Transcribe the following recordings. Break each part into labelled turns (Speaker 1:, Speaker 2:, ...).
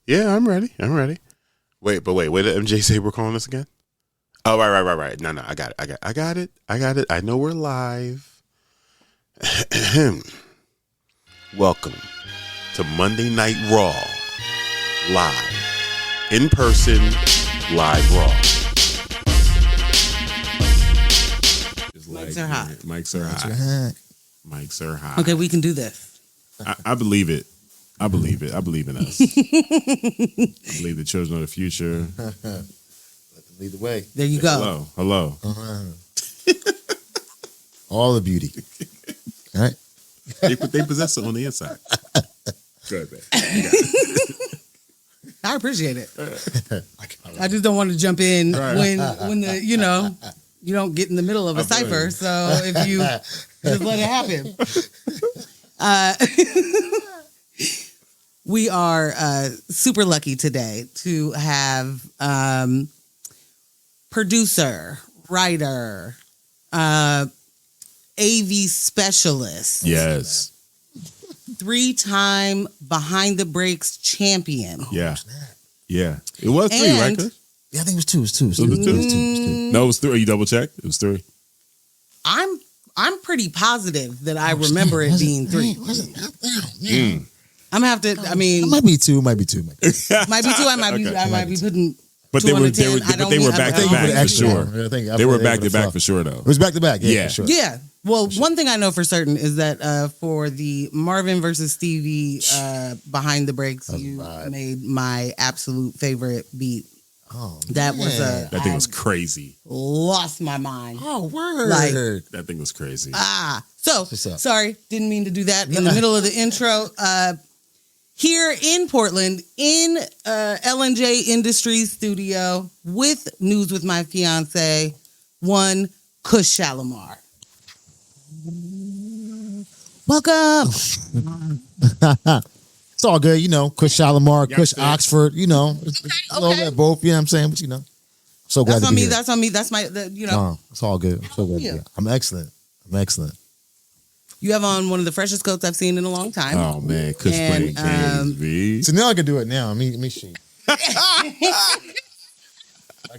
Speaker 1: Yeah, I'm ready. Wait, what did MJ say we're calling this again? Oh, right. No, I got it. I know we're live. Welcome to Monday Night Raw. Live. In person, live Raw.
Speaker 2: Mics are hot.
Speaker 1: Mics are hot.
Speaker 2: Okay, we can do this.
Speaker 1: I believe it. I believe in us. I believe the children of the future.
Speaker 3: Let them lead the way.
Speaker 2: There you go.
Speaker 1: Hello.
Speaker 3: All the beauty. All right.
Speaker 1: They possess it on the inside. Good, man.
Speaker 2: I appreciate it. I just don't want to jump in when the you don't get in the middle of a cipher. So if you just let it happen. We are super lucky today to have producer, writer, AV specialist.
Speaker 1: Yes.
Speaker 2: 3-time Behind the Brakes champion.
Speaker 1: Yeah. It was 3, right?
Speaker 3: Yeah, I think it was 2. It was 2.
Speaker 1: It was 2. No, it was 3. You double checked? It was 3.
Speaker 2: I'm pretty positive that I remember it being 3. I'm gonna have to. I mean,
Speaker 3: it might be 2. Might be 2.
Speaker 2: Might be 2. I might be putting.
Speaker 1: But they were back to back for sure. They were back to back for sure, though.
Speaker 3: It was back to back. Yeah, for sure.
Speaker 2: Yeah. Well, one thing I know for certain is that for the Marvin versus Stevie Behind the Brakes, you made my absolute favorite beat.
Speaker 3: Oh,
Speaker 2: that was
Speaker 1: that thing was crazy.
Speaker 2: Lost my mind.
Speaker 3: Oh, word!
Speaker 1: That thing was crazy.
Speaker 2: So sorry, didn't mean to do that in the middle of the intro. Here in Portland, in L&J Industries studio, with News with My Fiance, one KUSH SHALIMAR. Welcome.
Speaker 3: It's all good, KUSH SHALIMAR, KUSH Oxford, a little bit of both, you know what I'm saying? But so glad to be here.
Speaker 2: That's on me. That's my,
Speaker 3: it's all good. I'm so glad to be here. I'm excellent.
Speaker 2: You have on one of the freshest coats I've seen in a long time.
Speaker 1: Oh man, KUSH playing games, B.
Speaker 3: So now I can do it now. Let me see. I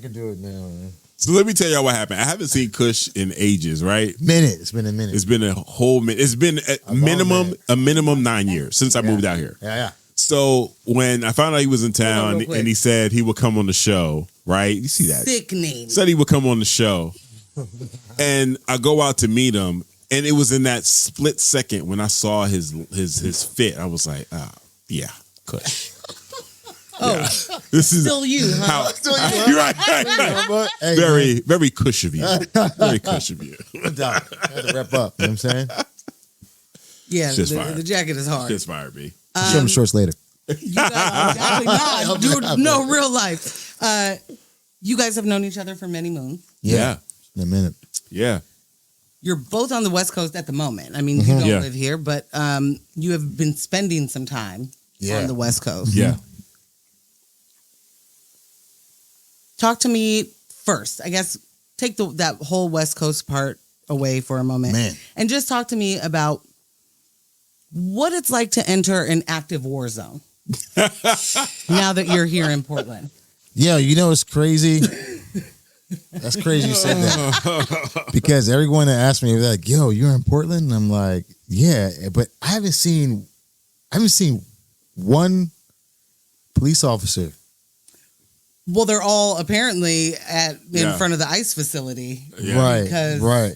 Speaker 3: can do it now, man.
Speaker 1: So let me tell y'all what happened. I haven't seen KUSH in ages, right?
Speaker 3: It's been a minute.
Speaker 1: It's been a whole minute. It's been a minimum 9 years since I moved out here.
Speaker 3: Yeah.
Speaker 1: So when I found out he was in town and he said he would come on the show, right? You see that?
Speaker 2: Sickening.
Speaker 1: Said he would come on the show. And I go out to meet him. And it was in that split second when I saw his fit. I was like, yeah, KUSH.
Speaker 2: Oh, yeah.
Speaker 1: This is
Speaker 2: still you, huh?
Speaker 1: You're right. Hey, very KUSH of you. Very KUSH of you.
Speaker 3: No doubt. I had to wrap up. You know what I'm saying?
Speaker 2: Yeah, the jacket is hard.
Speaker 1: Just fire, B.
Speaker 3: Show them shorts later.
Speaker 2: You guys, exactly not. Dude, no, real life. You guys have known each other for many moons.
Speaker 1: Yeah.
Speaker 3: In a minute.
Speaker 1: Yeah.
Speaker 2: You're both on the West Coast at the moment. I mean, you don't live here, but you have been spending some time on the West Coast.
Speaker 1: Yeah.
Speaker 2: Talk to me first. I guess take that whole West Coast part away for a moment. And just talk to me about what it's like to enter an active war zone now that you're here in Portland.
Speaker 3: Yeah, it's crazy. That's crazy you said that. Because everyone that asked me was like, yo, you're in Portland? And I'm like, yeah, but I haven't seen one police officer.
Speaker 2: Well, they're all apparently in front of the ICE facility.
Speaker 1: Yeah.
Speaker 3: Right.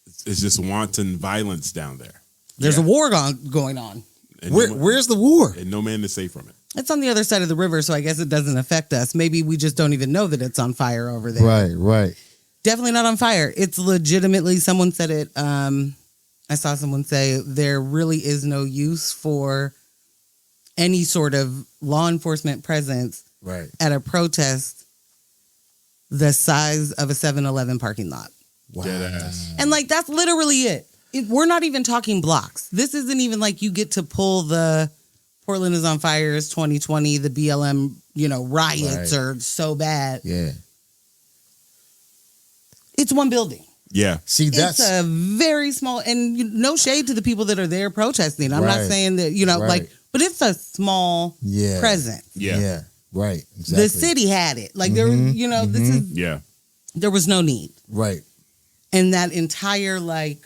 Speaker 1: It's just wanton violence down there.
Speaker 2: There's a war going on.
Speaker 3: Where's the war?
Speaker 1: And no man is safe from it.
Speaker 2: It's on the other side of the river, so I guess it doesn't affect us. Maybe we just don't even know that it's on fire over there.
Speaker 3: Right.
Speaker 2: Definitely not on fire. It's legitimately, someone said it, I saw someone say there really is no use for any sort of law enforcement presence at a protest the size of a 7-Eleven parking lot.
Speaker 3: Wow.
Speaker 2: And that's literally it. We're not even talking blocks. This isn't even like you get to pull the Portland is on fire, it's 2020, the BLM, riots are so bad.
Speaker 3: Yeah.
Speaker 2: It's one building.
Speaker 1: Yeah.
Speaker 3: See, that's
Speaker 2: it's a very small, and no shade to the people that are there protesting. I'm not saying that, like but it's a small presence.
Speaker 1: Yeah.
Speaker 3: Right. Exactly.
Speaker 2: The city had it. Like there, this is there was no need.
Speaker 3: Right.
Speaker 2: And that entire like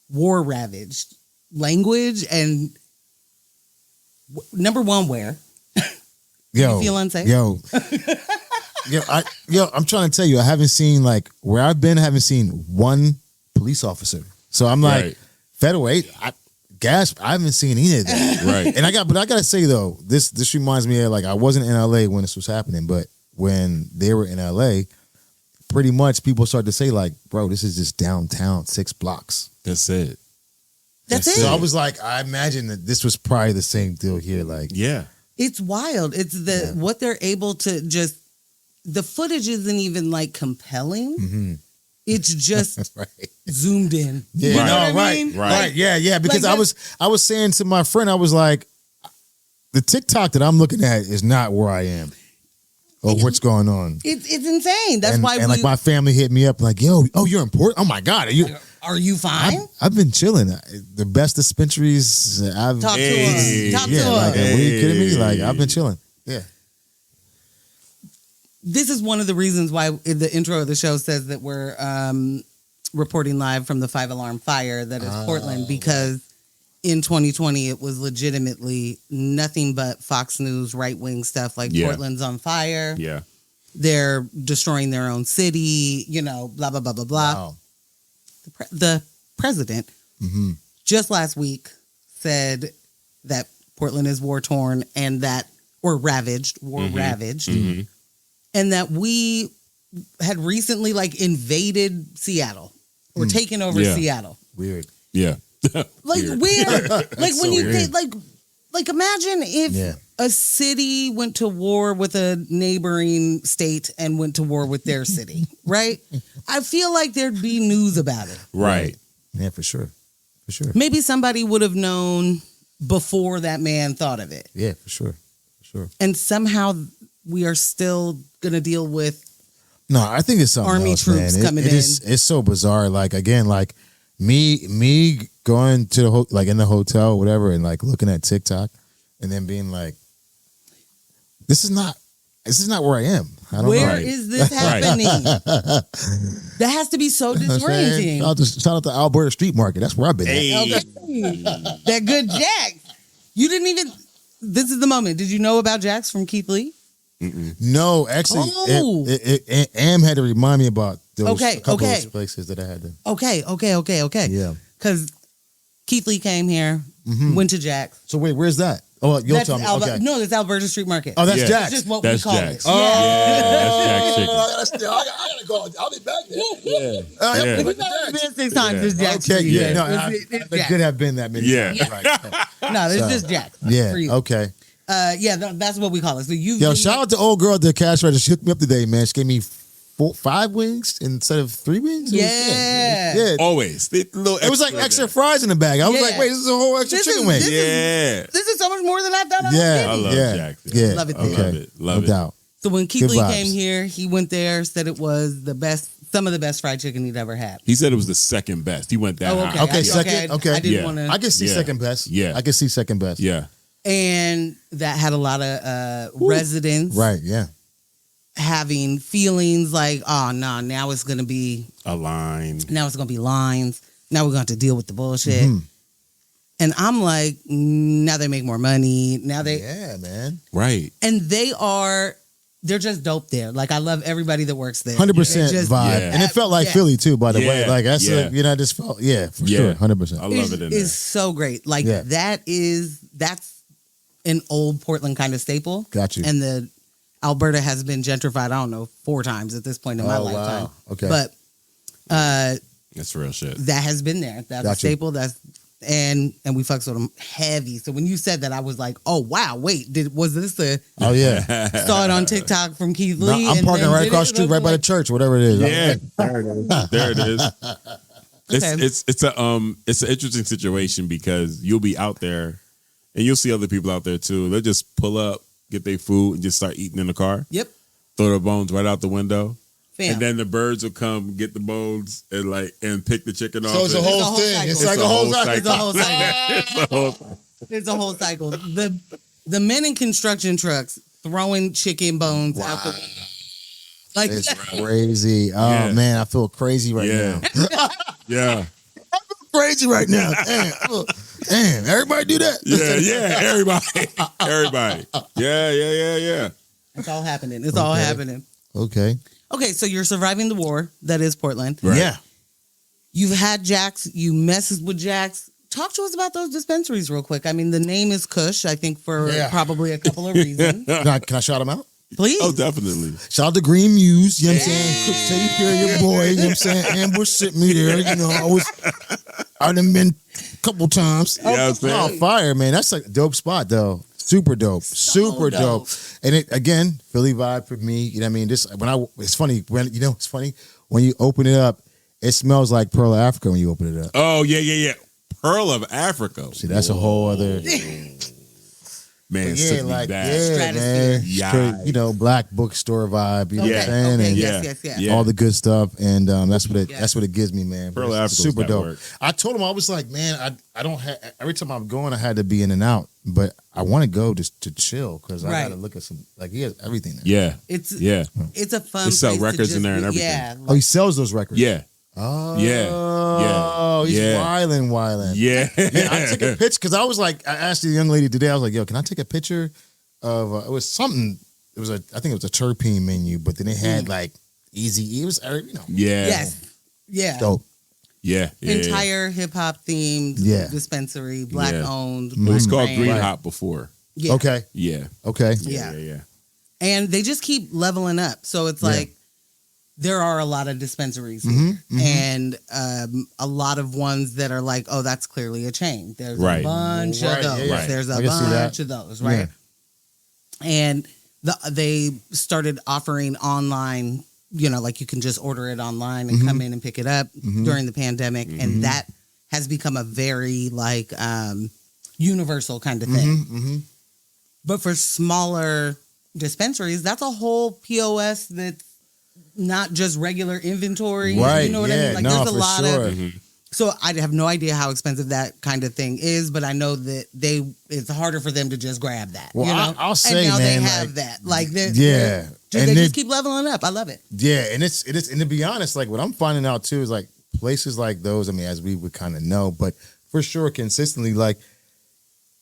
Speaker 2: war ravaged language and number one, where
Speaker 3: you
Speaker 2: feel unsafe?
Speaker 3: Yo, I'm trying to tell you, I haven't seen like where I've been. I haven't seen one police officer. So I'm like, federal aid. I haven't seen any of that.
Speaker 1: Right.
Speaker 3: And I gotta say though, this reminds me of like I wasn't in LA when this was happening, but when they were in LA, pretty much people started to say like, bro, this is just downtown 6 blocks.
Speaker 1: That's it.
Speaker 2: That's it.
Speaker 3: So I was like, I imagine that this was probably the same deal here. Like,
Speaker 2: it's wild. It's what they're able to just. The footage isn't even like compelling.
Speaker 3: Mm-hmm.
Speaker 2: It's just zoomed in.
Speaker 3: Yeah,
Speaker 2: you know what I mean?
Speaker 3: Right. Yeah. Because
Speaker 2: like
Speaker 3: I was saying to my friend, I was like, the TikTok that I'm looking at is not where I am. Or what's going on.
Speaker 2: It's insane. That's why
Speaker 3: like my family hit me up like, yo, you're important. Oh my God.
Speaker 2: Are you fine?
Speaker 3: I've been chilling. The best dispensaries I've
Speaker 2: Talk to us. Talk to us.
Speaker 3: Are you kidding me? Like I've been chilling. Yeah.
Speaker 2: This is one of the reasons why the intro of the show says that we're reporting live from the 5-alarm fire that is Portland, because in 2020 it was legitimately nothing but Fox News right-wing stuff like Portland's on fire.
Speaker 1: Yeah.
Speaker 2: They're destroying their own city, blah, blah, blah, blah, blah.
Speaker 3: Wow.
Speaker 2: The president just last week said that Portland is war-torn and that, or ravaged, ravaged. Mm-hmm. And that we had recently like invaded Seattle or taken over Seattle.
Speaker 3: Weird.
Speaker 1: Yeah.
Speaker 2: Like weird. Like when you
Speaker 3: weird.
Speaker 2: think like imagine if a city went to war with a neighboring state and went to war with their city, right? I feel like there'd be news about it.
Speaker 1: Right.
Speaker 3: Yeah, for sure. For sure.
Speaker 2: Maybe somebody would have known before that man thought of it.
Speaker 3: Yeah, for sure. For sure.
Speaker 2: And somehow we are still going to deal with
Speaker 3: I think it's something
Speaker 2: Army
Speaker 3: else,
Speaker 2: troops
Speaker 3: man.
Speaker 2: coming in.
Speaker 3: It's so bizarre. Like, again, like me going to like in the hotel or whatever and like looking at TikTok and then being like, this is not where I am. I don't know.
Speaker 2: Where is this happening? That has to be so disorienting.
Speaker 3: Shout out to Alberta Street Market. That's where I've been.
Speaker 2: That good Jax. You didn't even. This is the moment. Did you know about Jax from Keith Lee?
Speaker 3: Mm-mm. No, actually, Am had to remind me about those couple of those places that I had to.
Speaker 2: Okay.
Speaker 3: Yeah,
Speaker 2: because Keith Lee came here, went to Jax.
Speaker 3: So wait, where's that? Oh, you'll tell me. Okay.
Speaker 2: No, it's Alberta Street Market.
Speaker 3: Oh, that's Jax.
Speaker 2: That's just what we call
Speaker 1: Jax.
Speaker 2: it.
Speaker 3: Oh,
Speaker 1: that's Jax chicken.
Speaker 3: I gotta go. I'll be back there.
Speaker 2: We've been 6 times. It's Jax.
Speaker 3: Okay,
Speaker 2: yeah.
Speaker 3: No,
Speaker 2: It's
Speaker 3: it could have been that many.
Speaker 1: Yeah.
Speaker 3: Right.
Speaker 2: No, it's just Jax.
Speaker 3: Yeah.
Speaker 2: For you.
Speaker 3: Okay.
Speaker 2: That's what we call it. So
Speaker 3: shout out to old girl at the cash register. She hooked me up today, man. She gave me 5 wings instead of 3 wings.
Speaker 1: Yeah. Always.
Speaker 3: It was like extra fries in the bag. I was like, wait, this is a whole extra chicken wing.
Speaker 2: This is so much more than I thought I was
Speaker 3: getting.
Speaker 1: I love Jax.
Speaker 3: Yeah.
Speaker 2: Love it.
Speaker 3: Okay.
Speaker 1: Love it.
Speaker 3: No doubt.
Speaker 2: So when Keith Lee came here, he went there, said it was some of the best fried chicken he'd ever had.
Speaker 1: He said it was the second best. He went that high.
Speaker 3: Okay, second. Okay.
Speaker 2: I didn't want to.
Speaker 3: I can see second best.
Speaker 1: Yeah.
Speaker 3: I can see second best.
Speaker 1: Yeah.
Speaker 2: And that had a lot of residents.
Speaker 3: Right, yeah.
Speaker 2: Having feelings like, oh, no, now it's going to be
Speaker 1: a line.
Speaker 2: Now it's going to be lines. Now we're going to have to deal with the bullshit. Mm-hmm. And I'm like, now they make more money.
Speaker 3: Yeah, man.
Speaker 1: Right.
Speaker 2: And they're just dope there. Like, I love everybody that works there.
Speaker 3: 100% vibe. Yeah. And it felt like Philly, too, by the way. Like, that's, I just felt, for sure, 100%.
Speaker 1: I love it in there.
Speaker 2: It's so great. Like, that's an old Portland kind of staple.
Speaker 3: Got you.
Speaker 2: And the Alberta has been gentrified, I don't know, 4 times at this point in my lifetime.
Speaker 3: Wow. Okay.
Speaker 2: But
Speaker 1: that's real shit.
Speaker 2: That has been there. That's a staple. And we fucks with them heavy. So when you said that, I was like, oh wow, wait, was this
Speaker 3: Oh yeah.
Speaker 2: Saw it on TikTok from Keith Lee.
Speaker 3: No, I'm parking right across the street, right by the church, whatever it is.
Speaker 1: Yeah. There it is. It's an interesting situation because you'll be out there and you'll see other people out there too. They'll just pull up, get their food, and just start eating in the car.
Speaker 2: Yep.
Speaker 1: Throw their bones right out the window.
Speaker 2: Fam.
Speaker 1: And then the birds will come get the bones and pick the chicken off.
Speaker 3: So it's a whole thing. It's like a whole cycle.
Speaker 2: It's a whole cycle. It's a whole cycle. The men in construction trucks throwing chicken bones out the like
Speaker 3: It's crazy. Oh man, I feel crazy right now.
Speaker 1: Yeah.
Speaker 3: Crazy right now. Damn, everybody do that.
Speaker 1: Everybody. Yeah.
Speaker 2: It's all happening. It's all happening.
Speaker 3: Okay.
Speaker 2: Okay, so you're surviving the war. That is Portland.
Speaker 1: Right.
Speaker 3: Yeah.
Speaker 2: You've had Jax. You messes with Jax. Talk to us about those dispensaries real quick. I mean, the name is KUSH, I think, for probably a couple of reasons.
Speaker 3: Can I shout them out?
Speaker 2: Please.
Speaker 1: Oh, definitely.
Speaker 3: Shout out to Green Muse, you know what I'm saying? Taking care of your boy, you know what I'm saying? Ambush sent me there, you know, I done been a couple times. Oh, fire, man. That's like a dope spot, though. Super dope. Super dope. And it, again, Philly vibe for me, you know what I mean? It's funny, it's funny, when you open it up, it smells like Pearl of Africa when you open it up.
Speaker 1: Oh, yeah. Pearl of Africa.
Speaker 3: See, that's a whole other...
Speaker 1: Man,
Speaker 3: man.
Speaker 1: Yeah.
Speaker 3: Black bookstore vibe. You know what I'm saying?
Speaker 2: Okay.
Speaker 3: And
Speaker 2: Yes.
Speaker 3: all the good stuff, and that's what it gives me, man.
Speaker 1: Pearl Africa,
Speaker 3: super dope.
Speaker 1: work.
Speaker 3: I told him I was like, man, I don't have every time I'm going, I had to be in and out, but I want to go just to chill because I got to look at some he has everything there.
Speaker 1: Yeah.
Speaker 2: It's a fun.
Speaker 1: They sell
Speaker 2: place
Speaker 1: records
Speaker 2: to
Speaker 1: in there and
Speaker 2: just
Speaker 1: everything.
Speaker 3: Oh, he sells those records.
Speaker 1: Yeah.
Speaker 3: Oh,
Speaker 1: Yeah.
Speaker 3: he's wildin'.
Speaker 1: Yeah.
Speaker 3: I took a picture because I was like, I asked the young lady today. I was like, yo, can I take a picture of? It was something. It was I think it was a terpene menu, but then it had like easy. It was
Speaker 1: Yeah.
Speaker 2: Yes. Yeah.
Speaker 3: dope.
Speaker 1: Yeah.
Speaker 2: Entire hip hop themed dispensary, black owned.
Speaker 1: It was called
Speaker 2: brand.
Speaker 1: Green Hop before.
Speaker 2: Yeah.
Speaker 3: Okay.
Speaker 1: Yeah.
Speaker 3: Okay.
Speaker 2: Yeah. And they just keep leveling up. So it's like there are a lot of dispensaries here. And a lot of ones that are like, oh, that's clearly a chain. There's a bunch of those.
Speaker 3: Yeah.
Speaker 2: There's a
Speaker 3: I can see that.
Speaker 2: bunch of those, right?
Speaker 3: Yeah.
Speaker 2: And they started offering online, like you can just order it online and come in and pick it up during the pandemic. And that has become a very like universal kind of thing. But for smaller dispensaries, that's a whole POS that's not just regular inventory.
Speaker 3: Right.
Speaker 2: You know what I mean? Like there's a lot of. So I have no idea how expensive that kind of thing is, but I know that it's harder for them to just grab that.
Speaker 3: Well, I'll say,
Speaker 2: and now
Speaker 3: man,
Speaker 2: they have that. Like they
Speaker 3: and
Speaker 2: just keep leveling up. I love it.
Speaker 3: Yeah, and it is, and to be honest, like what I'm finding out too is like places like those. I mean, as we would kind of know, but for sure, consistently, like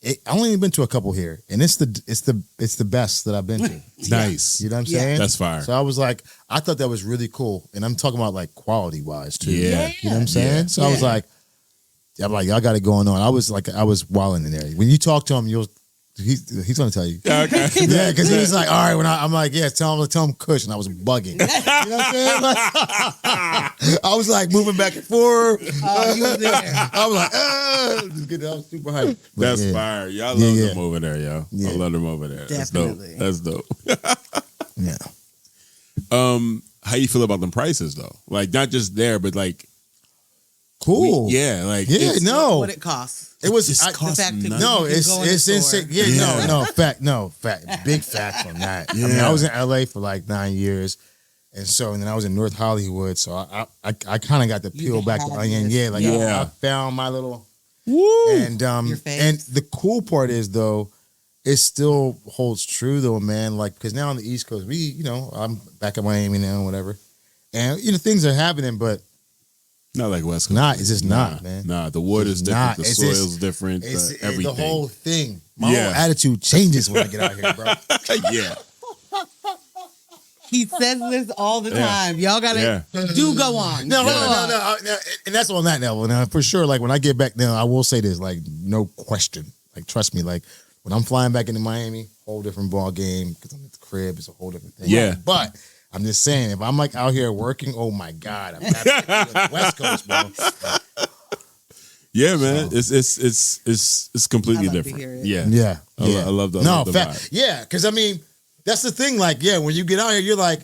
Speaker 3: I only been to a couple here, and it's the best that I've been to.
Speaker 1: Nice.
Speaker 3: You know what I'm saying?
Speaker 1: That's fire.
Speaker 3: So I was like, I thought that was really cool, and I'm talking about like quality wise too.
Speaker 1: Yeah.
Speaker 3: You know what I'm saying? So I was like, I'm like, y'all got it going on. I was wilding in there. When you talk to him, he's gonna tell you.
Speaker 1: Okay.
Speaker 3: Yeah, because he was like, all right, I'm like, yeah, tell him KUSH, and I was bugging. You know what I'm saying? Like, I was like moving back and forth.
Speaker 2: You was there.
Speaker 3: I was like, I was super hyped. But
Speaker 1: That's fire. Y'all love them over there, yo.
Speaker 3: Yeah.
Speaker 1: I love them over there.
Speaker 2: Definitely.
Speaker 1: That's dope.
Speaker 3: Yeah.
Speaker 1: How you feel about them prices though? Like not just there, but like
Speaker 3: cool.
Speaker 2: What it costs.
Speaker 3: It was
Speaker 1: It's
Speaker 3: insane. Fact. Big facts on that. I mean, I was in LA for like 9 years, and then I was in North Hollywood. So I kind of got to peel back the onion. I found my little and the cool part is though, it still holds true though, man. Like because now on the East Coast, I'm back in Miami now, whatever, and things are happening, but.
Speaker 1: Not like West Coast.
Speaker 3: It's just not, man.
Speaker 1: Nah, the water's different, the soil's different, everything.
Speaker 3: The whole thing. My whole attitude changes when I get out here, bro.
Speaker 1: Yeah.
Speaker 2: He says this all the time. Y'all gotta do go on.
Speaker 3: No, and that's on that level. Now, for sure, like when I get back now, I will say this, like no question. Like trust me, like when I'm flying back into Miami, whole different ball game because I'm at the crib. It's a whole different thing.
Speaker 1: Yeah,
Speaker 3: but. I'm just saying, if I'm like out here working, oh my God, I'm happy to be on the West Coast, bro.
Speaker 1: Yeah, man, it's completely different. Yeah. I love that.
Speaker 3: No, fact. Yeah, because I mean, that's the thing. Like, when you get out here, you're like,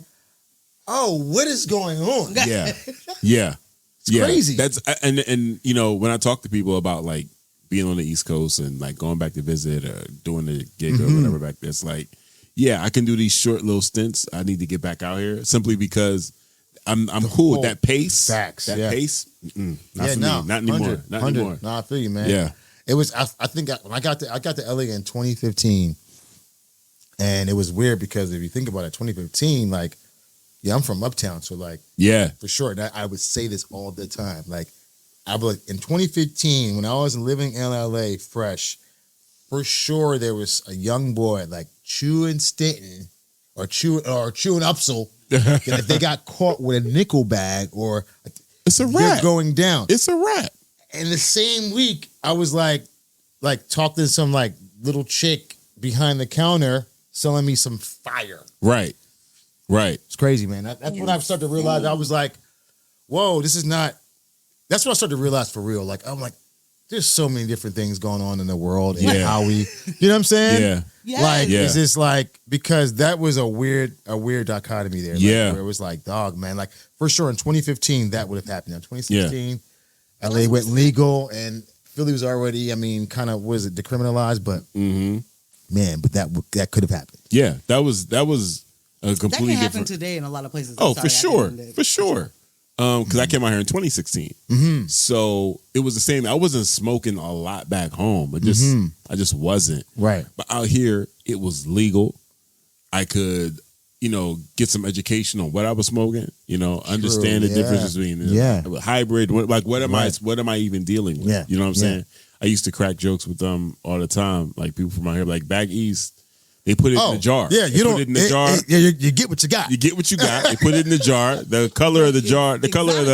Speaker 3: oh, what is going on?
Speaker 1: Yeah.
Speaker 3: It's crazy.
Speaker 1: That's and when I talk to people about like being on the East Coast and like going back to visit or doing the gig or whatever back there, it's like. Yeah, I can do these short little stints. I need to get back out here simply because I'm cool with that pace.
Speaker 3: Facts.
Speaker 1: That pace. Not for me. Not anymore. Not anymore.
Speaker 3: No, I feel you, man.
Speaker 1: Yeah.
Speaker 3: It was. I think when I got to LA in 2015, and it was weird because if you think about it, 2015, like, yeah, I'm from Uptown, so like,
Speaker 1: Yeah.
Speaker 3: for sure. And I would say this all the time. Like, I was in 2015 when I was living in LA, fresh. For sure, there was a young boy like chewing Stanton or chewing Upsel. And if they got caught with a nickel bag or
Speaker 1: It's a
Speaker 3: they're
Speaker 1: rat.
Speaker 3: going down.
Speaker 1: It's a rat.
Speaker 3: And the same week, I was like talking to some like little chick behind the counter selling me some fire.
Speaker 1: Right.
Speaker 3: It's crazy, man. That's when I started to realize. I was like, whoa, this is not. That's what I started to realize for real. Like, I'm like, there's so many different things going on in the world and how we, you know what I'm saying?
Speaker 1: Yeah.
Speaker 2: Yes.
Speaker 3: Like,
Speaker 1: Yeah.
Speaker 3: it's just like, because that was a weird dichotomy there. Like,
Speaker 1: Yeah.
Speaker 3: where it was like, dog, man, like, for sure in 2015, that would have happened. In 2016, LA went legal and Philly was already, I mean, kind of, was it decriminalized? But, man, but that could have happened.
Speaker 1: Yeah. That was a
Speaker 2: That
Speaker 1: completely
Speaker 2: can happen
Speaker 1: different.
Speaker 2: today in a lot of places.
Speaker 1: Oh,
Speaker 2: I'm
Speaker 1: for
Speaker 2: sorry, I
Speaker 1: sure.
Speaker 2: didn't-
Speaker 1: For sure. Because I came out here in 2016. So it was the same. I wasn't smoking a lot back home. I just wasn't.
Speaker 3: Right.
Speaker 1: But out here, it was legal. I could, get some education on what I was smoking. Understand the difference between hybrid. What am I even dealing with?
Speaker 3: Yeah.
Speaker 1: You know what I'm saying? I used to crack jokes with them all the time. Like people from out here, like back east, they put it in a jar.
Speaker 3: Yeah,
Speaker 1: They put it in the jar.
Speaker 3: You get what you got.
Speaker 1: You get what you got. They put it in the jar. The color of the jar, the color of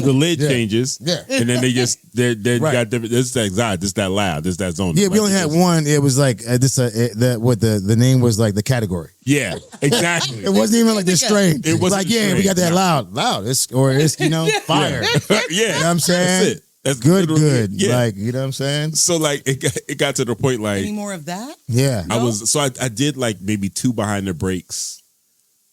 Speaker 1: the lid changes.
Speaker 3: Yeah.
Speaker 1: And then they got different. This is that exotic. This is that loud. This is that zone.
Speaker 3: Yeah, we only had one. It was like the name was like the category.
Speaker 1: Yeah, exactly.
Speaker 3: It wasn't even like the strain.
Speaker 1: It wasn't
Speaker 3: like,
Speaker 1: the
Speaker 3: yeah, we
Speaker 1: strain.
Speaker 3: got that loud. It's fire.
Speaker 1: Yeah.
Speaker 3: You know what I'm saying?
Speaker 1: That's it. That's
Speaker 3: Good.
Speaker 1: Yeah.
Speaker 3: Like, you know what I'm saying?
Speaker 1: So like it got to the point like
Speaker 2: Any more of that?
Speaker 3: Yeah.
Speaker 1: I did like maybe 2 behind the brakes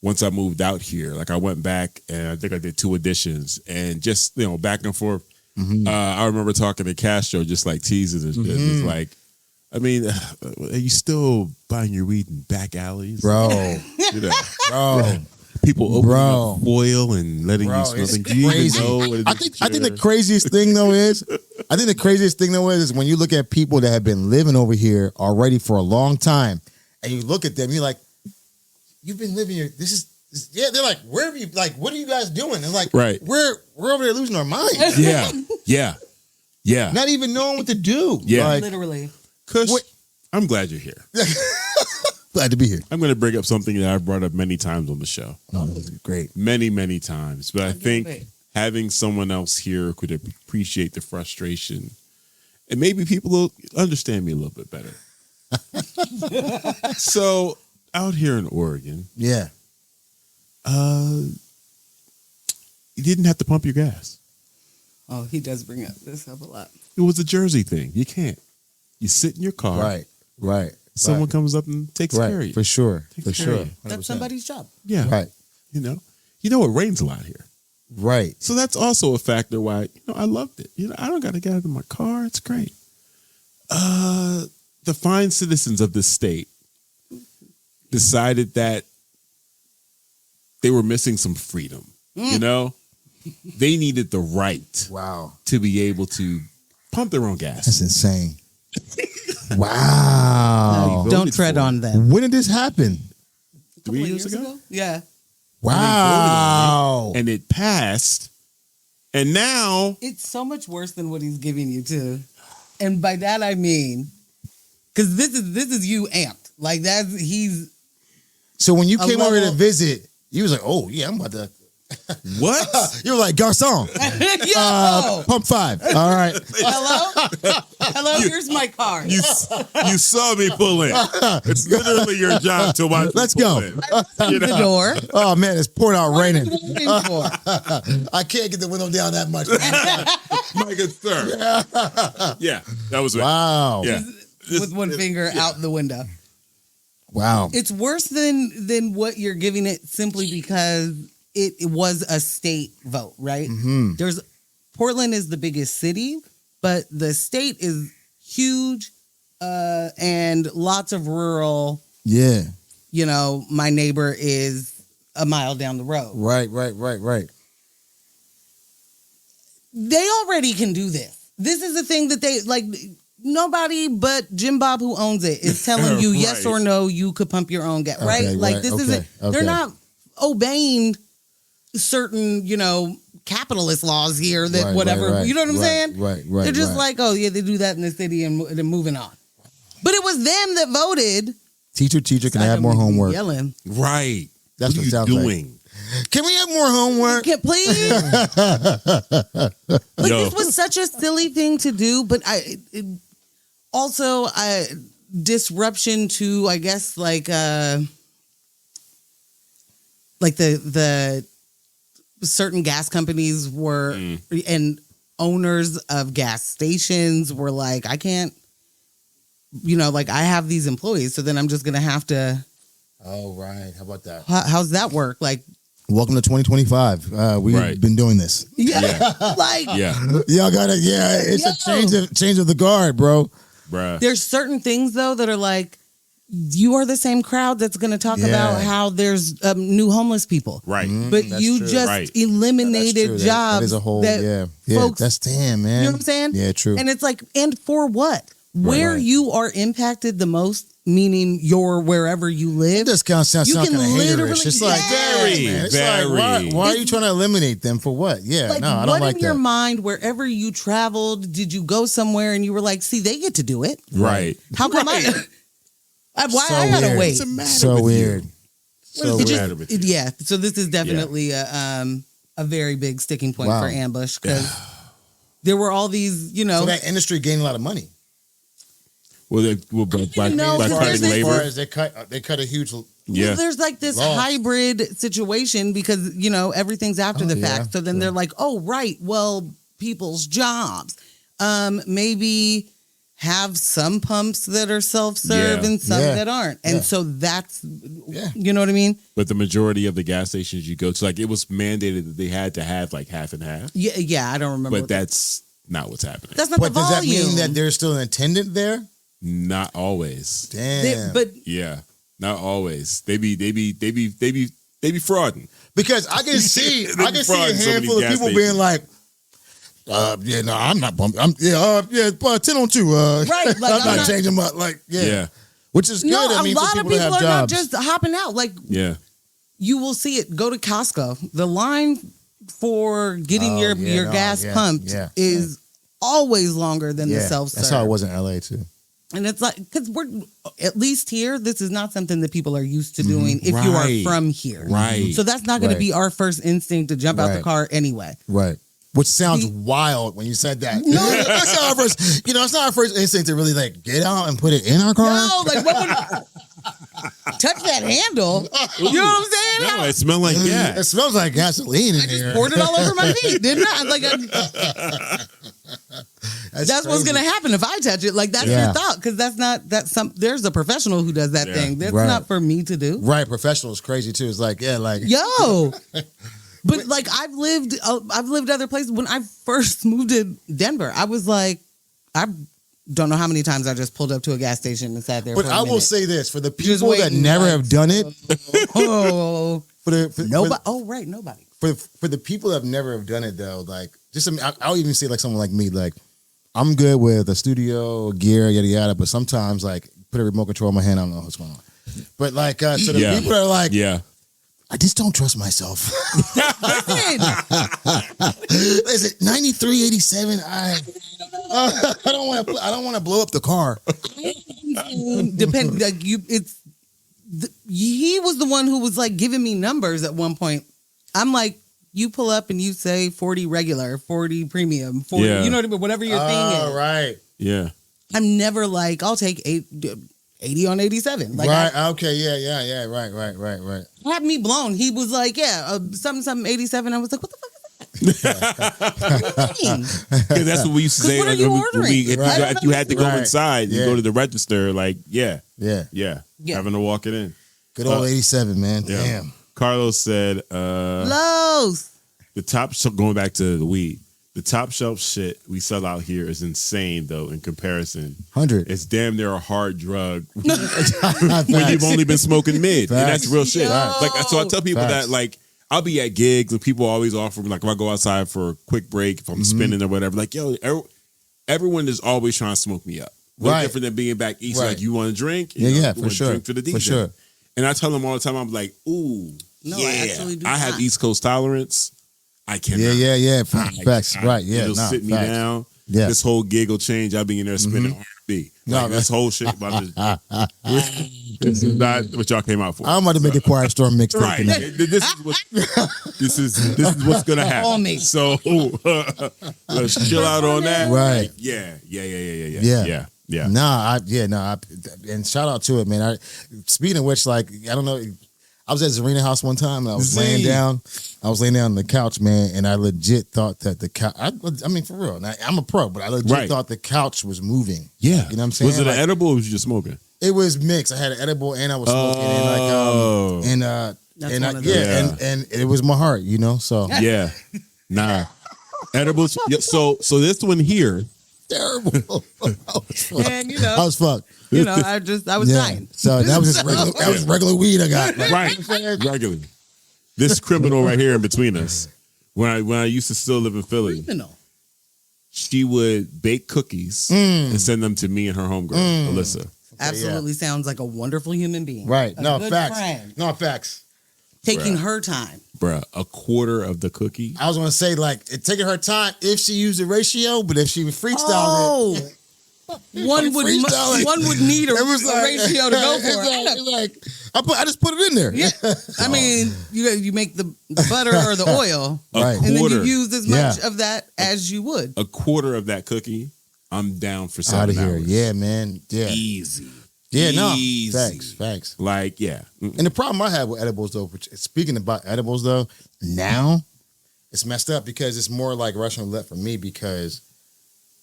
Speaker 1: once I moved out here. Like I went back and I think I did 2 editions and just back and forth. I remember talking to Castro just like teasing and shit. It's like, I mean, are you still buying your weed in back alleys?
Speaker 3: Bro. Bro.
Speaker 1: People opening up foil and letting you smell.
Speaker 3: It's
Speaker 1: Do you
Speaker 3: crazy.
Speaker 1: even know what it
Speaker 3: I think the craziest thing though is when you look at people that have been living over here already for a long time, and you look at them, you're like, you've been living here. They're like, where have you? Like, what are you guys doing? And like,
Speaker 1: Right.
Speaker 3: we're over there losing our minds,
Speaker 1: Yeah.
Speaker 3: not even knowing what to do.
Speaker 1: Yeah.
Speaker 3: Like,
Speaker 2: Literally.
Speaker 1: Kush,
Speaker 3: What-
Speaker 1: I'm glad you're here.
Speaker 3: glad to be here.
Speaker 1: I'm going to bring up something that I've brought up many times on the show.
Speaker 3: Great.
Speaker 1: Many, many times. But I think
Speaker 2: wait.
Speaker 1: having someone else here could appreciate the frustration. And maybe people will understand me a little bit better. So, out here in Oregon,
Speaker 3: Yeah.
Speaker 1: you didn't have to pump your gas.
Speaker 2: Oh, he does bring this up a lot.
Speaker 1: It was a Jersey thing. You can't. You sit in your car.
Speaker 3: Right.
Speaker 1: Someone comes up and takes care of
Speaker 3: Right.
Speaker 1: you.
Speaker 3: For sure.
Speaker 1: Takes
Speaker 3: For
Speaker 1: care
Speaker 3: sure.
Speaker 1: of you.
Speaker 3: 100%.
Speaker 2: That's somebody's job.
Speaker 1: Yeah.
Speaker 3: Right.
Speaker 1: You know, it rains a lot here.
Speaker 3: Right.
Speaker 1: So that's also a factor why, I loved it. I don't got to get out of my car. It's great. The fine citizens of this state decided that they were missing some freedom. They needed the right
Speaker 3: Wow.
Speaker 1: to be able to pump their own gas.
Speaker 3: That's insane. Wow.
Speaker 1: voted
Speaker 2: Don't tread
Speaker 1: for it.
Speaker 2: on them.
Speaker 3: When did this happen?
Speaker 1: 3
Speaker 2: Couple of
Speaker 1: years ago?
Speaker 2: Yeah.
Speaker 3: Wow.
Speaker 1: And it passed. And now
Speaker 2: It's so much worse than what he's giving you too. And by that I mean, because this is you amped. Like he's
Speaker 3: So when you
Speaker 2: A
Speaker 3: came over to
Speaker 2: level-
Speaker 3: visit, you was like, oh, yeah, I'm about to.
Speaker 1: what?
Speaker 3: You were like, Garcon,
Speaker 2: Yo!
Speaker 3: pump 5. All right.
Speaker 2: Hello, here's my car.
Speaker 1: You saw me pull in. It's literally your job to watch.
Speaker 3: Let's
Speaker 1: me pull
Speaker 3: go.
Speaker 1: in.
Speaker 2: The door.
Speaker 3: Oh, man, it's pouring out raining.
Speaker 2: Waiting for.
Speaker 3: I can't get the window down that much.
Speaker 1: My good sir. Yeah, that was it.
Speaker 3: Wow.
Speaker 1: Yeah.
Speaker 2: With one finger out the window.
Speaker 3: Wow.
Speaker 2: It's worse than what you're giving it simply because it was a state vote, right?
Speaker 3: Mm-hmm.
Speaker 2: Portland is the biggest city, but the state is huge and lots of rural.
Speaker 3: Yeah.
Speaker 2: My neighbor is a mile down the road.
Speaker 3: Right.
Speaker 2: They already can do this. This is a thing that they like. nobody but Jim Bob who owns it is telling you yes or no, you could pump your own gas, right? Like this isn't, they're not obeying certain, capitalist laws here that whatever, you know what I'm saying?
Speaker 3: Right.
Speaker 2: They're just like, oh yeah, they do that in the city and they're moving on. But it was them that voted.
Speaker 3: Teacher, can I have more homework?
Speaker 2: Yelling.
Speaker 1: Right.
Speaker 3: That's what it sounds
Speaker 1: doing.
Speaker 3: Like. Can we have more homework?
Speaker 2: Please? This was such a silly thing to do, but also disruption to, I guess, like the certain gas companies were and owners of gas stations were like, I can't, I have these employees, so then I'm just gonna have to.
Speaker 3: Oh right, how about that?
Speaker 2: How's that work? Like,
Speaker 3: welcome to 2025. We've been doing this.
Speaker 2: Yeah.
Speaker 3: Y'all got it. Yeah, it's a change of the guard, bro.
Speaker 1: Bruh.
Speaker 2: There's certain things though that are like, you are the same crowd that's going to talk about how there's new homeless people,
Speaker 1: right?
Speaker 2: But you just eliminated jobs.
Speaker 3: That is a whole
Speaker 2: folks,
Speaker 3: that's damn, man.
Speaker 2: You know what I'm saying?
Speaker 3: Yeah, true.
Speaker 2: And it's like, and for what? Where you are impacted the most, meaning wherever you live.
Speaker 3: This kind of sounds kind of haterish. It's like,
Speaker 1: very.
Speaker 3: Why are you trying to eliminate them for what? Yeah, no, I don't like that.
Speaker 2: What in your mind, wherever you traveled, did you go somewhere and you were like, see, they get to do it?
Speaker 1: Right.
Speaker 2: How come I gotta wait?
Speaker 3: What's the matter so weird. So
Speaker 1: weird.
Speaker 2: Yeah. So this is definitely a very big sticking point for Ambush because there were all these,
Speaker 3: So that industry gained a lot of money.
Speaker 1: Well, by cutting labor,
Speaker 3: they cut a huge.
Speaker 2: Well, there's like this hybrid situation because everything's after the fact. So then they're like, oh right, well, people's jobs, maybe have some pumps that are self-serve and some that aren't, and so that's you know what I mean.
Speaker 1: But the majority of the gas stations you go to, like, it was mandated that they had to have like half and half.
Speaker 2: Yeah, I don't remember.
Speaker 1: But that's not what's happening.
Speaker 2: That's not the volume.
Speaker 3: Does that mean that there's still an attendant there?
Speaker 1: Not always.
Speaker 3: Damn.
Speaker 1: Not always. They be frauding.
Speaker 3: Because I can see a handful of people being like, I'm not bumping. 10 on 2.
Speaker 2: Right. Like,
Speaker 3: I'm not changing my which is good.
Speaker 2: No,
Speaker 3: I mean,
Speaker 2: a lot
Speaker 3: for
Speaker 2: of
Speaker 3: people
Speaker 2: people
Speaker 3: to have
Speaker 2: are not
Speaker 3: jobs.
Speaker 2: just hopping out. Like, you will see it. Go to Costco. The line for getting your gas pumped is always longer than the self-serve.
Speaker 3: That's how it was in LA too.
Speaker 2: And it's like, because we're, at least here, this is not something that people are used to doing if you are from here.
Speaker 1: Right.
Speaker 2: So that's not going to be our first instinct to jump out the car anyway.
Speaker 3: Right. Which sounds wild when you said that. No, that's not our first. It's not our first instinct to really like get out and put it in our car.
Speaker 2: No, like what would touch that handle? You know what I'm saying?
Speaker 1: No, it smelled like gas.
Speaker 3: It smells like gasoline in here.
Speaker 2: I just poured it all over my feet, didn't I? Like, that's what's gonna happen if I touch it. Like that's your thought, because there's a professional who does that thing. That's not for me to do.
Speaker 3: Right, professional is crazy too. It's like
Speaker 2: yo. But like I've lived other places. When I first moved to Denver, I was like, I don't know how many times I just pulled up to a gas station and sat there.
Speaker 3: But I will say this for the people that never have done it.
Speaker 2: Nobody. Oh right, nobody.
Speaker 3: For the people that have never have done it though, like I'll even say like someone like me, like I'm good with a studio gear, yada yada. But sometimes like put a remote control in my hand, I don't know what's going on. But like so the people that are like I just don't trust myself. Is it 9387? I don't want to blow up the car.
Speaker 2: Depend. Like he was the one who was like giving me numbers at one point. I'm like, you pull up and you say 40 regular, 40 premium, 40. You know what I mean? Whatever your thing is.
Speaker 3: Right.
Speaker 1: Yeah. I'm
Speaker 2: never like, I'll take 80 on 87. Like
Speaker 3: right. Okay. Yeah. Right.
Speaker 2: Had me blown. He was like, something 87. I was like, what the fuck is that?
Speaker 1: Because that's what we used to say.
Speaker 2: What are you ordering?
Speaker 1: If you had to go inside, you go to the register. Like, yeah. Having to walk it in.
Speaker 3: Good old 87, man.
Speaker 1: Yeah.
Speaker 3: Damn.
Speaker 1: Carlos said,
Speaker 2: Lowe's.
Speaker 1: The top shelf, going back to the weed, the top shelf shit we sell out here is insane, though, in comparison.
Speaker 3: 100.
Speaker 1: It's damn near a hard drug when you've only been smoking mid. And that's real shit. Like, so I tell people that, like, I'll be at gigs and people always offer me, like, if I go outside for a quick break, if I'm spinning or whatever, like, yo, everyone is always trying to smoke me up. No different than being back east. Like, you want to drink?
Speaker 3: For sure.
Speaker 1: Drink for the DJ.
Speaker 3: For sure.
Speaker 1: And I tell them all the time, I'm like, ooh,
Speaker 2: I actually do.
Speaker 1: I have East Coast tolerance. I cannot.
Speaker 3: Yeah. Facts. Right. Yeah.
Speaker 1: It'll sit me down.
Speaker 3: Yeah.
Speaker 1: This whole gig will change. I'll be in there spinning R&B. Like, this whole shit about this is not what y'all came out for.
Speaker 3: I'm about to make a Quiet Storm mixtape.
Speaker 1: Right. This is what's gonna happen.
Speaker 2: On me.
Speaker 1: So let's chill out on that.
Speaker 3: Right.
Speaker 1: Yeah.
Speaker 3: And shout out to it, man. Speaking of which, like, I don't know, I was at Zarina House one time and I was laying down on the couch, man, and I legit thought that the couch, I mean, for real, now, I'm a pro, but I legit thought the couch was moving.
Speaker 1: Yeah.
Speaker 3: You know what I'm saying?
Speaker 1: Was it an edible or was you just smoking?
Speaker 3: It was mixed. I had an edible and I was smoking. And it was my heart, you know, so.
Speaker 1: Yeah. Nah. Edibles. So this one here.
Speaker 3: Terrible.
Speaker 2: And, you know.
Speaker 3: I was fucked.
Speaker 2: You know, I was dying.
Speaker 3: So that was just regular weed I got.
Speaker 1: Right. Regular. This criminal right here in between us. When I used to still live in Philly.
Speaker 2: Criminal.
Speaker 1: She would bake cookies and send them to me and her homegirl, Alyssa.
Speaker 2: Absolutely sounds like a wonderful human being.
Speaker 3: Right.
Speaker 2: A
Speaker 3: No,
Speaker 2: good
Speaker 3: facts.
Speaker 2: friend.
Speaker 3: No, facts.
Speaker 2: Taking her time.
Speaker 1: Bruh, a quarter of the cookie.
Speaker 3: I was going to say, like, it taking her time if she used the ratio, but if she was freestyling it.
Speaker 2: One would need a ratio to go for.
Speaker 3: I just put it in there.
Speaker 2: Yeah. I mean, you make the butter or the oil,
Speaker 1: and
Speaker 2: then you use as much of that as you would.
Speaker 1: A quarter of that cookie, I'm down for 7
Speaker 3: Out of here.
Speaker 1: hours.
Speaker 3: Yeah, man. Yeah.
Speaker 1: Easy.
Speaker 3: Yeah, no.
Speaker 1: Easy.
Speaker 3: Facts.
Speaker 1: Like, yeah.
Speaker 3: And the problem I have with edibles, though, speaking about edibles, though, now it's messed up because it's more like Russian roulette for me because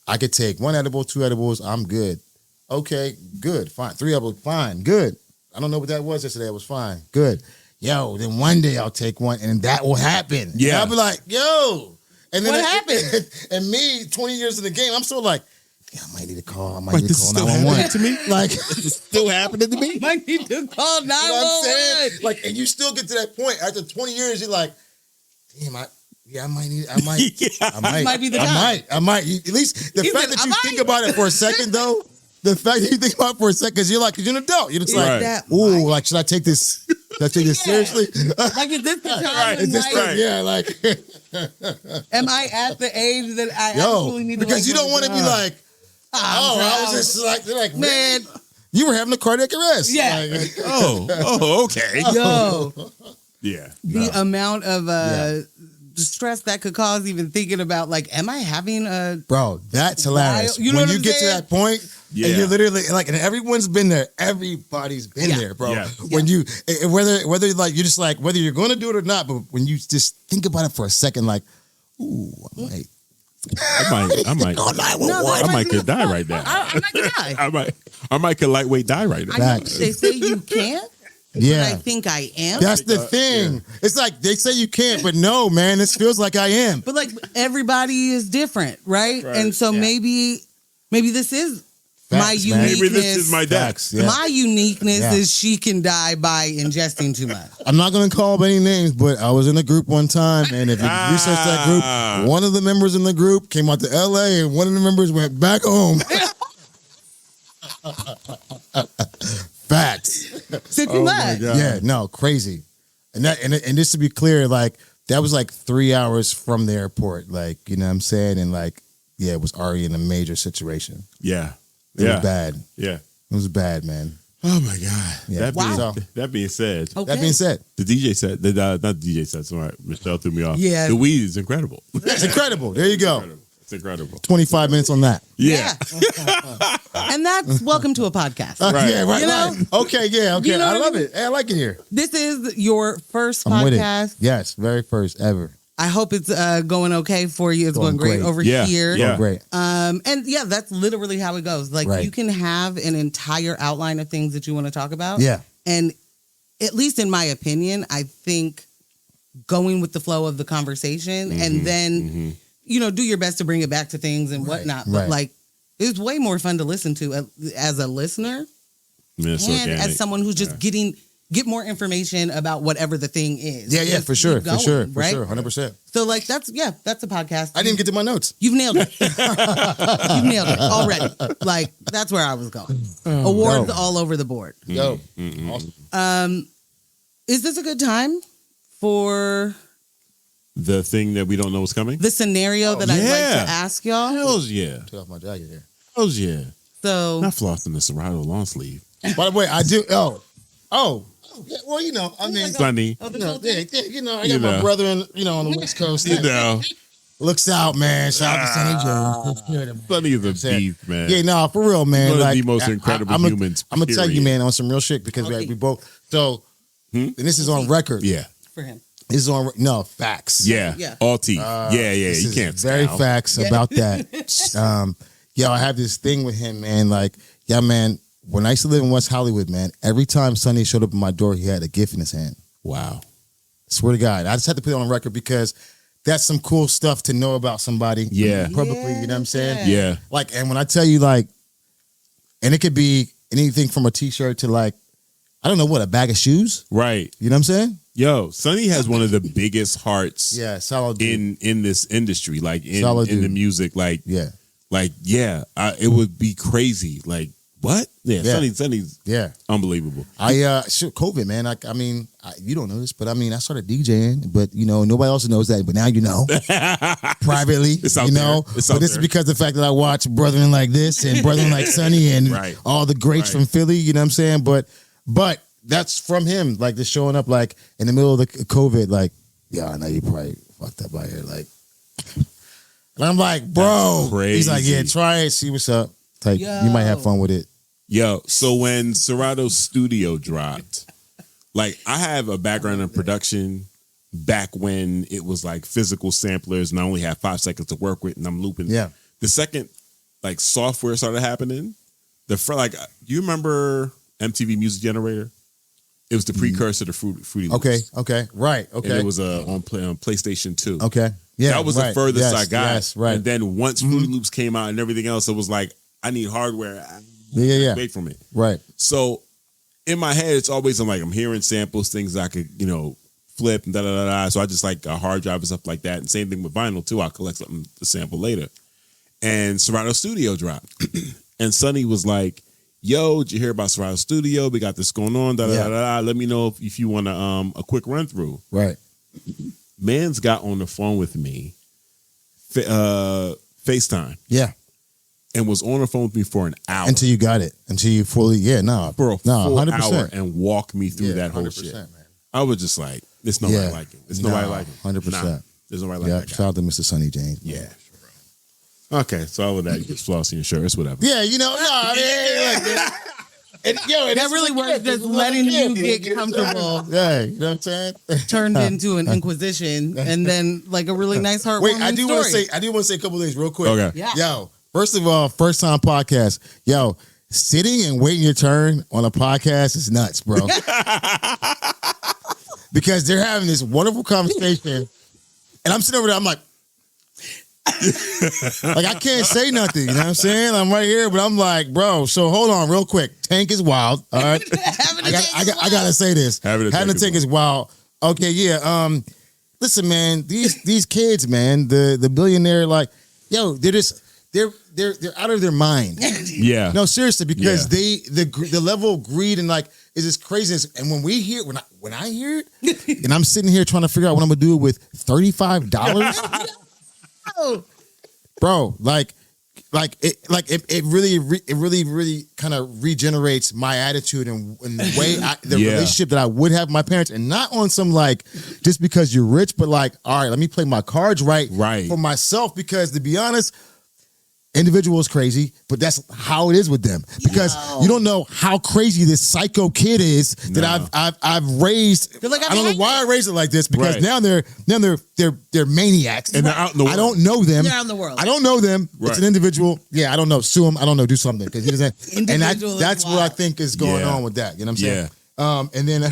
Speaker 3: I could take 1 edible, 2 edibles, I'm good. Okay, good, fine. 3 edibles, fine, good. I don't know what that was yesterday. It was fine, good. Yo, then one day I'll take one, and that will happen.
Speaker 1: Yeah,
Speaker 3: and I'll be like, yo, and then
Speaker 2: what happened?
Speaker 3: And me, 20 years in the game, I'm still like, yeah, I might need a call. I might
Speaker 1: Like,
Speaker 3: need to
Speaker 1: this
Speaker 3: call
Speaker 1: is still
Speaker 3: 911
Speaker 1: happening to me?
Speaker 3: Like, it's still happening to me.
Speaker 2: Might need to call 911.
Speaker 3: You know what I'm saying? Like, and you still get to that point after 20 years. You're like, damn, I might.
Speaker 2: This might be the time.
Speaker 3: I might. At least the fact that you think about it for a second, though. The fact that you think about it for a second, because you're an adult. You're just like, ooh, like, should I take this? Should I take this seriously?
Speaker 2: Like, is this the time?
Speaker 3: Is this right? Yeah, like.
Speaker 2: Am I at the age that I actually need to?
Speaker 3: Because you don't want to be like, I was just like, they're like, man, you were having a cardiac arrest.
Speaker 2: Yeah.
Speaker 1: Like, okay.
Speaker 2: Yo.
Speaker 1: Yeah.
Speaker 2: The amount of stress that could cause even thinking about, like, am I having a...
Speaker 3: Bro, that's hilarious.
Speaker 2: You know
Speaker 3: when
Speaker 2: what
Speaker 3: you
Speaker 2: I'm
Speaker 3: get
Speaker 2: saying?
Speaker 3: to that point, and you're literally, like, and everyone's been there. Everybody's been there, bro.
Speaker 1: Yeah.
Speaker 3: When you, whether like, you're just like, whether you're going to do it or not, but when you just think about it for a second, like, ooh, I might could die right now.
Speaker 2: I might die.
Speaker 1: I might could lightweight die right now.
Speaker 2: I know they say you can't.
Speaker 3: Yeah.
Speaker 2: But I think I am.
Speaker 3: That's the thing. Yeah. It's like they say you can't, but no, man, this feels like I am.
Speaker 2: But like everybody is different, right? And so maybe this is my uniqueness.
Speaker 1: Maybe this is my Dax.
Speaker 3: Yeah.
Speaker 2: My uniqueness is she can die by ingesting too much.
Speaker 3: I'm not going to call any names, but I was in a group one time, and if you research that group, one of the members in the group came out to LA, and one of the members went back home. Facts. Yeah, no, crazy. And just to be clear, like that was like 3 hours from the airport, like, you know what I'm saying? And like, yeah, it was already in a major situation.
Speaker 1: Yeah.
Speaker 3: It was bad.
Speaker 1: Yeah.
Speaker 3: It was bad, man.
Speaker 1: Oh my God.
Speaker 3: Yeah.
Speaker 1: That being said,
Speaker 2: Okay.
Speaker 3: That being said,
Speaker 1: the DJ set, not the DJ set, sorry, Michelle threw me off.
Speaker 2: Yeah.
Speaker 1: The weed is incredible.
Speaker 3: it's incredible. There you go.
Speaker 1: It's incredible.
Speaker 3: 25 minutes on that.
Speaker 1: Yeah.
Speaker 2: And that's welcome to a podcast.
Speaker 1: Right.
Speaker 3: Yeah, right.
Speaker 2: You know?
Speaker 3: Right. Okay, yeah, okay.
Speaker 2: You know
Speaker 3: I
Speaker 2: what
Speaker 3: love
Speaker 2: I mean?
Speaker 3: it. Hey, I like it here.
Speaker 2: This is your first
Speaker 3: I'm with
Speaker 2: podcast.
Speaker 3: it. Yes, very first ever.
Speaker 2: I hope it's going okay for you. It's going great over here.
Speaker 1: Yeah.
Speaker 3: Great.
Speaker 2: And yeah, that's literally how it goes. Like you can have an entire outline of things that you want to talk about.
Speaker 3: Yeah.
Speaker 2: And at least in my opinion, I think going with the flow of the conversation and then, you know, do your best to bring it back to things and whatnot. But like, it's way more fun to listen to as a listener
Speaker 1: It's
Speaker 2: and
Speaker 1: organic.
Speaker 2: as someone who's just getting get more information about whatever the thing is.
Speaker 3: Yeah,
Speaker 2: Just
Speaker 3: for sure,
Speaker 2: keep going,
Speaker 3: for
Speaker 2: right?
Speaker 3: sure, 100%.
Speaker 2: So like that's a podcast.
Speaker 3: I didn't get to my notes.
Speaker 2: You've nailed it. You've nailed it already. Like that's where I was going. Awards all over the board.
Speaker 3: Yo,
Speaker 2: awesome. Is this a good time for
Speaker 1: the thing that we don't know what's coming?
Speaker 2: The scenario that I'd like to ask y'all?
Speaker 1: Hells yeah.
Speaker 3: Take off my jacket here.
Speaker 1: Hells yeah.
Speaker 2: So
Speaker 1: not flossing the Serato long sleeve.
Speaker 3: By the way, I do. Oh. Yeah, well, you know, I mean,
Speaker 1: Sunny.
Speaker 3: I got my brother on the West Coast. Looks out, man. Shout out to Sunny Joe.
Speaker 1: Sunny is a beast, man.
Speaker 3: Yeah, no, for real, man.
Speaker 1: One
Speaker 3: like,
Speaker 1: of the most incredible humans.
Speaker 3: I'm gonna tell you, man, on some real shit because we both. So, and this is on record.
Speaker 1: Yeah,
Speaker 2: for him.
Speaker 3: This is facts.
Speaker 1: Yeah. All teeth. You can't.
Speaker 3: Very facts about that. Yo, I have this thing with him, man. Like, yeah, man. When I used to live in West Hollywood, man, every time Sonny showed up at my door, he had a gift in his hand.
Speaker 1: Wow.
Speaker 3: Swear to God. I just had to put it on record because that's some cool stuff to know about somebody.
Speaker 1: Yeah.
Speaker 3: Publicly, you know what I'm saying?
Speaker 1: Yeah.
Speaker 3: Like, and when I tell you, like, and it could be anything from a t-shirt to like, I don't know what, a bag of shoes?
Speaker 1: Right.
Speaker 3: You know what I'm saying?
Speaker 1: Yo, Sonny has one of the biggest hearts
Speaker 3: solid dude.
Speaker 1: in this industry, like in
Speaker 3: the
Speaker 1: music. Like, it would be crazy. Like, what? Yeah. Sonny's unbelievable.
Speaker 3: COVID, man. I mean, you don't know this, but I mean, I started DJing, but you know, nobody else knows that. But now you know, privately,
Speaker 1: it's out
Speaker 3: you know.
Speaker 1: There. It's
Speaker 3: but this is because of the fact that I watch Brethren Like This and Brethren Like Sonny and all the greats from Philly. You know what I'm saying? But that's from him, like just showing up, like in the middle of the COVID, like, yeah, I know you probably fucked up out here, like. And I'm like, bro, he's like, yeah, try it, see what's up. Like, you might have fun with it.
Speaker 1: Yo, so when Serato Studio dropped, like I have a background in production back when it was like physical samplers and I only had 5 seconds to work with and I'm looping.
Speaker 3: Yeah.
Speaker 1: The second like software started happening, you remember MTV Music Generator? It was the precursor to Fruity Loops.
Speaker 3: Okay, right, okay.
Speaker 1: And it was on PlayStation 2.
Speaker 3: Okay, yeah,
Speaker 1: that was the furthest I got.
Speaker 3: Yes, right.
Speaker 1: And then once Fruity Loops came out and everything else, it was like I need hardware. Wait from it.
Speaker 3: Right.
Speaker 1: So in my head, it's always I'm hearing samples, things I could flip and da da da da. So I just like a hard drive and stuff like that. And same thing with vinyl too. I'll collect something to sample later. And Serato Studio dropped, and Sonny was like, yo, did you hear about Serato Studio? We got this going on. Da, da, da, da. Let me know if you want a quick run through.
Speaker 3: Right.
Speaker 1: Man's got on the phone with me, FaceTime.
Speaker 3: Yeah.
Speaker 1: And was on the phone with me for an hour.
Speaker 3: Until you got it. Until you fully,
Speaker 1: for a full
Speaker 3: 100%.
Speaker 1: hour and walk me through that whole shit. Man. I was just like, there's nobody like him. There's nobody like him.
Speaker 3: 100%.
Speaker 1: Nah, there's nobody like that guy.
Speaker 3: Shout out to Mr. Sonny James.
Speaker 1: Man. Yeah. Okay, so all of that, you just flossing your shirt, it's whatever.
Speaker 3: Yeah,
Speaker 2: that really was just letting you get comfortable.
Speaker 3: Yeah, you know what I'm saying?
Speaker 2: Turned into an inquisition, and then like a really nice heartwarming
Speaker 3: Wait, I do want to say a couple things real quick.
Speaker 1: Okay.
Speaker 2: Yeah.
Speaker 3: Yo, first of all, first time podcast. Yo, sitting and waiting your turn on a podcast is nuts, bro. Because they're having this wonderful conversation, and I'm sitting over there. I'm like. Like I can't say nothing, you know what I'm saying? I'm right here, but I'm like, bro, so hold on real quick. Tank is wild. All right. I gotta say this. Having a tank is wild. Okay, yeah. Listen, man, these kids, man, the billionaire, like, yo, they're out of their mind.
Speaker 1: Yeah.
Speaker 3: No, seriously, because the level of greed and like is this craziness. And when I hear it, and I'm sitting here trying to figure out what I'm gonna do with $35. Bro, it really kind of regenerates my attitude and the way the relationship that I would have with my parents, and not on some like just because you're rich, but like, all right, let me play my cards right for myself, because to be honest, individual is crazy, but that's how it is with them, because you don't know how crazy this psycho kid is that I've raised. I don't know why I raised it like this, because now they're maniacs
Speaker 1: and they're out in the world.
Speaker 3: I don't know them.
Speaker 2: They're out in the world.
Speaker 3: I don't know them. Right. It's an individual. Yeah, I don't know. Sue him. I don't know. Do something, because he doesn't. And that's what I think is going on with that. You know what I'm saying? Yeah. And then,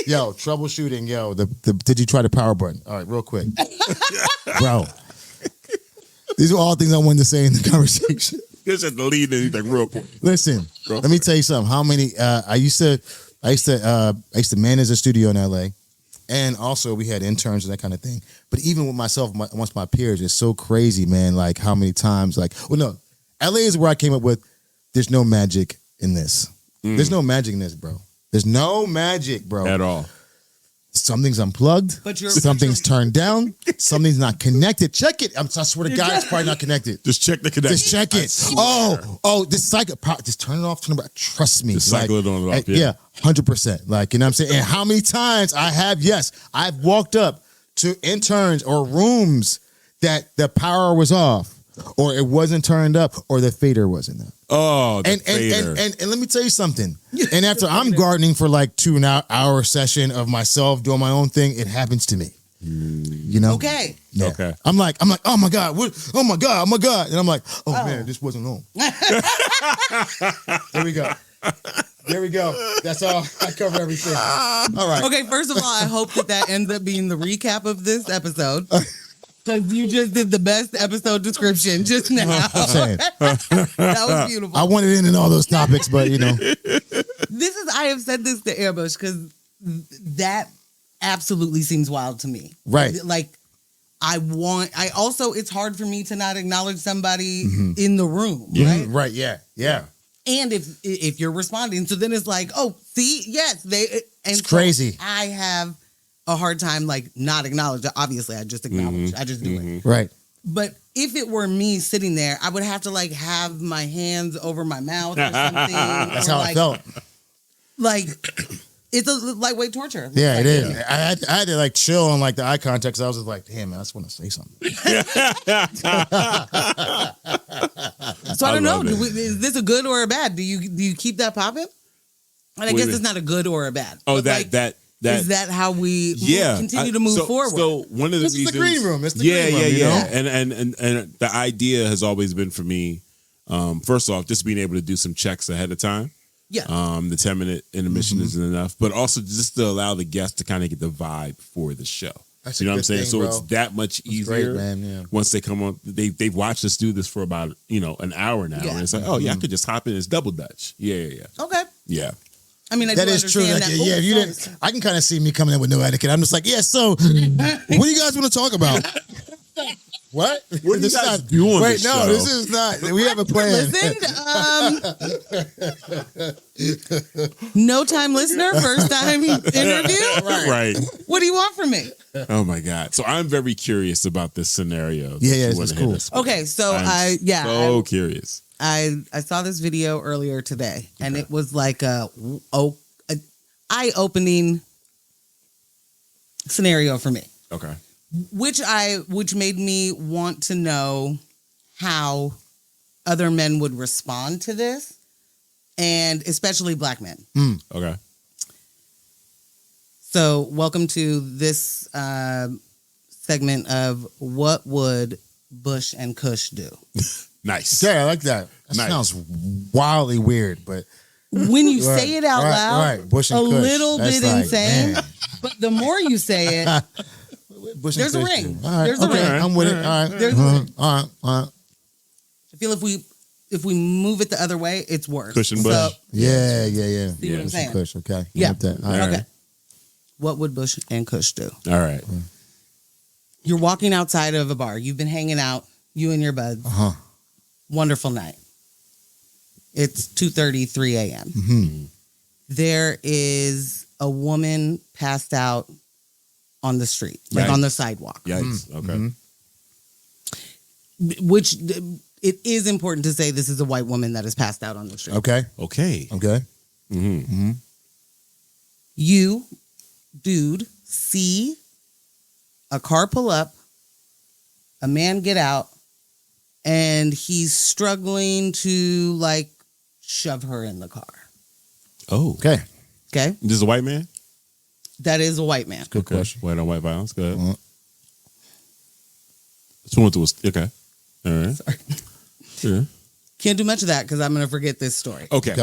Speaker 3: yo, troubleshooting. Yo, did you try the power button? All right, real quick, bro. These are all things I wanted to say in the conversation.
Speaker 1: This is the lead, and he's like, real quick.
Speaker 3: Listen, let me tell you something. How many? I used to I used to manage a studio in LA, and also we had interns and that kind of thing. But even with myself, amongst my peers, it's so crazy, man. Like how many times, LA is where I came up with. There's no magic in this. There's no magic in this, bro. There's no magic, bro,
Speaker 1: at all.
Speaker 3: Something's unplugged. Something's turned down. Something's not connected. Check it. I swear to God, it's probably not connected.
Speaker 1: Just check the connection.
Speaker 3: Just check it. This cycle. Just turn it off. Turn it back. Trust me.
Speaker 1: Just cycle it on and off. Yeah,
Speaker 3: 100%. Like, you know what I'm saying? And how many times I've walked up to interns or rooms that the power was off, or it wasn't turned up, or the fader wasn't up.
Speaker 1: Oh,
Speaker 3: fader. And let me tell you something. And after I'm gardening for like 2 hour session of myself doing my own thing, it happens to me. You know?
Speaker 2: Okay.
Speaker 3: Yeah.
Speaker 1: Okay.
Speaker 3: I'm like, oh my God, oh my God. And I'm like, man, this wasn't on. There we go. That's all. I covered everything. All right.
Speaker 2: Okay, first of all, I hope that ends up being the recap of this episode. Because you just did the best episode description just now.
Speaker 3: I'm saying.
Speaker 2: That was beautiful.
Speaker 3: I wanted in all those topics, but you know.
Speaker 2: I have said this to Airbush because that absolutely seems wild to me.
Speaker 3: Right.
Speaker 2: Like, it's hard for me to not acknowledge somebody in the room, right?
Speaker 3: Right, yeah.
Speaker 2: And if you're responding, so then it's like, oh, see, yes,
Speaker 3: it's crazy.
Speaker 2: I have a hard time like not acknowledge. Obviously, I just acknowledge. I just do it.
Speaker 3: Right.
Speaker 2: But if it were me sitting there, I would have to like have my hands over my mouth or something.
Speaker 3: That's how I felt. Like
Speaker 2: it's a lightweight torture.
Speaker 3: Yeah, it is. I had to like chill on like the eye contact. I was just like, damn, man, I just want to say something.
Speaker 2: So I don't know. Is this a good or a bad? Do you keep that popping? And I guess it's not a good or a bad.
Speaker 1: Oh,
Speaker 2: is that how we continue to move forward?
Speaker 1: So one of the reasons,
Speaker 3: the green room. It's the green room.
Speaker 1: You know?
Speaker 3: And
Speaker 1: the idea has always been for me. First off, just being able to do some checks ahead of time.
Speaker 2: Yeah.
Speaker 1: The 10-minute intermission isn't enough, but also just to allow the guests to kind of get the vibe for the show.
Speaker 3: That's
Speaker 1: you know what I'm saying?
Speaker 3: Thing,
Speaker 1: so
Speaker 3: bro.
Speaker 1: it's that much easier.
Speaker 3: Great, man. Yeah.
Speaker 1: Once they come on, they've watched us do this for about an hour now, and it's like, oh yeah, I could just hop in. It's double Dutch. Yeah.
Speaker 2: Okay.
Speaker 1: Yeah.
Speaker 2: I mean,
Speaker 3: that is true. Like, if you didn't, I can kind of see me coming in with no etiquette. I'm just like, yeah. So, what do you guys want to talk about? What?
Speaker 1: What are you guys doing?
Speaker 3: Wait, no, this is not. We have a plan.
Speaker 2: Listen, no time listener, first time interview.
Speaker 1: Right.
Speaker 2: What do you want from me?
Speaker 1: Oh my God! So I'm very curious about this scenario.
Speaker 3: Yeah, this is cool.
Speaker 2: Okay, so
Speaker 1: I'm curious.
Speaker 2: I saw this video earlier today, and it was like a eye-opening scenario for me.
Speaker 1: Okay.
Speaker 2: Which made me want to know how other men would respond to this, and especially black men.
Speaker 1: Okay.
Speaker 2: So, welcome to this segment of What Would Bush and KUSH Do?
Speaker 1: Nice.
Speaker 3: Yeah, I like that. That sounds wildly weird, but
Speaker 2: when you say it out loud,
Speaker 3: Bush and
Speaker 2: a
Speaker 3: KUSH,
Speaker 2: little bit insane.
Speaker 3: Man.
Speaker 2: But the more you say it, there's a ring.
Speaker 3: All right,
Speaker 2: there's a ring.
Speaker 3: I'm with it. All right.
Speaker 2: There's a ring.
Speaker 3: All right.
Speaker 2: I feel if we move it the other way, it's worse.
Speaker 1: KUSH and Bush.
Speaker 2: So,
Speaker 3: Yeah.
Speaker 2: See what I'm saying?
Speaker 3: KUSH, okay.
Speaker 2: Yeah.
Speaker 3: Like that. All
Speaker 2: Okay.
Speaker 3: right.
Speaker 2: What would Bush and KUSH do?
Speaker 1: All right.
Speaker 2: You're walking outside of a bar. You've been hanging out, you and your buds. Wonderful night. It's 2:30, 3 a.m.
Speaker 3: Mm-hmm.
Speaker 2: There is a woman passed out on the street, like on the sidewalk.
Speaker 1: Yikes. Okay.
Speaker 2: Which it is important to say this is a white woman that is passed out on the street.
Speaker 3: Okay.
Speaker 1: Mm-hmm.
Speaker 2: You, dude, see a car pull up, a man get out, and he's struggling to like shove her in the car.
Speaker 1: Oh.
Speaker 3: Okay.
Speaker 2: Okay.
Speaker 1: This is a white man?
Speaker 2: That is a white man.
Speaker 3: Good question.
Speaker 1: White on white violence. Go ahead. Okay. All right.
Speaker 2: Sorry.
Speaker 1: Sure.
Speaker 2: Can't do much of that because I'm going to forget this story.
Speaker 1: Okay.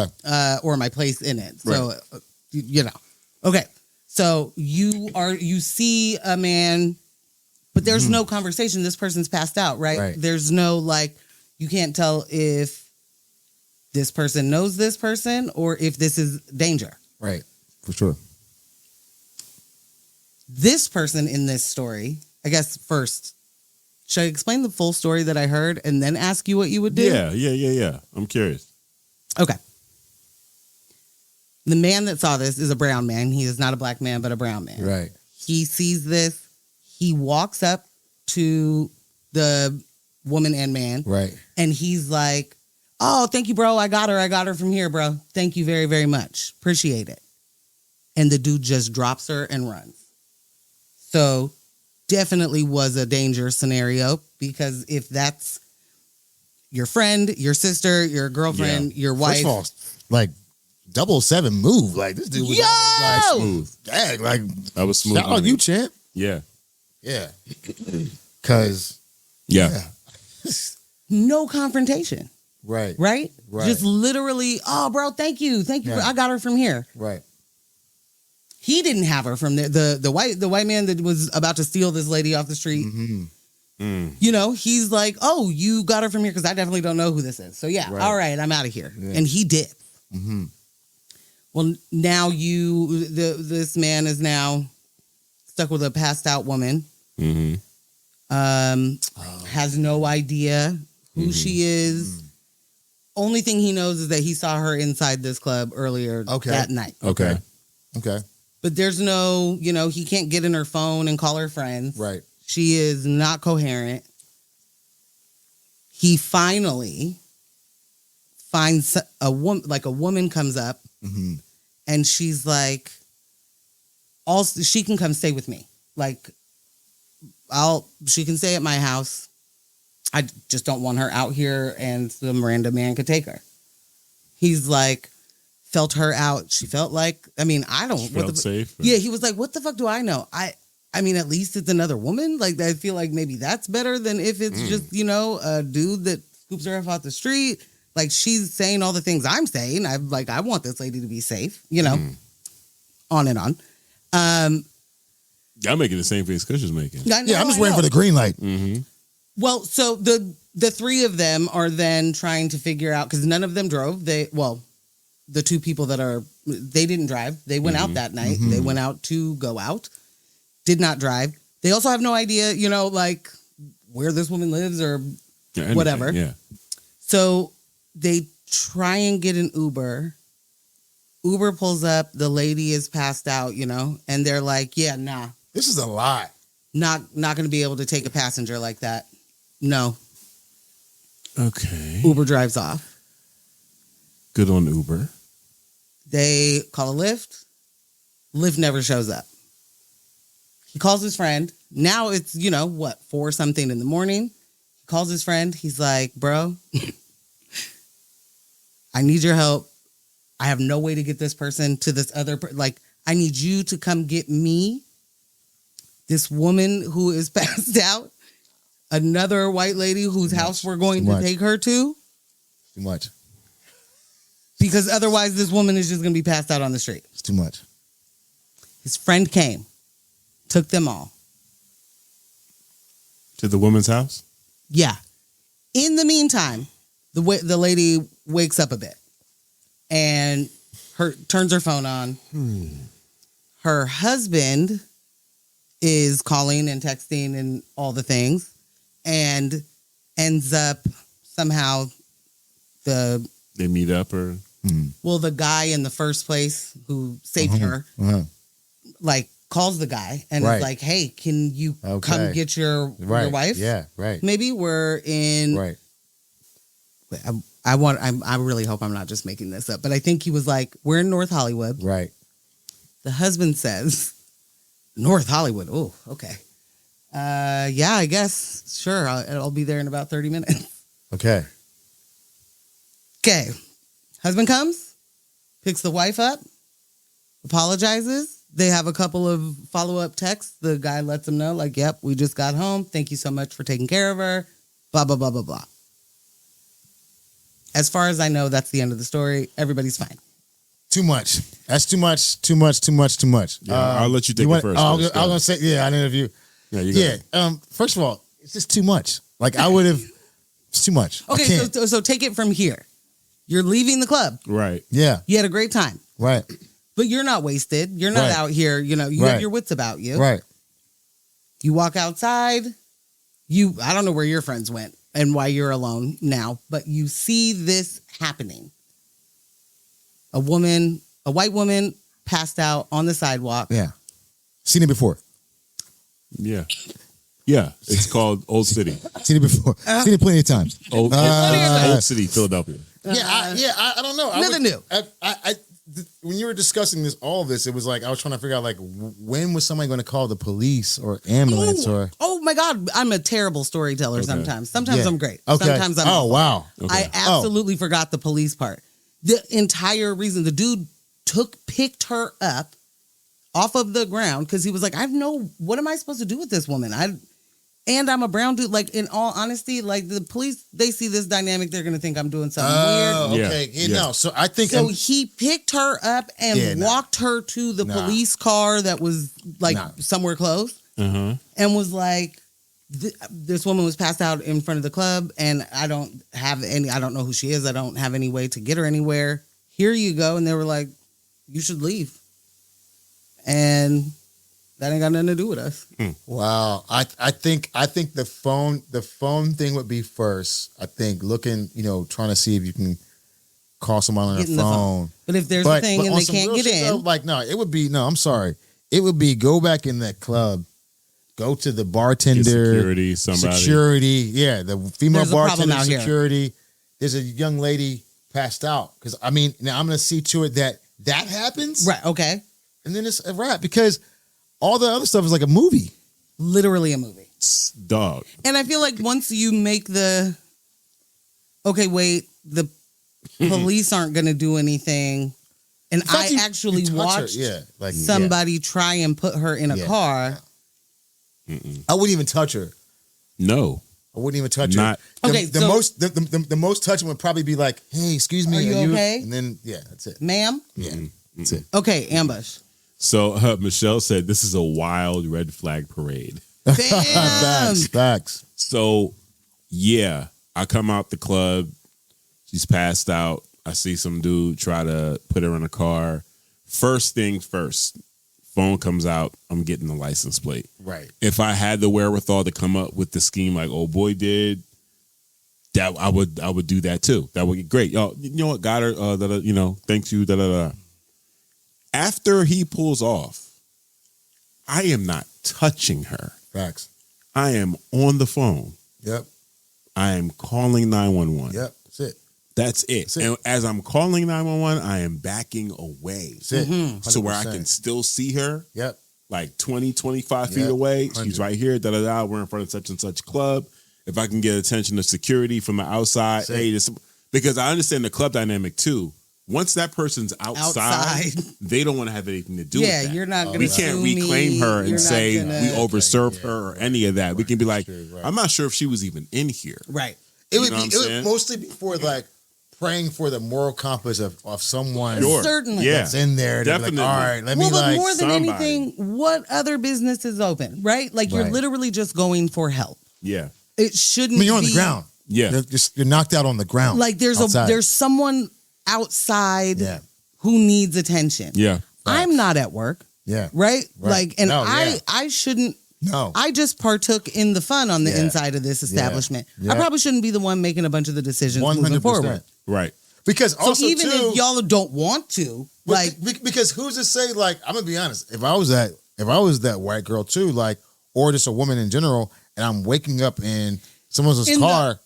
Speaker 2: Or my place in it. So, you know. Okay. So you see a man, but there's no conversation. This person's passed out, right? There's no like, you can't tell if this person knows this person or if this is danger.
Speaker 3: Right. For sure.
Speaker 2: This person in this story, I guess first, should I explain the full story that I heard and then ask you what you would do?
Speaker 1: Yeah. I'm curious.
Speaker 2: Okay. The man that saw this is a brown man. He is not a black man, but a brown man.
Speaker 3: Right.
Speaker 2: He sees this. He walks up to the woman and man.
Speaker 3: Right.
Speaker 2: And he's like, oh, thank you, bro. I got her from here, bro. Thank you very, very much. Appreciate it. And the dude just drops her and runs. So definitely was a dangerous scenario, because if that's your friend, your sister, your girlfriend, your wife.
Speaker 3: First of all, like 007 move. Like this dude was like
Speaker 1: smooth.
Speaker 3: Dang, like
Speaker 1: I was smooth.
Speaker 3: shout out you, champ.
Speaker 1: Yeah.
Speaker 3: Yeah. Cause
Speaker 2: no confrontation.
Speaker 3: Right.
Speaker 2: Right? Just literally, oh, bro, thank you.
Speaker 3: Yeah.
Speaker 2: I got her from here.
Speaker 3: Right.
Speaker 2: He didn't have her from there. The white man that was about to steal this lady off the street. You know, he's like, oh, you got her from here, because I definitely don't know who this is. So yeah, all right, I'm out of here. Yeah. And he did. Well, now this man is now stuck with a passed out woman. Has no idea who she is. Only thing he knows is that he saw her inside this club earlier that night.
Speaker 3: Okay.
Speaker 2: But there's no, he can't get in her phone and call her friends.
Speaker 3: Right.
Speaker 2: She is not coherent. He finally finds a woman, like a woman comes up, and she's like, she can come stay with me. Like, she can stay at my house. I just don't want her out here and some random man could take her. He's like, felt her out. She felt like, I don't.
Speaker 1: She felt safe.
Speaker 2: Yeah, he was like, what the fuck do I know? I mean, at least it's another woman. Like, I feel like maybe that's better than if it's just, a dude that scoops her off the street. Like, she's saying all the things I'm saying. I want this lady to be safe, on and on.
Speaker 1: Y'all making the same face KUSH is making.
Speaker 3: I'm just waiting for the green light.
Speaker 2: Well, so the three of them are then trying to figure out, because none of them drove. The two people they didn't drive. They went out that night. They went out to go out. Did not drive. They also have no idea, like where this woman lives or whatever.
Speaker 1: Yeah.
Speaker 2: So they try and get an Uber. Uber pulls up. The lady is passed out, and they're like, yeah, nah.
Speaker 3: This is a lot.
Speaker 2: Not going to be able to take a passenger like that. No.
Speaker 1: Okay.
Speaker 2: Uber drives off.
Speaker 1: Good on Uber.
Speaker 2: They call a Lyft. Lyft never shows up. He calls his friend. Now it's, 4 something in the morning. He calls his friend. He's like, bro, I need your help. I have no way to get this person to this other, I need you to come get me this woman who is passed out, another white lady whose house we're going to take her to.
Speaker 3: Too much.
Speaker 2: Because otherwise this woman is just going to be passed out on the street.
Speaker 3: It's too much.
Speaker 2: His friend came, took them all.
Speaker 1: To the woman's house?
Speaker 2: Yeah. In the meantime, the lady wakes up a bit and turns her phone on. Her husband is calling and texting and all the things, and ends up somehow
Speaker 1: they meet up, or
Speaker 2: well, the guy in the first place who saved her calls the guy and is like, hey, can you come get your wife?
Speaker 3: Yeah, right.
Speaker 2: Maybe we're in
Speaker 3: right.
Speaker 2: I really hope I'm not just making this up, but I think he was like, we're in North Hollywood.
Speaker 3: Right.
Speaker 2: The husband says, North Hollywood. Oh, okay. Yeah, I guess. Sure. I'll be there in about 30 minutes.
Speaker 3: Okay.
Speaker 2: Okay. Husband comes, picks the wife up, apologizes. They have a couple of follow-up texts. The guy lets them know, like, yep, we just got home. Thank you so much for taking care of her. Blah, blah, blah, blah, blah. As far as I know, that's the end of the story. Everybody's fine.
Speaker 3: Too much. That's too much. Too much. Too much. Too much.
Speaker 1: Yeah, I'll let you take it first.
Speaker 3: I was gonna say, I didn't know if you.
Speaker 1: Yeah, you got it.
Speaker 3: First of all, it's just too much. Like I would have. It's too much.
Speaker 2: Okay, so take it from here. You're leaving the club.
Speaker 1: Right.
Speaker 3: Yeah.
Speaker 2: You had a great time.
Speaker 3: Right.
Speaker 2: but you're not wasted. You're not out here, you have your wits about you.
Speaker 3: Right.
Speaker 2: You walk outside. I don't know where your friends went and why you're alone now, but you see this happening. A white woman passed out on the sidewalk.
Speaker 3: Yeah. Seen it before.
Speaker 1: Yeah. Yeah. It's called Old City.
Speaker 3: Seen it before. Seen it plenty of times.
Speaker 1: Old City, Philadelphia.
Speaker 3: I don't know.
Speaker 2: Nothing new.
Speaker 3: When you were discussing all this, it was like I was trying to figure out like when was somebody going to call the police or ambulance
Speaker 2: Oh my God, I'm a terrible storyteller sometimes. Sometimes I'm great.
Speaker 3: Okay.
Speaker 2: Sometimes I'm
Speaker 3: Oh wow.
Speaker 1: Okay.
Speaker 2: I absolutely forgot the police part. The entire reason the dude picked her up off of the ground because he was like, what am I supposed to do with this woman? And I'm a brown dude. Like, in all honesty, like the police, they see this dynamic, they're gonna think I'm doing something weird.
Speaker 3: Okay.
Speaker 1: Yeah.
Speaker 3: No. So I think
Speaker 2: He picked her up and walked her to the police car that was like somewhere close, and was like, "This woman was passed out in front of the club, and I don't know who she is. I don't have any way to get her anywhere. Here you go." And they were like, "You should leave," and that ain't got nothing to do with us.
Speaker 3: Wow. I think the phone thing would be first. I think looking, trying to see if you can call someone on their phone.
Speaker 2: But if there's a thing and they can't get in.
Speaker 3: I'm sorry. It would be go back in that club, go to the bartender. Security. Yeah. The female bartender, security. There's a young lady passed out. Because, now I'm going to see to it that happens.
Speaker 2: Right. Okay.
Speaker 3: And then it's a wrap because all the other stuff is like a movie.
Speaker 2: Literally a movie.
Speaker 1: Dog.
Speaker 2: And I feel like once you make the police aren't going to do anything. And I actually watched somebody try and put her in a car.
Speaker 3: I wouldn't even touch her.
Speaker 1: No.
Speaker 3: I wouldn't even touch her. The most touching would probably be like, "Hey, excuse me,
Speaker 2: are you okay?"
Speaker 3: And then that's it.
Speaker 2: Ma'am?
Speaker 3: Yeah. That's it.
Speaker 2: Okay, ambush.
Speaker 1: So Michelle said this is a wild red flag parade.
Speaker 2: Damn.
Speaker 3: Facts.
Speaker 1: So, yeah, I come out the club. She's passed out. I see some dude try to put her in a car. First thing first, phone comes out. I'm getting the license plate.
Speaker 3: Right.
Speaker 1: If I had the wherewithal to come up with the scheme like old boy did, that I would do that too. That would be great. Yo, you know what? Got her. Thanks you. After he pulls off, I am not touching her.
Speaker 3: Facts.
Speaker 1: I am on the phone.
Speaker 3: Yep.
Speaker 1: I am calling 911.
Speaker 3: Yep.
Speaker 1: That's it. And as I'm calling 911, I am backing away.
Speaker 3: That's it.
Speaker 1: So where I can still see her.
Speaker 3: Yep.
Speaker 1: Like 20, 25 feet away. 100. She's right here. We're in front of such and such club. If I can get attention of security from the outside. Because I understand the club dynamic too. Once that person's outside. They don't want to have anything to do with that.
Speaker 2: You're not going to
Speaker 1: We can't reclaim her and say we overserved her or any of that. Right. We can be like, I'm not sure if she was even in here.
Speaker 2: Right.
Speaker 3: It would mostly be for like praying for the moral compass of someone.
Speaker 2: Certainly.
Speaker 3: That's in there.
Speaker 1: Definitely.
Speaker 3: Like, all right, let me
Speaker 2: but more than anything, what other business is open, right? Like you're literally just going for help.
Speaker 1: Yeah.
Speaker 2: It shouldn't be.
Speaker 3: You're on the ground.
Speaker 1: Yeah.
Speaker 3: You're knocked out on the ground.
Speaker 2: Like there's someone outside who needs attention.
Speaker 1: Yeah.
Speaker 2: I'm not at work.
Speaker 3: Yeah.
Speaker 2: Right? Like, and I shouldn't.
Speaker 3: No.
Speaker 2: I just partook in the fun on the inside of this establishment. I probably shouldn't be the one making a bunch of the decisions 100%. Moving forward.
Speaker 1: Right.
Speaker 3: Because also,
Speaker 2: even if y'all don't want to,
Speaker 3: because who's to say, like, I'm gonna be honest, if I was that white girl too, like, or just a woman in general, and I'm waking up in someone's car,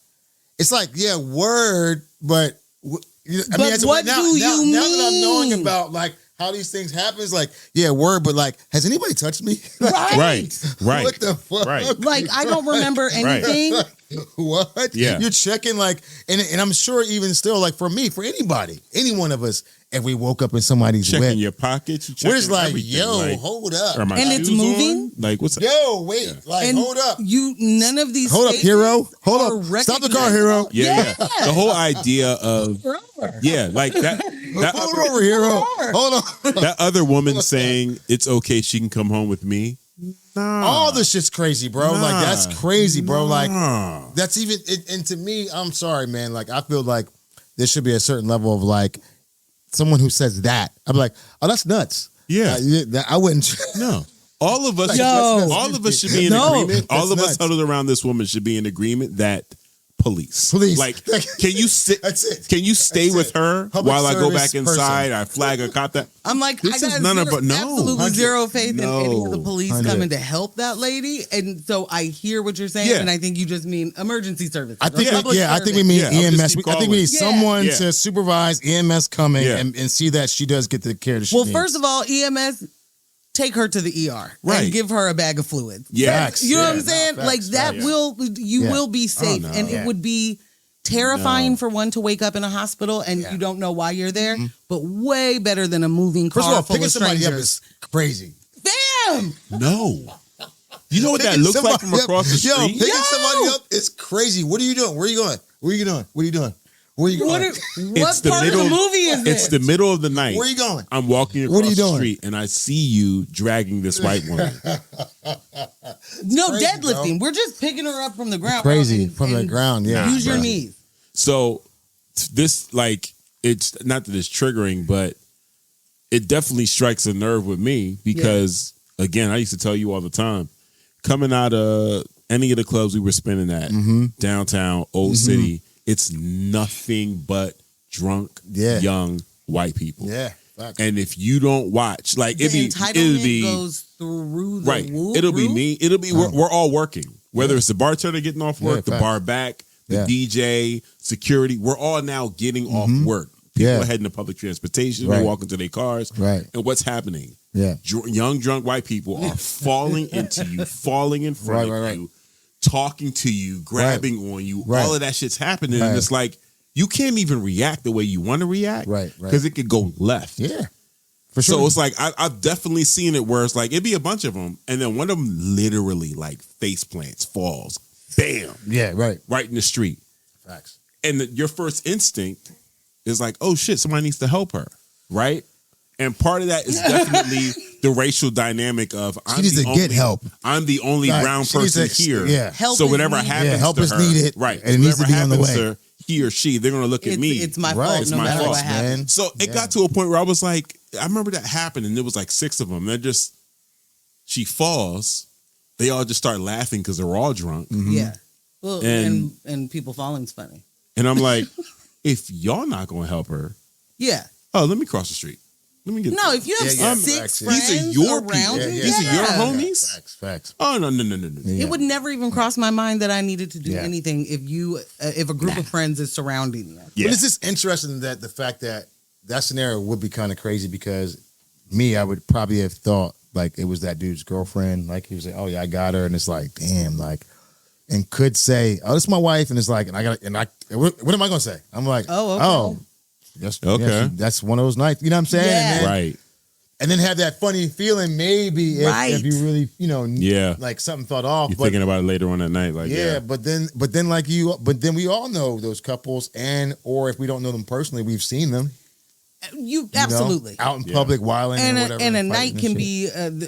Speaker 3: it's like, word, but
Speaker 2: what do you mean?
Speaker 3: Now that I'm knowing about like how these things happen, it's like, word, but like, has anybody touched me?
Speaker 2: Right.
Speaker 3: What the fuck?
Speaker 1: Right.
Speaker 2: Like, I don't remember anything.
Speaker 3: What?
Speaker 1: Yeah.
Speaker 3: You're checking like, and I'm sure even still, like for me, for anybody, any one of us, if we woke up in somebody's
Speaker 1: checking
Speaker 3: wet,
Speaker 1: your pockets,
Speaker 3: we're just like, hold up.
Speaker 1: And
Speaker 2: it's moving.
Speaker 1: On? Like, what's up?
Speaker 3: Yo, wait, hold up.
Speaker 2: None of these.
Speaker 3: Hold up, hero. Hold up. Stop the car, hero.
Speaker 1: Yeah. The whole idea of like that.
Speaker 3: Pull her over, hero. Hold on.
Speaker 1: That other woman saying it's okay, she can come home with me. Nah.
Speaker 3: All this shit's crazy, bro. Like that's crazy, bro. Like that's even. And to me, I'm sorry, man. Like I feel like there should be a certain level of like someone who says that, I'm like, oh, that's nuts.
Speaker 1: Yeah.
Speaker 3: I wouldn't.
Speaker 1: No. All of us,
Speaker 2: Yo.
Speaker 1: all of us should be in agreement. All of
Speaker 3: nuts.
Speaker 1: us huddled around this woman should be in agreement that police. Like, can you sit?
Speaker 3: That's it.
Speaker 1: Can you stay with her
Speaker 3: Public
Speaker 1: while I go
Speaker 3: service
Speaker 1: back inside? I flag a cop. That
Speaker 2: I'm like,
Speaker 1: This
Speaker 2: I
Speaker 1: is
Speaker 2: got
Speaker 1: none of- no.
Speaker 2: absolutely
Speaker 3: 100.
Speaker 2: zero faith in any of the
Speaker 1: No.
Speaker 2: police
Speaker 3: 100.
Speaker 2: coming to help that lady. And so I hear what you're saying,
Speaker 1: Yeah.
Speaker 2: and I think you just mean emergency services.
Speaker 3: I think,
Speaker 2: or public
Speaker 3: I think we
Speaker 2: service.
Speaker 3: mean
Speaker 1: Yeah, I'll just
Speaker 3: EMS.
Speaker 1: keep
Speaker 3: I think we need
Speaker 1: calling.
Speaker 3: someone
Speaker 1: Yeah.
Speaker 3: to supervise EMS coming
Speaker 1: Yeah.
Speaker 3: and see that she does get the care that she
Speaker 2: Well,
Speaker 3: needs.
Speaker 2: first of all, EMS, take her to the ER
Speaker 1: Right.
Speaker 2: and give her a bag of fluids.
Speaker 1: Yeah.
Speaker 3: Facts.
Speaker 2: You know what
Speaker 3: Yeah,
Speaker 2: I'm saying?
Speaker 3: no,
Speaker 2: Like
Speaker 3: facts,
Speaker 2: that
Speaker 3: facts.
Speaker 2: you
Speaker 3: Yeah.
Speaker 2: will be safe,
Speaker 1: no.
Speaker 2: and
Speaker 3: Yeah.
Speaker 2: it would be terrifying
Speaker 1: No.
Speaker 2: for one to wake up in a hospital and
Speaker 3: Yeah.
Speaker 2: you don't know why you're there, but way better than a moving car
Speaker 3: First of all,
Speaker 2: full
Speaker 3: picking
Speaker 2: of
Speaker 3: somebody up
Speaker 2: strangers.
Speaker 3: is crazy.
Speaker 2: Bam!
Speaker 1: no. You know what that
Speaker 3: Picking
Speaker 1: looks like from
Speaker 3: somebody
Speaker 1: across the
Speaker 3: up-
Speaker 1: street?
Speaker 3: Yo, picking
Speaker 2: Yo!
Speaker 3: somebody up is crazy. What are you doing? Where are you going? Where are you doing? What are you doing? Where are you
Speaker 2: What,
Speaker 3: going?
Speaker 2: what
Speaker 1: the
Speaker 2: part
Speaker 1: middle-
Speaker 2: of the movie is this?
Speaker 1: It's the middle of the night.
Speaker 3: Where are you going?
Speaker 1: I'm walking across
Speaker 3: What are you
Speaker 1: the
Speaker 3: doing?
Speaker 1: street and I see you dragging this white woman.
Speaker 2: No
Speaker 3: crazy,
Speaker 2: deadlifting. We're just picking her up from the ground.
Speaker 3: Crazy
Speaker 2: and-
Speaker 3: from the
Speaker 2: and
Speaker 3: ground. Yeah,
Speaker 2: Use your
Speaker 3: Right.
Speaker 2: knees.
Speaker 1: So this, like, it's not that it's triggering, but it definitely strikes a nerve with me because, again, I used to tell you all the time, coming out of any of the clubs we were spinning at, downtown, Old City, it's nothing but drunk,
Speaker 3: Yeah.
Speaker 1: young white people.
Speaker 3: Yeah, facts.
Speaker 1: And if you don't watch, like,
Speaker 2: The
Speaker 1: it'll
Speaker 2: entitlement
Speaker 1: be
Speaker 2: goes through the
Speaker 1: right.
Speaker 2: woo-
Speaker 1: It'll be
Speaker 2: roof.
Speaker 1: me. It'll be we're all working. Whether it's the bartender getting off work, the
Speaker 3: facts.
Speaker 1: bar back, the
Speaker 3: Yeah.
Speaker 1: DJ, security, we're all now getting off work. People
Speaker 3: Yeah.
Speaker 1: are heading to public transportation.
Speaker 3: Right.
Speaker 1: They're walking to their cars.
Speaker 3: Right.
Speaker 1: And what's happening?
Speaker 3: Yeah.
Speaker 1: Young drunk white people are falling into you, falling in front
Speaker 3: Right,
Speaker 1: of
Speaker 3: right,
Speaker 1: you, talking to you, grabbing on you.
Speaker 3: Right.
Speaker 1: All of that shit's happening,
Speaker 3: Right.
Speaker 1: and it's like you can't even react the way you want to react,
Speaker 3: Right, right.
Speaker 1: Because it could go left.
Speaker 3: Yeah, for sure.
Speaker 1: So it's like I've definitely seen it where it's like it'd be a bunch of them, and then one of them literally like face plants, falls, bam,
Speaker 3: yeah, right.
Speaker 1: right in the street,
Speaker 3: Facts.
Speaker 1: and your first instinct is like, oh shit, somebody needs to help her, right? And part of that is definitely the racial dynamic of
Speaker 3: She needs to get help.
Speaker 1: I'm the only
Speaker 3: Right.
Speaker 1: brown
Speaker 3: She needs
Speaker 1: person
Speaker 3: to-
Speaker 1: here,
Speaker 3: yeah.
Speaker 2: Help
Speaker 1: so
Speaker 2: is
Speaker 1: whatever
Speaker 2: needed.
Speaker 1: happens,
Speaker 3: Yeah, help
Speaker 1: to
Speaker 3: is
Speaker 1: her,
Speaker 3: needed,
Speaker 1: right?
Speaker 3: and it needs to
Speaker 1: Whatever
Speaker 3: be on the
Speaker 1: happens
Speaker 3: way.
Speaker 1: to he or she, they're gonna look at me.
Speaker 2: It's my
Speaker 3: Right.
Speaker 2: fault,
Speaker 3: It's
Speaker 2: no
Speaker 1: my
Speaker 2: matter
Speaker 1: fault,
Speaker 2: what happens.
Speaker 3: man.
Speaker 1: So it
Speaker 3: Yeah.
Speaker 1: got to a point where I was like, I remember that happened, and there was like 6 of them. They're just, she falls, they all just start laughing because they're all drunk,
Speaker 2: Yeah. Well,
Speaker 1: And-
Speaker 2: and people falling's funny.
Speaker 1: and I'm like, if y'all not gonna help her,
Speaker 2: Yeah.
Speaker 1: oh, let me cross the street. Let me get
Speaker 2: No, if you have
Speaker 3: Yeah, yeah,
Speaker 2: 6
Speaker 3: facts, yeah.
Speaker 2: friends
Speaker 1: These are your
Speaker 2: around
Speaker 1: people.
Speaker 2: you,
Speaker 1: These are your
Speaker 2: yeah.
Speaker 1: homies.
Speaker 3: Facts.
Speaker 1: Oh no.
Speaker 3: Yeah.
Speaker 2: It would never even cross my mind that I needed to do
Speaker 3: Yeah.
Speaker 2: anything if a group of friends is surrounding you.
Speaker 1: Yeah.
Speaker 3: But it's just interesting that the fact that scenario would be kind of crazy because I would probably have thought like it was that dude's girlfriend. Like he was like, oh yeah, I got her, and it's like, damn, like, and could say, oh, this is my wife, and it's like, what am I gonna say? I'm like,
Speaker 2: Oh, okay.
Speaker 3: that's
Speaker 1: Okay.
Speaker 3: that's one of those nights. You know what I'm saying?
Speaker 2: Yeah.
Speaker 3: And then,
Speaker 1: Right.
Speaker 3: and then have that funny feeling maybe if
Speaker 2: Right.
Speaker 3: you really,
Speaker 1: Yeah.
Speaker 3: like something thought off.
Speaker 1: You're
Speaker 3: But
Speaker 1: thinking about it later on that night, like
Speaker 3: yeah, but then then we all know those couples, or if we don't know them personally, we've seen them.
Speaker 2: You
Speaker 3: know,
Speaker 2: absolutely.
Speaker 3: out in
Speaker 1: Yeah.
Speaker 3: public, wilding
Speaker 2: And
Speaker 3: or
Speaker 2: a,
Speaker 3: whatever.
Speaker 2: and a
Speaker 3: fighting
Speaker 2: night
Speaker 3: and
Speaker 2: can
Speaker 3: shit.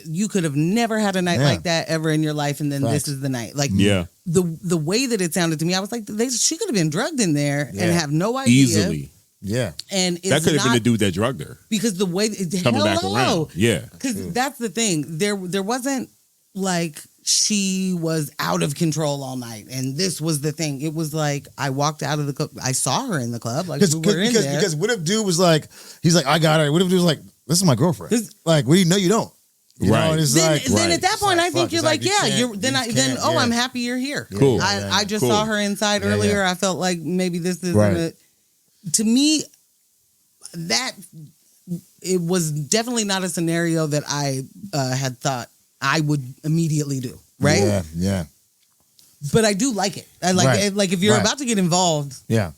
Speaker 2: be you could have never had a night
Speaker 3: Yeah.
Speaker 2: like that ever in your life, and then
Speaker 3: Facts.
Speaker 2: this is the night. Like
Speaker 1: Yeah.
Speaker 2: the way that it sounded to me, I was like, she could have been drugged in there
Speaker 3: Yeah.
Speaker 2: and have no idea.
Speaker 1: Easily.
Speaker 3: Yeah,
Speaker 2: And it's
Speaker 1: That could have been
Speaker 2: not-
Speaker 1: the dude that drugged her.
Speaker 2: because the way
Speaker 1: Coming back
Speaker 2: hello.
Speaker 1: around. Yeah.
Speaker 2: Because that's the thing. There wasn't like she was out of control all night, and this was the thing. It was like I walked out of the club. I saw her in the club. Like we were in there.
Speaker 3: because what if dude was like, he's like, I got her. What if dude was like, this is my girlfriend?
Speaker 2: This-
Speaker 3: Like, what do you know? You don't. You
Speaker 1: Right.
Speaker 3: know, and it's
Speaker 2: then,
Speaker 3: like,
Speaker 2: then at that
Speaker 3: It's
Speaker 2: point,
Speaker 3: like,
Speaker 2: I think
Speaker 3: fuck,
Speaker 2: you're
Speaker 3: it's
Speaker 2: like,
Speaker 3: like, you
Speaker 2: yeah,
Speaker 3: can't-
Speaker 2: you're. Then
Speaker 3: you
Speaker 2: I then
Speaker 3: can't,
Speaker 2: oh,
Speaker 3: yeah.
Speaker 2: I'm happy you're here.
Speaker 1: Cool.
Speaker 2: I just
Speaker 1: Cool.
Speaker 2: saw her inside
Speaker 3: Yeah,
Speaker 2: earlier.
Speaker 3: yeah.
Speaker 2: I felt like maybe this isn't
Speaker 3: Right.
Speaker 2: to me. That it was definitely not a scenario that I had thought I would immediately do. Right.
Speaker 3: Yeah, yeah,
Speaker 2: But I do like it. I like
Speaker 3: Right.
Speaker 2: it. Like if you're
Speaker 3: Right.
Speaker 2: about to get involved,
Speaker 3: yeah.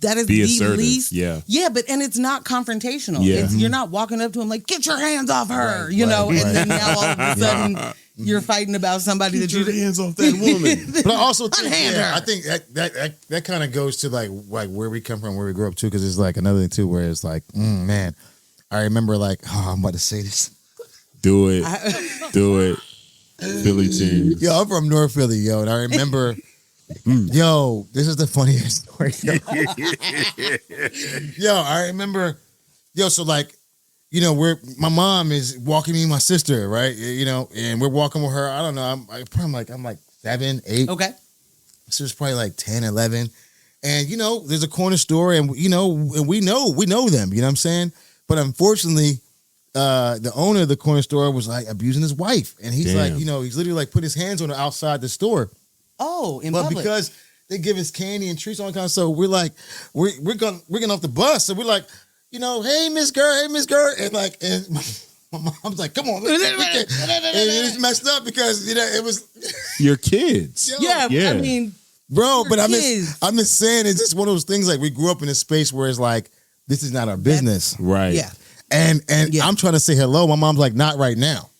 Speaker 2: that is
Speaker 1: Be
Speaker 2: the
Speaker 1: assertive.
Speaker 2: least.
Speaker 1: Yeah.
Speaker 2: Yeah, and it's not confrontational.
Speaker 1: Yeah.
Speaker 2: You're not walking up to him like, get your hands off her,
Speaker 3: Right,
Speaker 2: you know,
Speaker 3: right,
Speaker 2: and then
Speaker 3: right.
Speaker 2: now all of a sudden you're fighting about somebody
Speaker 1: Get
Speaker 2: that you
Speaker 1: your hands off that woman.
Speaker 3: But I also think,
Speaker 2: Unhand her.
Speaker 3: I think that kind of goes to like where we come from, where we grew up too, because it's like another thing too, where it's like, man, I remember like, oh, I'm about to say this.
Speaker 1: Do it. Do it. Philly team.
Speaker 3: Yo, I'm from North Philly, yo, and I remember, yo, this is the funniest story. Yo, I remember so like, my mom is walking me and my sister, right? And we're walking with her. I don't know. I'm like 7, 8.
Speaker 2: Okay.
Speaker 3: So it's probably like 10, 11. And, there's a corner store and, and we know them, you know what I'm saying? But unfortunately, the owner of the corner store was like abusing his wife. And he's like, he's literally like put his hands on her outside the store.
Speaker 2: Oh, in public.
Speaker 3: But because they give us candy and treats, all that kind of stuff, we're like, we're getting off the bus. And we're like, hey, Miss Girl. And like, and my mom's like, come on. And it's messed up because, it was.
Speaker 1: Your kids.
Speaker 2: Yeah. I mean.
Speaker 3: Bro, but I'm just saying, it's just one of those things like we grew up in a space where it's like, this is not our business.
Speaker 1: Right.
Speaker 2: Yeah.
Speaker 3: And I'm trying to say hello. My mom's like, not right now.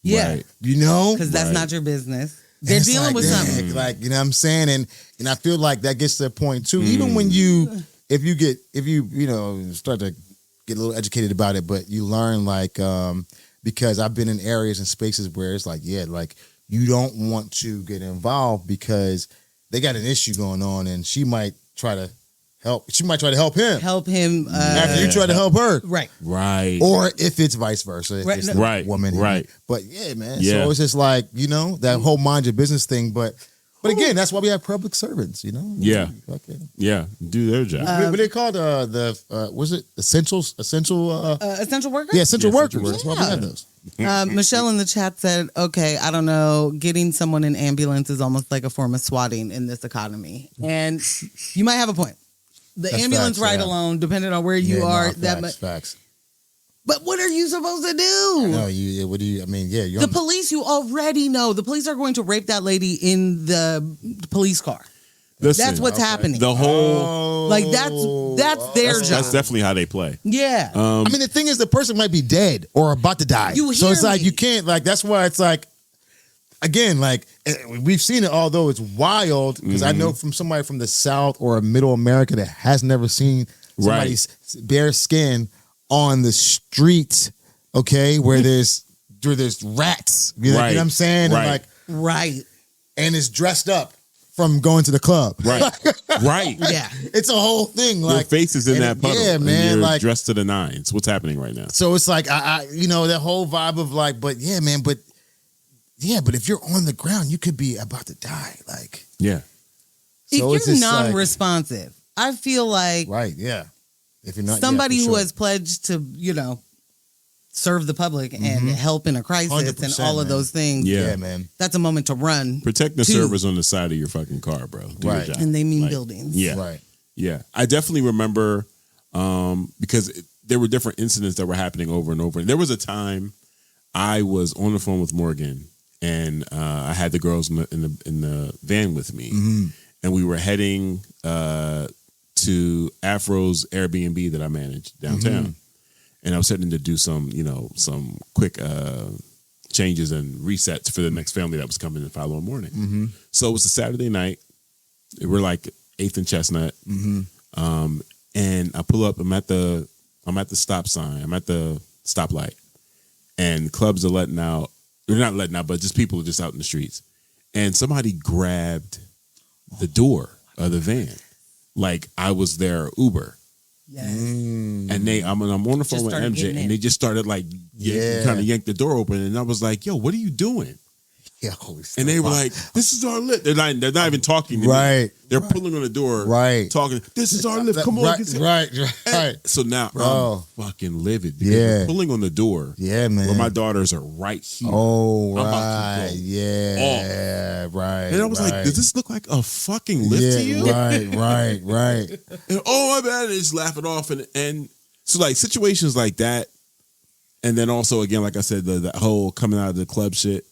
Speaker 2: Yeah.
Speaker 1: Right.
Speaker 2: Because that's not your business. They're dealing with something.
Speaker 3: Like, you know what I'm saying? And I feel like that gets to a point too. Even when if you start to get a little educated about it, but you learn like, because I've been in areas and spaces where it's like, like you don't want to get involved because they got an issue going on and she might try to help. She might try to help him. After you try to help her.
Speaker 2: Right.
Speaker 1: Right.
Speaker 3: Or if it's vice versa. If it's the woman.
Speaker 1: Right.
Speaker 3: But yeah, man.
Speaker 1: Yeah.
Speaker 3: So it's just like, that whole mind your business thing. But again, that's why we have public servants,
Speaker 1: Yeah.
Speaker 3: Okay.
Speaker 1: Yeah. Do their job.
Speaker 3: What they called was it essential workers? Yeah, essential workers. That's why we have those.
Speaker 2: Michelle in the chat said, okay, I don't know, getting someone in ambulance is almost like a form of swatting in this economy. And you might have a point. That's ambulance ride alone, depending on where you are.
Speaker 3: Facts.
Speaker 2: But what are you supposed to do?
Speaker 3: No, you're
Speaker 2: the police, you already know. The police are going to rape that lady in the police car.
Speaker 1: Listen,
Speaker 2: that's what's happening.
Speaker 1: The whole
Speaker 2: that's their job.
Speaker 1: That's definitely how they play.
Speaker 2: Yeah.
Speaker 3: The thing is, the person might be dead or about to die. So it's like you can't that's why it's like, again, like we've seen it. Although it's wild because I know from somebody from the South or Middle America that has never seen somebody's bare skin on the street. Okay, where there's rats. You know what I'm saying?
Speaker 1: Right.
Speaker 2: And
Speaker 3: and it's dressed up from going to the club.
Speaker 1: Right. Right.
Speaker 2: Yeah.
Speaker 3: It's a whole thing.
Speaker 1: Your face is in that puddle.
Speaker 3: Yeah, man.
Speaker 1: And you're
Speaker 3: like
Speaker 1: dressed to the nines. What's happening right now?
Speaker 3: So it's like I that whole vibe of like, but yeah, man, but if you're on the ground, you could be about to die. Like
Speaker 1: yeah.
Speaker 3: So
Speaker 2: if you're non-responsive, I feel like
Speaker 3: right, yeah. If you're not
Speaker 2: somebody who has pledged to, serve the public and help in a crisis and all of those things.
Speaker 3: Yeah, man.
Speaker 2: That's a moment to run.
Speaker 1: Protect the servers on the side of your fucking car, bro. Do your job.
Speaker 2: And they mean buildings.
Speaker 1: Yeah.
Speaker 3: Right.
Speaker 1: Yeah. I definitely remember because there were different incidents that were happening over and over. And there was a time I was on the phone with Morgan and I had the girls in the van with me. Mm-hmm. And we were heading to Afro's Airbnb that I managed downtown. Mm-hmm. And I was heading to do some quick changes and resets for the next family that was coming the following morning. Mm-hmm. So it was a Saturday night. We're like 8th and Chestnut. Mm-hmm. And I pull up. I'm at the stop sign. I'm at the stoplight. And clubs are letting out. They're not letting out, but just people are just out in the streets. And somebody grabbed the door of the van. Like I was their Uber.
Speaker 2: Yes.
Speaker 1: And I'm on the phone with MJ, and they just started like trying to yank the door open, and I was like, "Yo, what are you doing?"
Speaker 3: Yeah,
Speaker 1: and they were like, "This is our lift." They're not even talking to me. They're pulling on the door, talking. This is our lift. Come on, right. So now I'm fucking livid because they're pulling on the door.
Speaker 3: Yeah, man.
Speaker 1: Where my daughters are right here.
Speaker 3: Oh,
Speaker 1: I'm
Speaker 3: right. Right.
Speaker 1: And I was like, does this look like a fucking lift to you?
Speaker 3: Right.
Speaker 1: And my bad. And just laugh it off. And so like situations like that. And then also, again, like I said, the whole coming out of the club shit.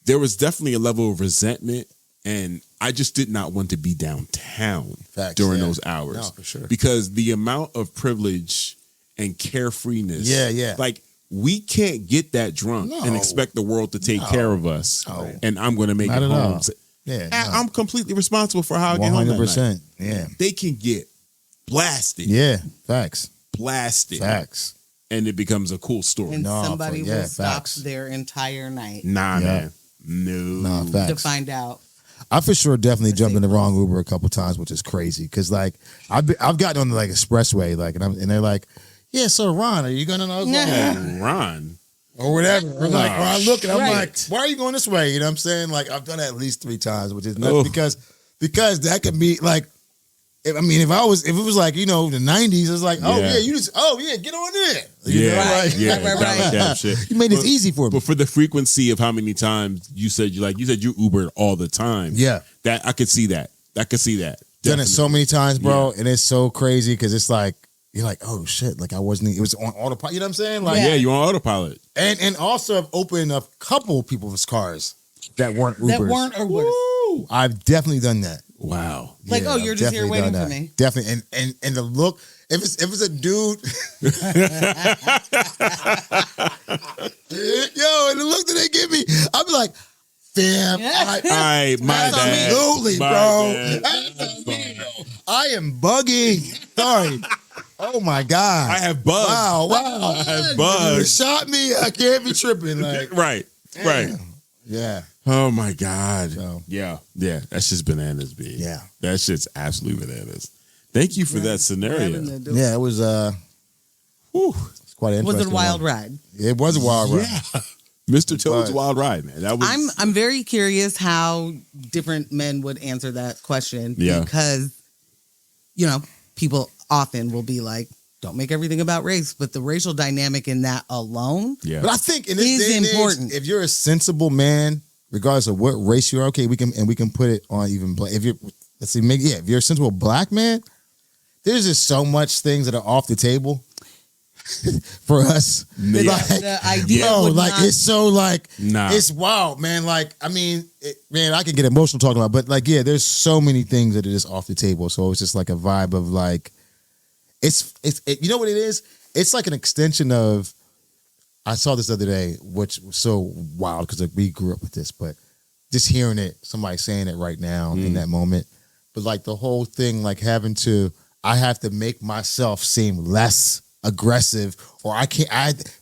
Speaker 1: There was definitely a level of resentment, and I just did not want to be downtown during those hours.
Speaker 3: No, for sure.
Speaker 1: Because the amount of privilege and carefreeness. Like, we can't get that drunk and expect the world to take care of us, and I'm going to make it home. I'm completely responsible for how I get home that night.
Speaker 3: 100%. Yeah.
Speaker 1: They can get blasted.
Speaker 3: Yeah, facts.
Speaker 1: Blasted.
Speaker 3: Facts.
Speaker 1: And it becomes a cool story.
Speaker 2: And somebody will stop their entire night.
Speaker 1: Nah, man. No,
Speaker 3: facts.
Speaker 2: To find out.
Speaker 3: I for sure definitely jumped in the wrong Uber a couple times, which is crazy. Cause like I've gotten on the like expressway, like and they're like, yeah, so Ron, are you going to know?
Speaker 1: Ron.
Speaker 3: Or whatever. Or like, or I look and I'm
Speaker 2: Right.
Speaker 3: like, why are you going this way? You know what I'm saying? Like, I've done that at least 3 times, which is nuts because that could be like, if it was like, you know, the 90s, it's like, get on there. You know, like,
Speaker 1: That shit.
Speaker 3: you made this easy for me.
Speaker 1: But for the frequency of how many times you said you Ubered all the time.
Speaker 3: Yeah.
Speaker 1: That I could see that.
Speaker 3: Done it so many times, bro, and it's so crazy because it's like, you're like, oh shit, like it was on autopilot. You know what I'm saying? Like,
Speaker 1: you're on autopilot.
Speaker 3: And also I've opened a couple people's cars that weren't Ubers.
Speaker 2: That weren't Ubers.
Speaker 3: Woo! I've definitely done that.
Speaker 1: Wow.
Speaker 2: Like, you're just here waiting for me.
Speaker 3: Definitely. And the look, if it's a dude, yo, and the look that they give me, I'll be like, fam, absolutely, bro. I am bugging. Sorry. Oh my God.
Speaker 1: I have bugs.
Speaker 3: Wow.
Speaker 1: I have bugs.
Speaker 3: You shot me. I can't be tripping. Like,
Speaker 1: right.
Speaker 3: yeah.
Speaker 1: Oh my God.
Speaker 3: So.
Speaker 1: Yeah. That's just bananas, B.
Speaker 3: Yeah.
Speaker 1: That shit's absolutely bananas. Thank you for that scenario.
Speaker 3: Yeah, it was it's quite interesting.
Speaker 2: Was it a wild ride?
Speaker 3: It was a wild ride.
Speaker 1: Yeah. Mr. Toad's wild ride, man. That was
Speaker 2: I'm very curious how different men would answer that question.
Speaker 1: Yeah.
Speaker 2: Because, you know, people often will be like, don't make everything about race, but the racial dynamic in that alone.
Speaker 1: Yeah.
Speaker 3: But I think in this
Speaker 2: is
Speaker 3: day and
Speaker 2: important.
Speaker 3: age, if you're a sensible man, regardless of what race you are, okay, we can put it on even black. If you're if you're a sensible black man, there's just so much things that are off the table for us.
Speaker 1: Yeah.
Speaker 3: Like,
Speaker 2: The idea
Speaker 3: it's so like
Speaker 1: Nah.
Speaker 3: it's wild, man. Like, I mean, I can get emotional talking about it, but like, yeah, there's so many things that are just off the table. So it's just like a vibe of like, you know what it is? It's like an extension of, I saw this the other day, which was so wild because like, we grew up with this, but just hearing it, somebody saying it right now in that moment, but like the whole thing, like I have to make myself seem less aggressive, or I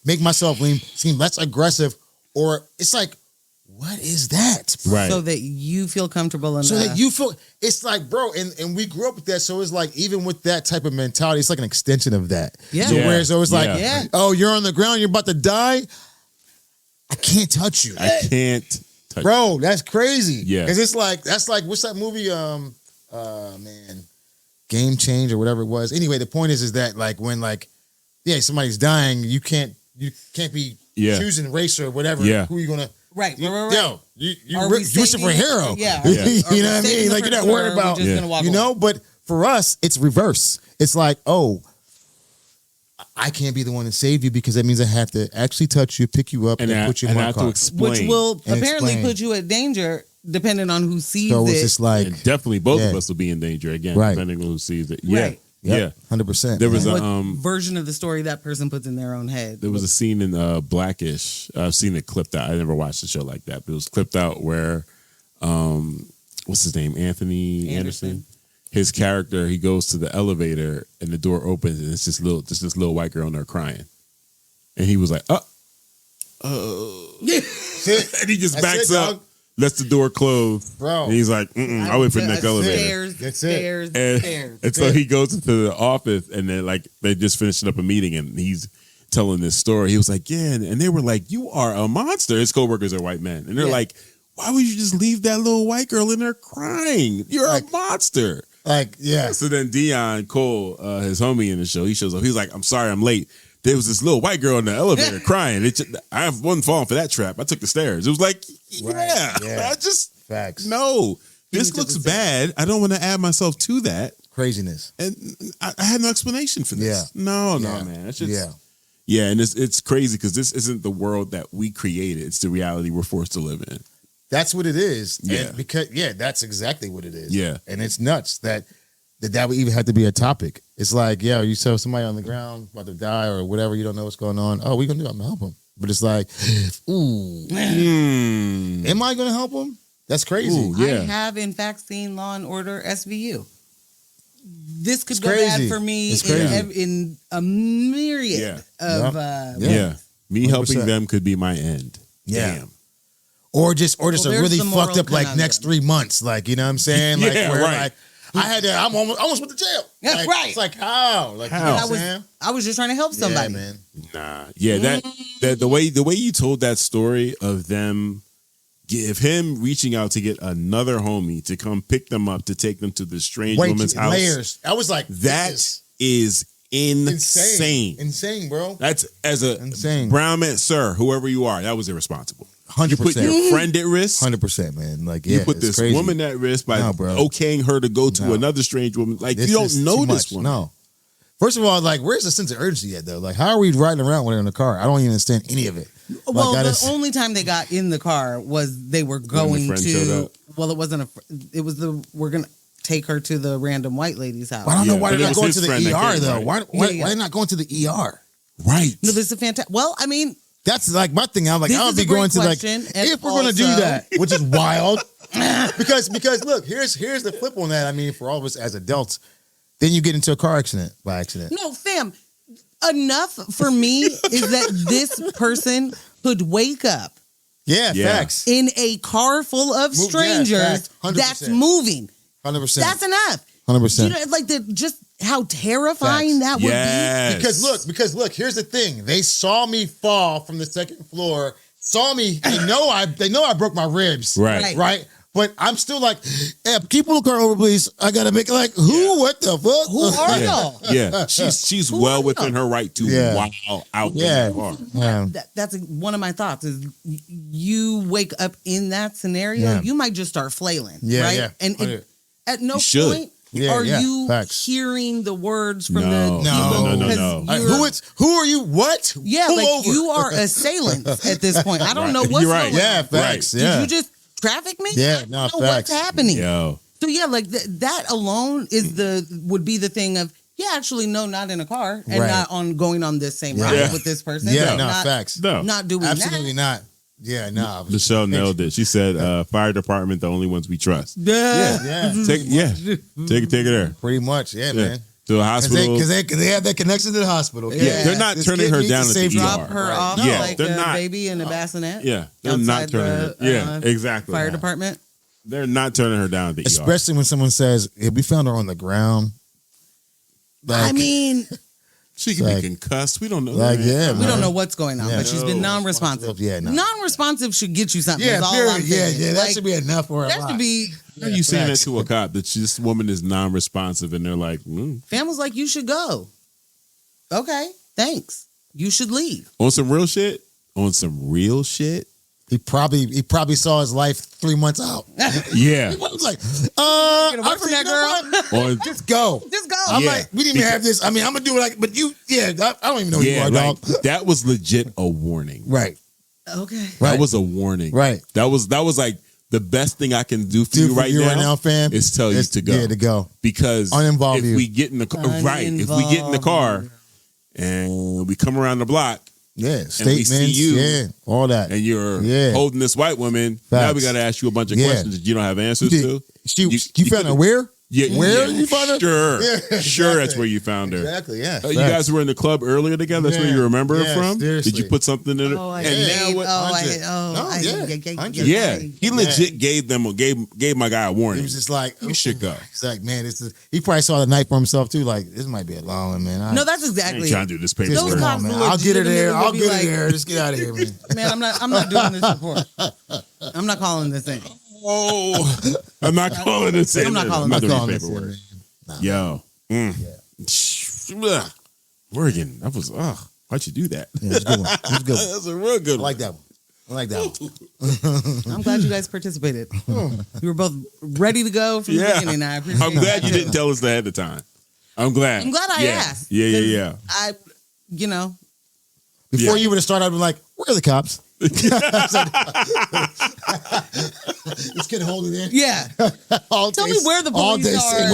Speaker 3: make myself seem less aggressive, or it's like, what is that?
Speaker 1: right.
Speaker 2: So that you feel comfortable enough.
Speaker 3: So that you feel, it's like, bro, and we grew up with that, so it's like, even with that type of mentality, it's like an extension of that.
Speaker 2: Yeah.
Speaker 3: So where it's like,
Speaker 2: Yeah.
Speaker 3: oh, you're on the ground, you're about to die, I can't touch you.
Speaker 1: I can't touch
Speaker 3: Bro, that's crazy.
Speaker 1: Yeah.
Speaker 3: Because it's like, that's like, what's that movie? Man, Game Change or whatever it was. Anyway, the point is that like when like, somebody's dying, you can't be choosing race or whatever.
Speaker 1: Yeah.
Speaker 3: Who you gonna?
Speaker 2: Right.
Speaker 3: Yo, you
Speaker 2: Are we
Speaker 3: wishing for a
Speaker 2: saving-
Speaker 3: hero.
Speaker 2: Yeah.
Speaker 3: You know what I mean? Like, you're not worried about,
Speaker 2: you
Speaker 3: know, but for us, it's reverse. It's like, oh, I can't be the one to save you because that means I have to actually touch you, pick you up, and put you in
Speaker 1: I
Speaker 3: my
Speaker 1: have
Speaker 3: car.
Speaker 1: to explain.
Speaker 2: which will
Speaker 3: And
Speaker 2: apparently
Speaker 3: explain.
Speaker 2: put you at danger depending on who sees
Speaker 3: So
Speaker 2: it.
Speaker 3: it's just like,
Speaker 1: And definitely both of
Speaker 3: Yeah.
Speaker 1: us will be in danger again,
Speaker 3: Right.
Speaker 1: depending on who sees it. Yeah.
Speaker 2: Right.
Speaker 1: Yeah.
Speaker 3: 100%.
Speaker 1: There was
Speaker 2: what
Speaker 1: a
Speaker 2: version of the story that person puts in their own head.
Speaker 1: There was a scene in Blackish. I've seen it clipped out. I never watched the show like that, but it was clipped out where, what's his name? Anthony Anderson. His character, he goes to the elevator and the door opens and it's this little white girl in there crying, and he was like, and he just backs up, lets the door close,
Speaker 3: Bro.
Speaker 1: And he's like, I wait for the next elevator.
Speaker 2: Stairs.
Speaker 1: And so he goes into the office, and then like they just finishing up a meeting, and he's telling this story. He was like, yeah, and they were like, you are a monster. His coworkers are white men, and they're like, why would you just leave that little white girl in there crying? You're a monster.
Speaker 3: Like, yeah.
Speaker 1: So then Dion Cole, his homie in the show, he shows up. He's like, I'm sorry, I'm late. There was this little white girl in the elevator crying. I wasn't falling for that trap. I took the stairs. It was like, I just
Speaker 3: Facts.
Speaker 1: no. This looks bad. I don't want to add myself to that.
Speaker 3: Craziness.
Speaker 1: And I had no explanation for this.
Speaker 3: Yeah.
Speaker 1: No, man. It's just, and it's crazy because this isn't the world that we created. It's the reality we're forced to live in.
Speaker 3: That's what it is.
Speaker 1: Yeah.
Speaker 3: And because that's exactly what it is.
Speaker 1: Yeah.
Speaker 3: And it's nuts that would even have to be a topic. It's like, you saw somebody on the ground about to die or whatever, you don't know what's going on. Oh, we're gonna do it. I'm gonna help him. But it's like, ooh, am I gonna help him? That's crazy.
Speaker 1: Ooh, yeah.
Speaker 2: I have in fact seen Law and Order SVU. This could
Speaker 3: It's
Speaker 2: go
Speaker 3: crazy.
Speaker 2: bad for me
Speaker 3: It's crazy.
Speaker 2: in a myriad of
Speaker 1: Me helping
Speaker 3: 100%.
Speaker 1: them could be my end.
Speaker 3: Yeah.
Speaker 1: Damn.
Speaker 3: Or just a
Speaker 2: there's
Speaker 3: really
Speaker 2: the
Speaker 3: fucked
Speaker 2: moral
Speaker 3: up like
Speaker 2: conundrum.
Speaker 3: next 3 months. Like, you know what I'm saying? Like,
Speaker 1: Yeah,
Speaker 3: where
Speaker 1: right.
Speaker 3: like I had that. I almost went to jail. Like,
Speaker 2: Right.
Speaker 3: It's like how? Like
Speaker 1: How?
Speaker 2: I was just trying to help somebody.
Speaker 3: Yeah, man.
Speaker 1: Nah. Yeah, that the way you told that story of them him reaching out to get another homie to come pick them up to take them to the strange woman's house.
Speaker 3: Layers. I was like,
Speaker 1: that is insane.
Speaker 3: Insane, bro.
Speaker 1: That's insane. Brown man, sir, whoever you are, that was irresponsible.
Speaker 3: 100%.
Speaker 1: You put your friend at risk.
Speaker 3: 100%, man. Like, yeah,
Speaker 1: you put this
Speaker 3: crazy.
Speaker 1: woman at risk by okaying her to go to another strange woman. Like, you don't know this woman.
Speaker 3: No. First of all, like, where's the sense of urgency at, though? Like, how are we riding around with her in the car? I don't even understand any of it.
Speaker 2: Well, the only time they got in the car was they were going to. Well, it wasn't it was we're gonna take her to the random white lady's house.
Speaker 3: Well, I don't know why they're not going to the ER though. Right? Why are they not going to the ER?
Speaker 1: Right.
Speaker 2: No, this is fantastic. Well, I mean,
Speaker 3: that's like my thing. I'm like, I would be going to like if we're going to do that, which is wild. because look, here's the flip on that. I mean, for all of us as adults, then you get into a car accident by accident.
Speaker 2: No, fam. Enough for me is that this person could wake up.
Speaker 3: Yeah, facts.
Speaker 2: In a car full of strangers that's moving.
Speaker 3: 100%.
Speaker 2: That's enough.
Speaker 3: 100%.
Speaker 2: You know, like just how terrifying that would be.
Speaker 3: Because look, here's the thing. They saw me fall from the second floor. Saw me. They know I broke my ribs. Right. But I'm still like, hey, keep the car over, please. I gotta make it like, who? What the fuck?
Speaker 2: Who are y'all?
Speaker 1: Yeah, she's well within her right to wow out there.
Speaker 3: Yeah.
Speaker 2: That's one of my thoughts. Is you wake up in that scenario, you might just start flailing, right? Yeah. And at no point are you hearing the words from the people.
Speaker 3: No. Who are you? What?
Speaker 2: Yeah,
Speaker 3: pull
Speaker 2: like
Speaker 3: over.
Speaker 2: you are assailants at this point. I don't know what's
Speaker 3: going on. Yeah, facts. Yeah.
Speaker 2: Did you just traffic me?
Speaker 3: Yeah,
Speaker 2: I don't know what's happening.
Speaker 1: Yo.
Speaker 2: So yeah, like that alone would be the thing of actually no, not in a car and not going on this same ride with this person.
Speaker 3: Yeah,
Speaker 2: facts. No, not doing
Speaker 3: absolutely not. Yeah, no.
Speaker 1: Michelle nailed it. She said, "Fire department, the only ones we trust."
Speaker 3: Yeah.
Speaker 1: Take it there.
Speaker 3: Pretty much, man.
Speaker 1: To a hospital
Speaker 3: because they have that connection to the hospital. Okay?
Speaker 1: Yeah, they're not turning her down at the ER.
Speaker 2: Drop her off like
Speaker 1: they're
Speaker 2: a
Speaker 1: not,
Speaker 2: baby in a bassinet.
Speaker 1: Yeah, they're not turning her. Yeah, exactly.
Speaker 2: Fire department.
Speaker 1: They're not turning her down at the ER.
Speaker 3: Especially when someone says, "Hey, we found her on the ground."
Speaker 2: Like, I mean,
Speaker 1: she could be concussed. We don't know.
Speaker 3: Like,
Speaker 2: we don't know what's going on, but she's been non-responsive.
Speaker 3: Yeah,
Speaker 2: non-responsive should get you something.
Speaker 3: Yeah,
Speaker 2: period.
Speaker 3: Yeah. That should be enough for her.
Speaker 2: That should be.
Speaker 1: Are you saying that to a cop that this woman is non-responsive, and they're like,
Speaker 2: Family's like, you should go. Okay, thanks. You should leave.
Speaker 1: On some real shit.
Speaker 3: He probably saw his life 3 months out.
Speaker 1: Yeah.
Speaker 3: He was like, I'm
Speaker 2: from that girl.
Speaker 3: Just go. I'm like, we didn't even have this. I mean, I'm gonna do it like, but you, I don't even know who you are, dog.
Speaker 1: That was legit a warning.
Speaker 3: Right.
Speaker 2: Okay.
Speaker 1: That was a warning.
Speaker 3: Right.
Speaker 1: That was like the best thing I can do for you right now,
Speaker 3: fam,
Speaker 1: is tell you to go.
Speaker 3: Yeah, to go.
Speaker 1: Because
Speaker 3: uninvolve
Speaker 1: if we get in the car, if we get in the car and we come around the block,
Speaker 3: statements, all that,
Speaker 1: and you're holding this white woman, now we got to ask you a bunch of questions that you don't have answers to.
Speaker 3: You found her where?
Speaker 1: Yeah,
Speaker 3: where you found her?
Speaker 1: Sure, sure. That's where you found her.
Speaker 3: Exactly. Yeah.
Speaker 1: You guys were in the club earlier together. That's where you remember her from.
Speaker 3: Seriously.
Speaker 1: Did you put something in her? He legit gave my guy a warning.
Speaker 3: He was just like,
Speaker 1: you should go.
Speaker 3: He's like, man, he probably saw the night for himself too. Like, this might be a long one, man.
Speaker 2: No, that's exactly.
Speaker 1: Trying to do this paper.
Speaker 2: Those cops, man.
Speaker 3: I'll get her there. Just get out of here, man.
Speaker 2: Man, I'm not doing this report. I'm not calling this in.
Speaker 1: Oh, I'm not calling this in.
Speaker 2: I'm not calling
Speaker 1: this paperwork. Yo. Morgan, that was, why'd you do that?
Speaker 3: Yeah, that's a good one.
Speaker 1: That's a real good one.
Speaker 3: I like that one.
Speaker 2: I'm glad you guys participated. You were both ready to go from the beginning. I appreciate
Speaker 1: I'm glad you didn't tell us that at the time. I'm glad
Speaker 2: I asked.
Speaker 1: Yeah.
Speaker 3: Before you would have started, I'd be like, where are the cops? This kid hold it in.
Speaker 2: Yeah. Tell me where the police are.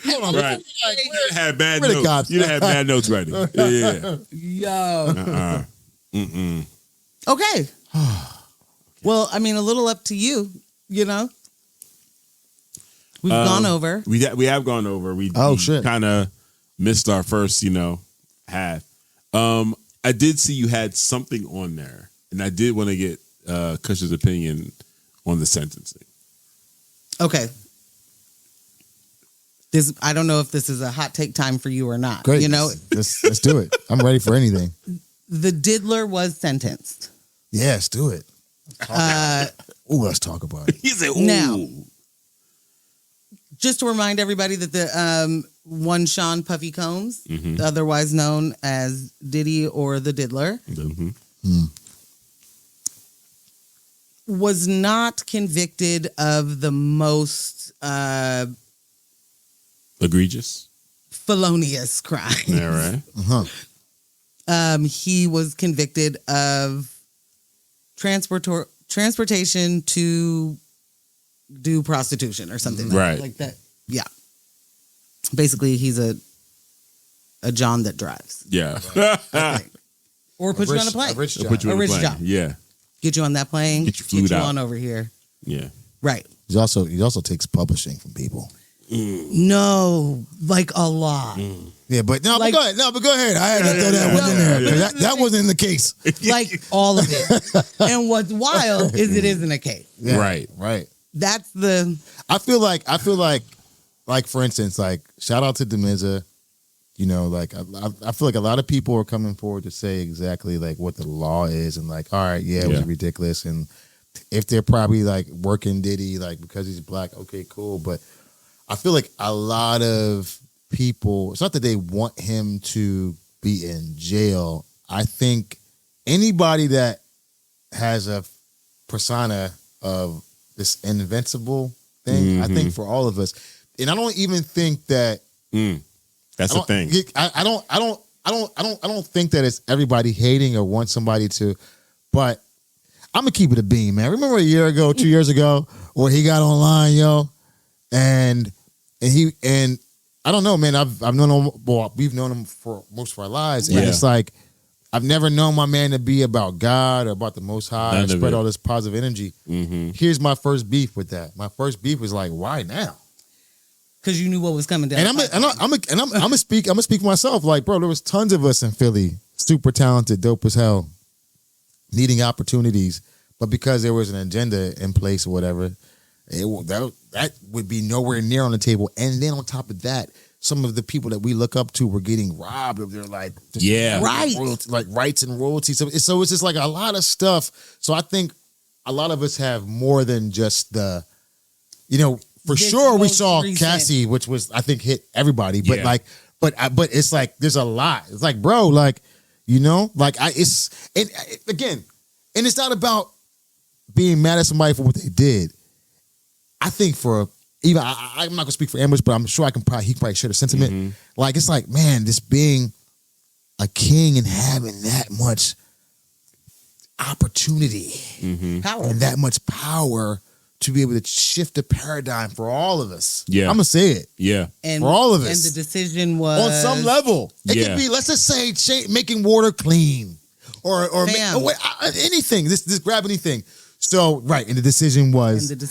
Speaker 3: Hold on.
Speaker 1: Right. You had bad notes. You had bad notes ready. Yeah.
Speaker 2: Yo. Okay. Well, I mean, a little up to you, We've gone over.
Speaker 1: We have gone over. We kind of missed our first, half. I did see you had something on there, and I did want to get KUSH's opinion on the sentencing.
Speaker 2: Okay. this, I don't know if this is a hot take time for you or not.
Speaker 3: Great.
Speaker 2: You know,
Speaker 3: let's do it. I'm ready for anything.
Speaker 2: the Diddler was sentenced.
Speaker 3: Yeah, let's do it. Let's talk about it.
Speaker 1: He said, "Ooh."
Speaker 2: Now, just to remind everybody that the one Sean Puffy Combs, otherwise known as Diddy or the Diddler, was not convicted of the most
Speaker 1: egregious,
Speaker 2: felonious crime.
Speaker 1: Yeah, right.
Speaker 2: He was convicted of transportation to do prostitution or something like that. Yeah. Basically, he's a John that drives.
Speaker 1: Yeah.
Speaker 2: Or put you on a plane.
Speaker 3: A rich job.
Speaker 1: Put you on
Speaker 2: A
Speaker 1: a
Speaker 2: rich
Speaker 1: plane.
Speaker 2: job.
Speaker 1: Yeah.
Speaker 2: Get you on that plane.
Speaker 1: Get you flued out.
Speaker 2: on over here.
Speaker 1: Yeah.
Speaker 2: Right.
Speaker 3: He also takes publishing from people.
Speaker 2: No, like a lot.
Speaker 3: Yeah, but no,
Speaker 2: Like-
Speaker 3: but go ahead. No, but go ahead. I had to throw that one in there. 'Cause that wasn't the case.
Speaker 2: Like all of it. And what's wild is it isn't a case.
Speaker 3: Yeah,
Speaker 1: Right.
Speaker 2: That's the
Speaker 3: I feel like, for instance, like, shout out to Demiza. You know, like, I feel like a lot of people are coming forward to say exactly, like, what the law is. And, like, all right, yeah, it was ridiculous. And if they're probably, like, working Diddy, like, because he's black, okay, cool. But I feel like a lot of people, it's not that they want him to be in jail. I think anybody that has a persona of this invincible thing, I think for all of us, and I don't even think that
Speaker 1: That's the thing.
Speaker 3: I don't think that it's everybody hating or want somebody to, but I'm gonna keep it a beam, man. Remember a year ago, 2 years ago, where he got online, yo, and I don't know, man. I've known him. Well, we've known him for most of our lives, and it's like I've never known my man to be about God or about the Most High and spread all this positive energy. Here's my first beef with that. My first beef was like, why now?
Speaker 2: because you knew what was coming down.
Speaker 3: And I'm gonna speak for myself. Like, bro, there was tons of us in Philly, super talented, dope as hell, needing opportunities, but because there was an agenda in place or whatever, that would be nowhere near on the table. And then on top of that, some of the people that we look up to were getting robbed of their like rights and royalties. So it's just like a lot of stuff. So I think a lot of us have more than just the, for sure we saw Cassie, which was I think hit everybody, but but it's like there's a lot. It's like, bro, like again, and it's not about being mad at somebody for what they did. I think for even I'm not gonna speak for Ambush, but I'm sure he can probably share the sentiment. Like it's like, man, this being a king and having that much opportunity
Speaker 2: power
Speaker 3: and that much power to be able to shift the paradigm for all of us.
Speaker 1: Yeah.
Speaker 3: I'm gonna say it.
Speaker 2: and
Speaker 3: for all of us.
Speaker 2: And the decision was
Speaker 3: On some level. It could be, let's just say, making water clean. Or anything. This grab anything. So, right, and the decision was, and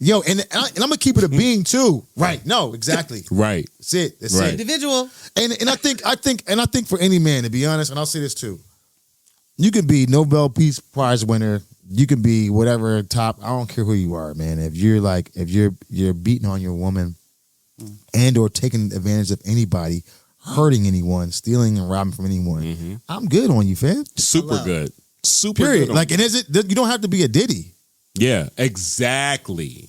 Speaker 3: I'm gonna keep it a being too. Right. No, exactly.
Speaker 1: Right.
Speaker 3: That's it. That's
Speaker 1: Right.
Speaker 3: it.
Speaker 2: Individual.
Speaker 3: And I think for any man, to be honest, and I'll say this too, you can be Nobel Peace Prize winner, you can be whatever top, I don't care who you are, man. If you're beating on your woman and or taking advantage of anybody, hurting anyone, stealing and robbing from anyone, I'm good on you, fam.
Speaker 1: Super good. Super
Speaker 3: Period.
Speaker 1: good.
Speaker 3: Like, and you don't have to be a Diddy.
Speaker 1: Yeah, exactly.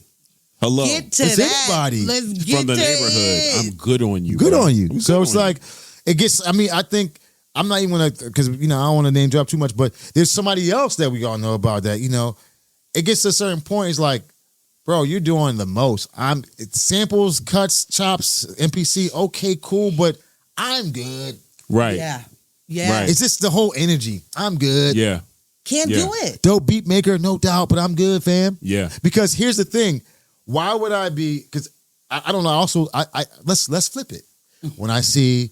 Speaker 1: Hello.
Speaker 2: Get to
Speaker 3: It's
Speaker 2: that.
Speaker 3: anybody.
Speaker 2: Let's get
Speaker 1: From the
Speaker 2: to
Speaker 1: neighborhood.
Speaker 2: it.
Speaker 1: I'm good on you.
Speaker 3: Good
Speaker 1: bro.
Speaker 3: on you.
Speaker 1: I'm
Speaker 3: So
Speaker 1: good
Speaker 3: it's
Speaker 1: on
Speaker 3: like, it gets, I think, I'm not even going to, because, I don't want to name drop too much, but there's somebody else that we all know about that, it gets to a certain point, it's like, bro, you're doing the most. It's samples, cuts, chops, NPC, okay, cool, but I'm good.
Speaker 1: Right.
Speaker 2: Yeah.
Speaker 1: Right.
Speaker 3: It's just the whole energy. I'm good.
Speaker 1: Yeah.
Speaker 2: Can't do it.
Speaker 3: Dope beat maker, no doubt, but I'm good, fam.
Speaker 1: Yeah.
Speaker 3: Because here's the thing. Why would I be, because I don't know, also, let's flip it. When I see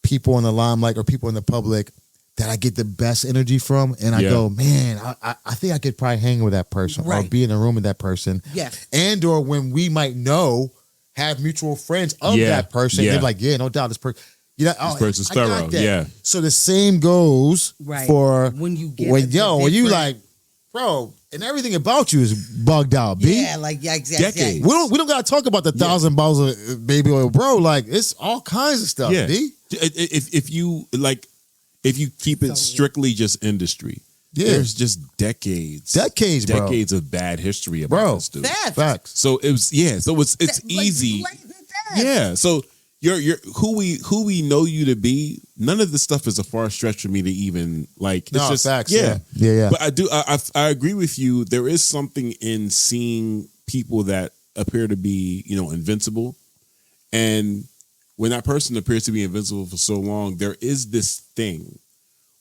Speaker 3: people in the limelight or people in the public that I get the best energy from, and I go, man, I think I could probably hang with that person or be in a room with that person.
Speaker 2: Yes.
Speaker 3: And or when we might have mutual friends of that person, they're like, yeah, no doubt this person.
Speaker 1: This person's thorough. Yeah.
Speaker 3: So the same goes for
Speaker 2: when you get
Speaker 3: when you like, bro, and everything about you is bugged out, B.
Speaker 2: Yeah, like
Speaker 1: Decades.
Speaker 3: We don't gotta talk about the 1,000 bottles of baby oil, bro. Like it's all kinds of stuff,
Speaker 1: Yeah.
Speaker 3: B.
Speaker 1: If you keep it strictly just industry, there's just decades,
Speaker 3: bro.
Speaker 1: decades of bad history about this dude.
Speaker 3: Facts.
Speaker 1: So it's easy. Yeah. So you're who we know you to be. None of this stuff is a far stretch for me to even like. It's
Speaker 3: No,
Speaker 1: just
Speaker 3: facts.
Speaker 1: yeah.
Speaker 3: But
Speaker 1: I agree with you. There is something in seeing people that appear to be invincible, and when that person appears to be invincible for so long, there is this thing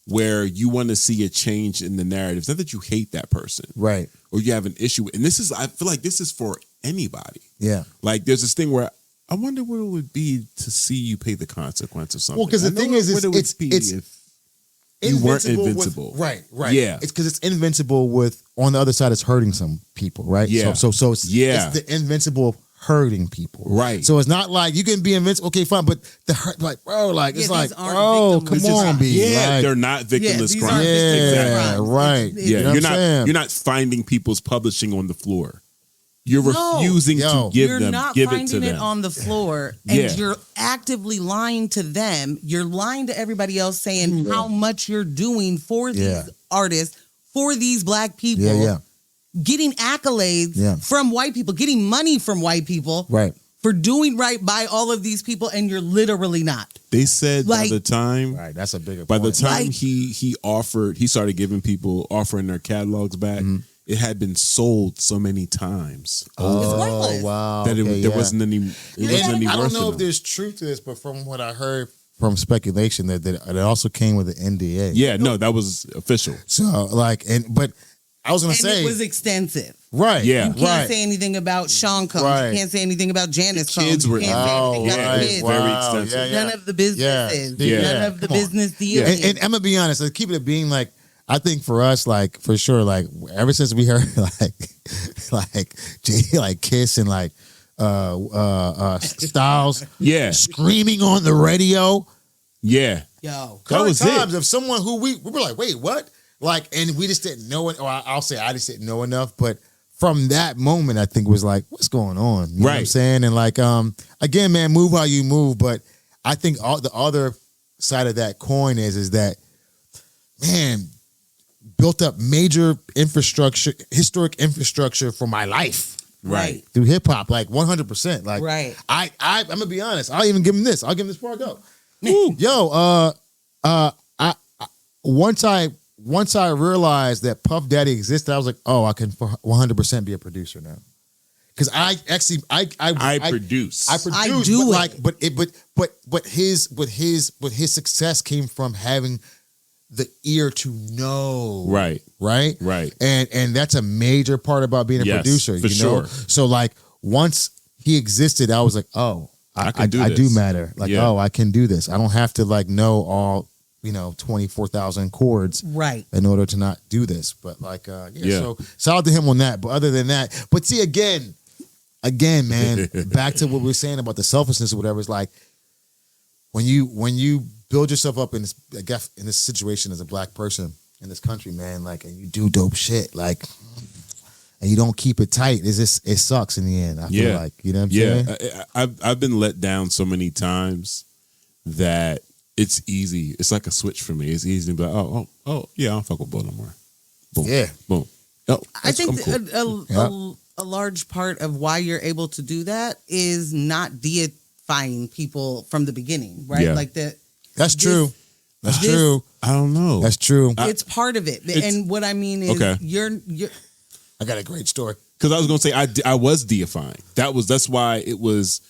Speaker 1: where you want to see a change in the narrative. It's not that you hate that person,
Speaker 3: right,
Speaker 1: or you have an issue. And I feel like this is for anybody.
Speaker 3: Yeah.
Speaker 1: Like there's this thing where I wonder what it would be to see you pay the consequence of something.
Speaker 3: Well, because the thing is, it's
Speaker 1: if you weren't invincible.
Speaker 3: Right.
Speaker 1: Yeah.
Speaker 3: It's because it's invincible with, on the other side, it's hurting some people, right?
Speaker 1: Yeah.
Speaker 3: So it's the invincible of hurting people.
Speaker 1: Right.
Speaker 3: So it's not like you can be invincible, okay, fine, but the hurt, like, bro, like, it's like,
Speaker 2: these aren't
Speaker 3: bro, come
Speaker 2: victimless
Speaker 3: on,
Speaker 2: crimes.
Speaker 3: B.
Speaker 1: Yeah,
Speaker 3: like,
Speaker 1: they're not victimless
Speaker 2: these
Speaker 1: crimes.
Speaker 2: aren't victimless
Speaker 3: yeah,
Speaker 2: crimes.
Speaker 3: right.
Speaker 2: It's-
Speaker 1: Yeah,
Speaker 3: You know what I'm saying?
Speaker 1: you're not finding people's publishing on the floor. You're
Speaker 2: No.
Speaker 1: refusing to give
Speaker 2: You're
Speaker 1: them,
Speaker 2: not
Speaker 1: give it
Speaker 2: finding
Speaker 1: to
Speaker 2: it
Speaker 1: them.
Speaker 2: on the floor, and
Speaker 1: Yeah.
Speaker 2: you're actively lying to them. You're lying to everybody else, saying how much you're doing for these artists, for these black people.
Speaker 3: Yeah.
Speaker 2: Getting accolades from white people, getting money from white people,
Speaker 3: Right.
Speaker 2: for doing right by all of these people, and you're literally not.
Speaker 1: They said by
Speaker 2: Like-
Speaker 1: the time,
Speaker 3: Right. That's a bigger
Speaker 1: by
Speaker 3: point.
Speaker 1: the time
Speaker 2: Like-
Speaker 1: he started giving people, offering their catalogs back. It had been sold so many times
Speaker 2: worthless.
Speaker 3: wow.
Speaker 1: that
Speaker 3: Okay,
Speaker 1: there
Speaker 3: yeah.
Speaker 1: wasn't any. It wasn't any
Speaker 3: I
Speaker 1: worth
Speaker 3: don't know
Speaker 1: to
Speaker 3: if
Speaker 1: them.
Speaker 3: there's truth to this, but from what I heard from speculation, that it also came with an NDA.
Speaker 1: Yeah, no, that was official.
Speaker 3: So but I was gonna
Speaker 2: And
Speaker 3: say
Speaker 2: it was extensive.
Speaker 3: right.
Speaker 1: Yeah.
Speaker 2: You can't say anything about Sean Combs.
Speaker 3: Right.
Speaker 2: You can't say anything about Janice Combs.
Speaker 1: kids were
Speaker 2: You can't say anything about
Speaker 1: yeah,
Speaker 2: the
Speaker 1: it's
Speaker 2: kids.
Speaker 1: very
Speaker 3: Wow.
Speaker 1: extensive.
Speaker 3: Yeah.
Speaker 2: None of the businesses.
Speaker 3: Yeah.
Speaker 2: None of the
Speaker 3: Come on.
Speaker 2: business deals.
Speaker 3: And I'm gonna be honest, like, keep it being like, I think for us, like, for sure, like, ever since we heard like Jay, like Kiss and like Styles
Speaker 1: Yeah,
Speaker 3: screaming on the radio.
Speaker 1: yeah.
Speaker 2: Yo.
Speaker 1: That was
Speaker 3: times
Speaker 1: it.
Speaker 3: of someone who we were like, wait, what? Like, and we just didn't know it, or I'll say I just didn't know enough. But from that moment, I think it was like, what's going on? You know what I'm
Speaker 1: Right.
Speaker 3: saying? And like, again, man, move how you move. But I think all the other side of that coin is that, man, built up major infrastructure, historic infrastructure for my life.
Speaker 1: Right.
Speaker 3: Through hip hop, like 100%. Like,
Speaker 2: Right.
Speaker 3: I'm gonna be honest. I'll even give him this. I'll give him this before I go. Yo, once I realized that Puff Daddy existed, I was like, oh, I can 100% be a producer now. Because I
Speaker 1: produce.
Speaker 2: I
Speaker 3: produce,
Speaker 2: do
Speaker 3: but
Speaker 2: it.
Speaker 3: but his success came from having the ear to know.
Speaker 1: Right.
Speaker 3: And that's a major part about being a
Speaker 1: Yes,
Speaker 3: producer,
Speaker 1: for
Speaker 3: you know?
Speaker 1: sure.
Speaker 3: So like once he existed, I was like, oh, I do
Speaker 1: this.
Speaker 3: matter. Like, oh, I can do this. I don't have to like know all, 24,000 chords
Speaker 2: Right.
Speaker 3: in order to not do this. But like, so shout out to him on that. But other than that, but see again, man, back to what we were saying about the selfishness or whatever. It's like when you build yourself up in this, I guess, in this situation as a black person in this country, man, like, and you do dope shit, like, and you don't keep it tight, it sucks in the end. I feel like, you know what I'm saying?
Speaker 1: I've been let down so many times that it's easy. It's like a switch for me. It's easy to be like, oh, yeah, I don't fuck with Bull no more. Boom.
Speaker 3: Yeah.
Speaker 1: Boom. Oh,
Speaker 2: I think
Speaker 1: I'm cool.
Speaker 2: a large part of why you're able to do that is not deifying people from the beginning, right?
Speaker 1: Yeah.
Speaker 2: Like that.
Speaker 3: That's true. That's true.
Speaker 1: I don't know.
Speaker 3: That's true.
Speaker 2: It's part of it. And what I mean is
Speaker 1: Okay.
Speaker 2: you're
Speaker 3: I got a great story.
Speaker 1: Because I was gonna say I was deifying. That's why it was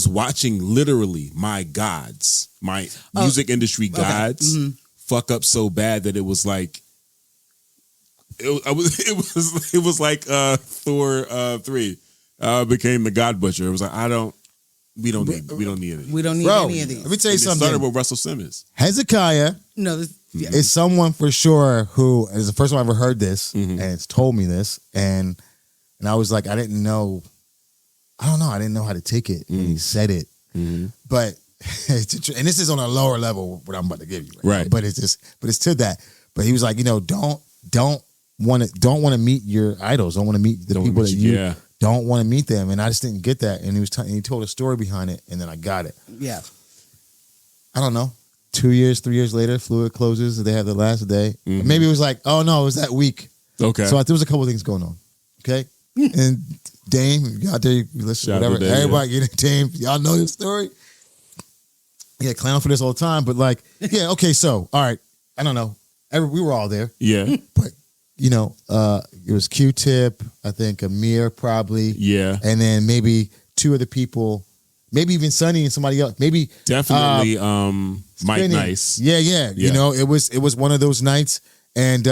Speaker 1: watching literally my gods, my music industry gods, fuck up so bad that it was like it was like Thor 3 became the God Butcher. It was like we don't need any.
Speaker 2: we don't need
Speaker 3: Bro,
Speaker 2: any of these.
Speaker 3: let me tell you
Speaker 1: It
Speaker 3: something.
Speaker 1: started with Russell Simmons.
Speaker 3: Hezekiah
Speaker 2: No, this,
Speaker 3: is someone for sure who is the first time I ever heard this and it's told me this. And I was like, I didn't know how to take it when he said it. But and this is on a lower level what I'm about to give you.
Speaker 1: Right.
Speaker 3: But it's to that. But he was like, don't don't want to meet your idols, don't want to meet the people that you don't want to meet them. And I just didn't get that. And he told a story behind it, and then I got it.
Speaker 2: Yeah.
Speaker 3: I don't know. 2 years, 3 years later, Fluid closes. They have the last day.
Speaker 1: Mm-hmm.
Speaker 3: Maybe it was like, oh no, it was that week.
Speaker 1: Okay.
Speaker 3: So there was a couple of things going on. Okay. And Dame, you out there, you listen,
Speaker 1: Shout
Speaker 3: whatever.
Speaker 1: Dame,
Speaker 3: Everybody get it, Dame. Y'all know this story. Yeah, clown for this all the time, but like, yeah, okay, so, all right. I don't know. We were all there.
Speaker 1: Yeah.
Speaker 3: But, you know, it was Q-Tip, I think Amir probably.
Speaker 1: Yeah.
Speaker 3: And then maybe two other people, maybe even Sonny and somebody else. Maybe
Speaker 1: Definitely Mike Nice.
Speaker 3: Yeah. You know, it was one of those nights, and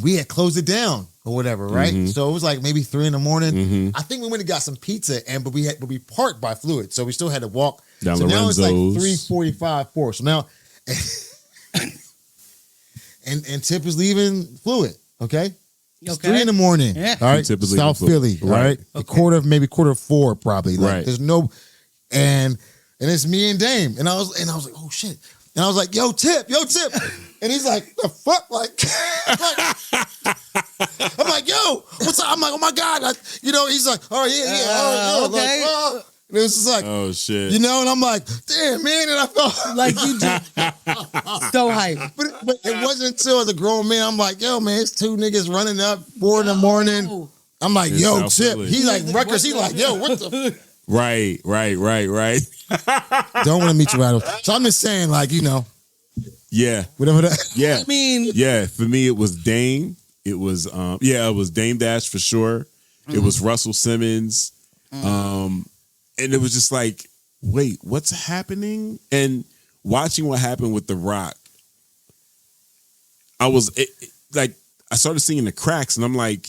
Speaker 3: we had closed it down or whatever, right?
Speaker 1: Mm-hmm.
Speaker 3: So it was like maybe 3 a.m.
Speaker 1: Mm-hmm.
Speaker 3: I think we went and got some pizza, but we parked by Fluid, so we still had to walk
Speaker 1: Down
Speaker 3: so now it's like
Speaker 1: Lorenzo's.
Speaker 3: 3:45, 4. So now, and Tip is leaving Fluid. Okay, it's 3 a.m.
Speaker 2: Yeah.
Speaker 3: All right,
Speaker 1: Tip is
Speaker 3: South
Speaker 1: leaving
Speaker 3: Philly.
Speaker 1: Fluid.
Speaker 3: All right,
Speaker 1: Okay.
Speaker 3: maybe quarter 4 probably. Like,
Speaker 1: Right.
Speaker 3: there's no, and it's me and Dame, and I was like, oh shit. And I was like, yo, Tip. And he's like, the fuck? Like, I'm like, yo, what's up? I'm like, oh my God. He's like, oh, yeah.
Speaker 2: Okay.
Speaker 3: Like, and it was just like,
Speaker 1: Oh shit.
Speaker 3: and I'm like, damn, man. And I felt
Speaker 2: Like you did. So hype.
Speaker 3: but it wasn't until as a grown man, I'm like, yo, man, it's 2 niggas running up 4 in the morning. I'm like,
Speaker 1: In
Speaker 3: yo,
Speaker 1: South
Speaker 3: Tip.
Speaker 1: Philly.
Speaker 3: He like records. He like, yo, what the?
Speaker 1: Right.
Speaker 3: Don't want to meet your idols. So I'm just saying, like,
Speaker 1: Yeah.
Speaker 3: whatever that.
Speaker 1: Yeah.
Speaker 2: I mean,
Speaker 1: Yeah. For me, it was Dame. It was it was Dame Dash for sure. It was Russell Simmons. And it was just like, wait, what's happening? And watching what happened with The Rock, I started seeing the cracks, and I'm like,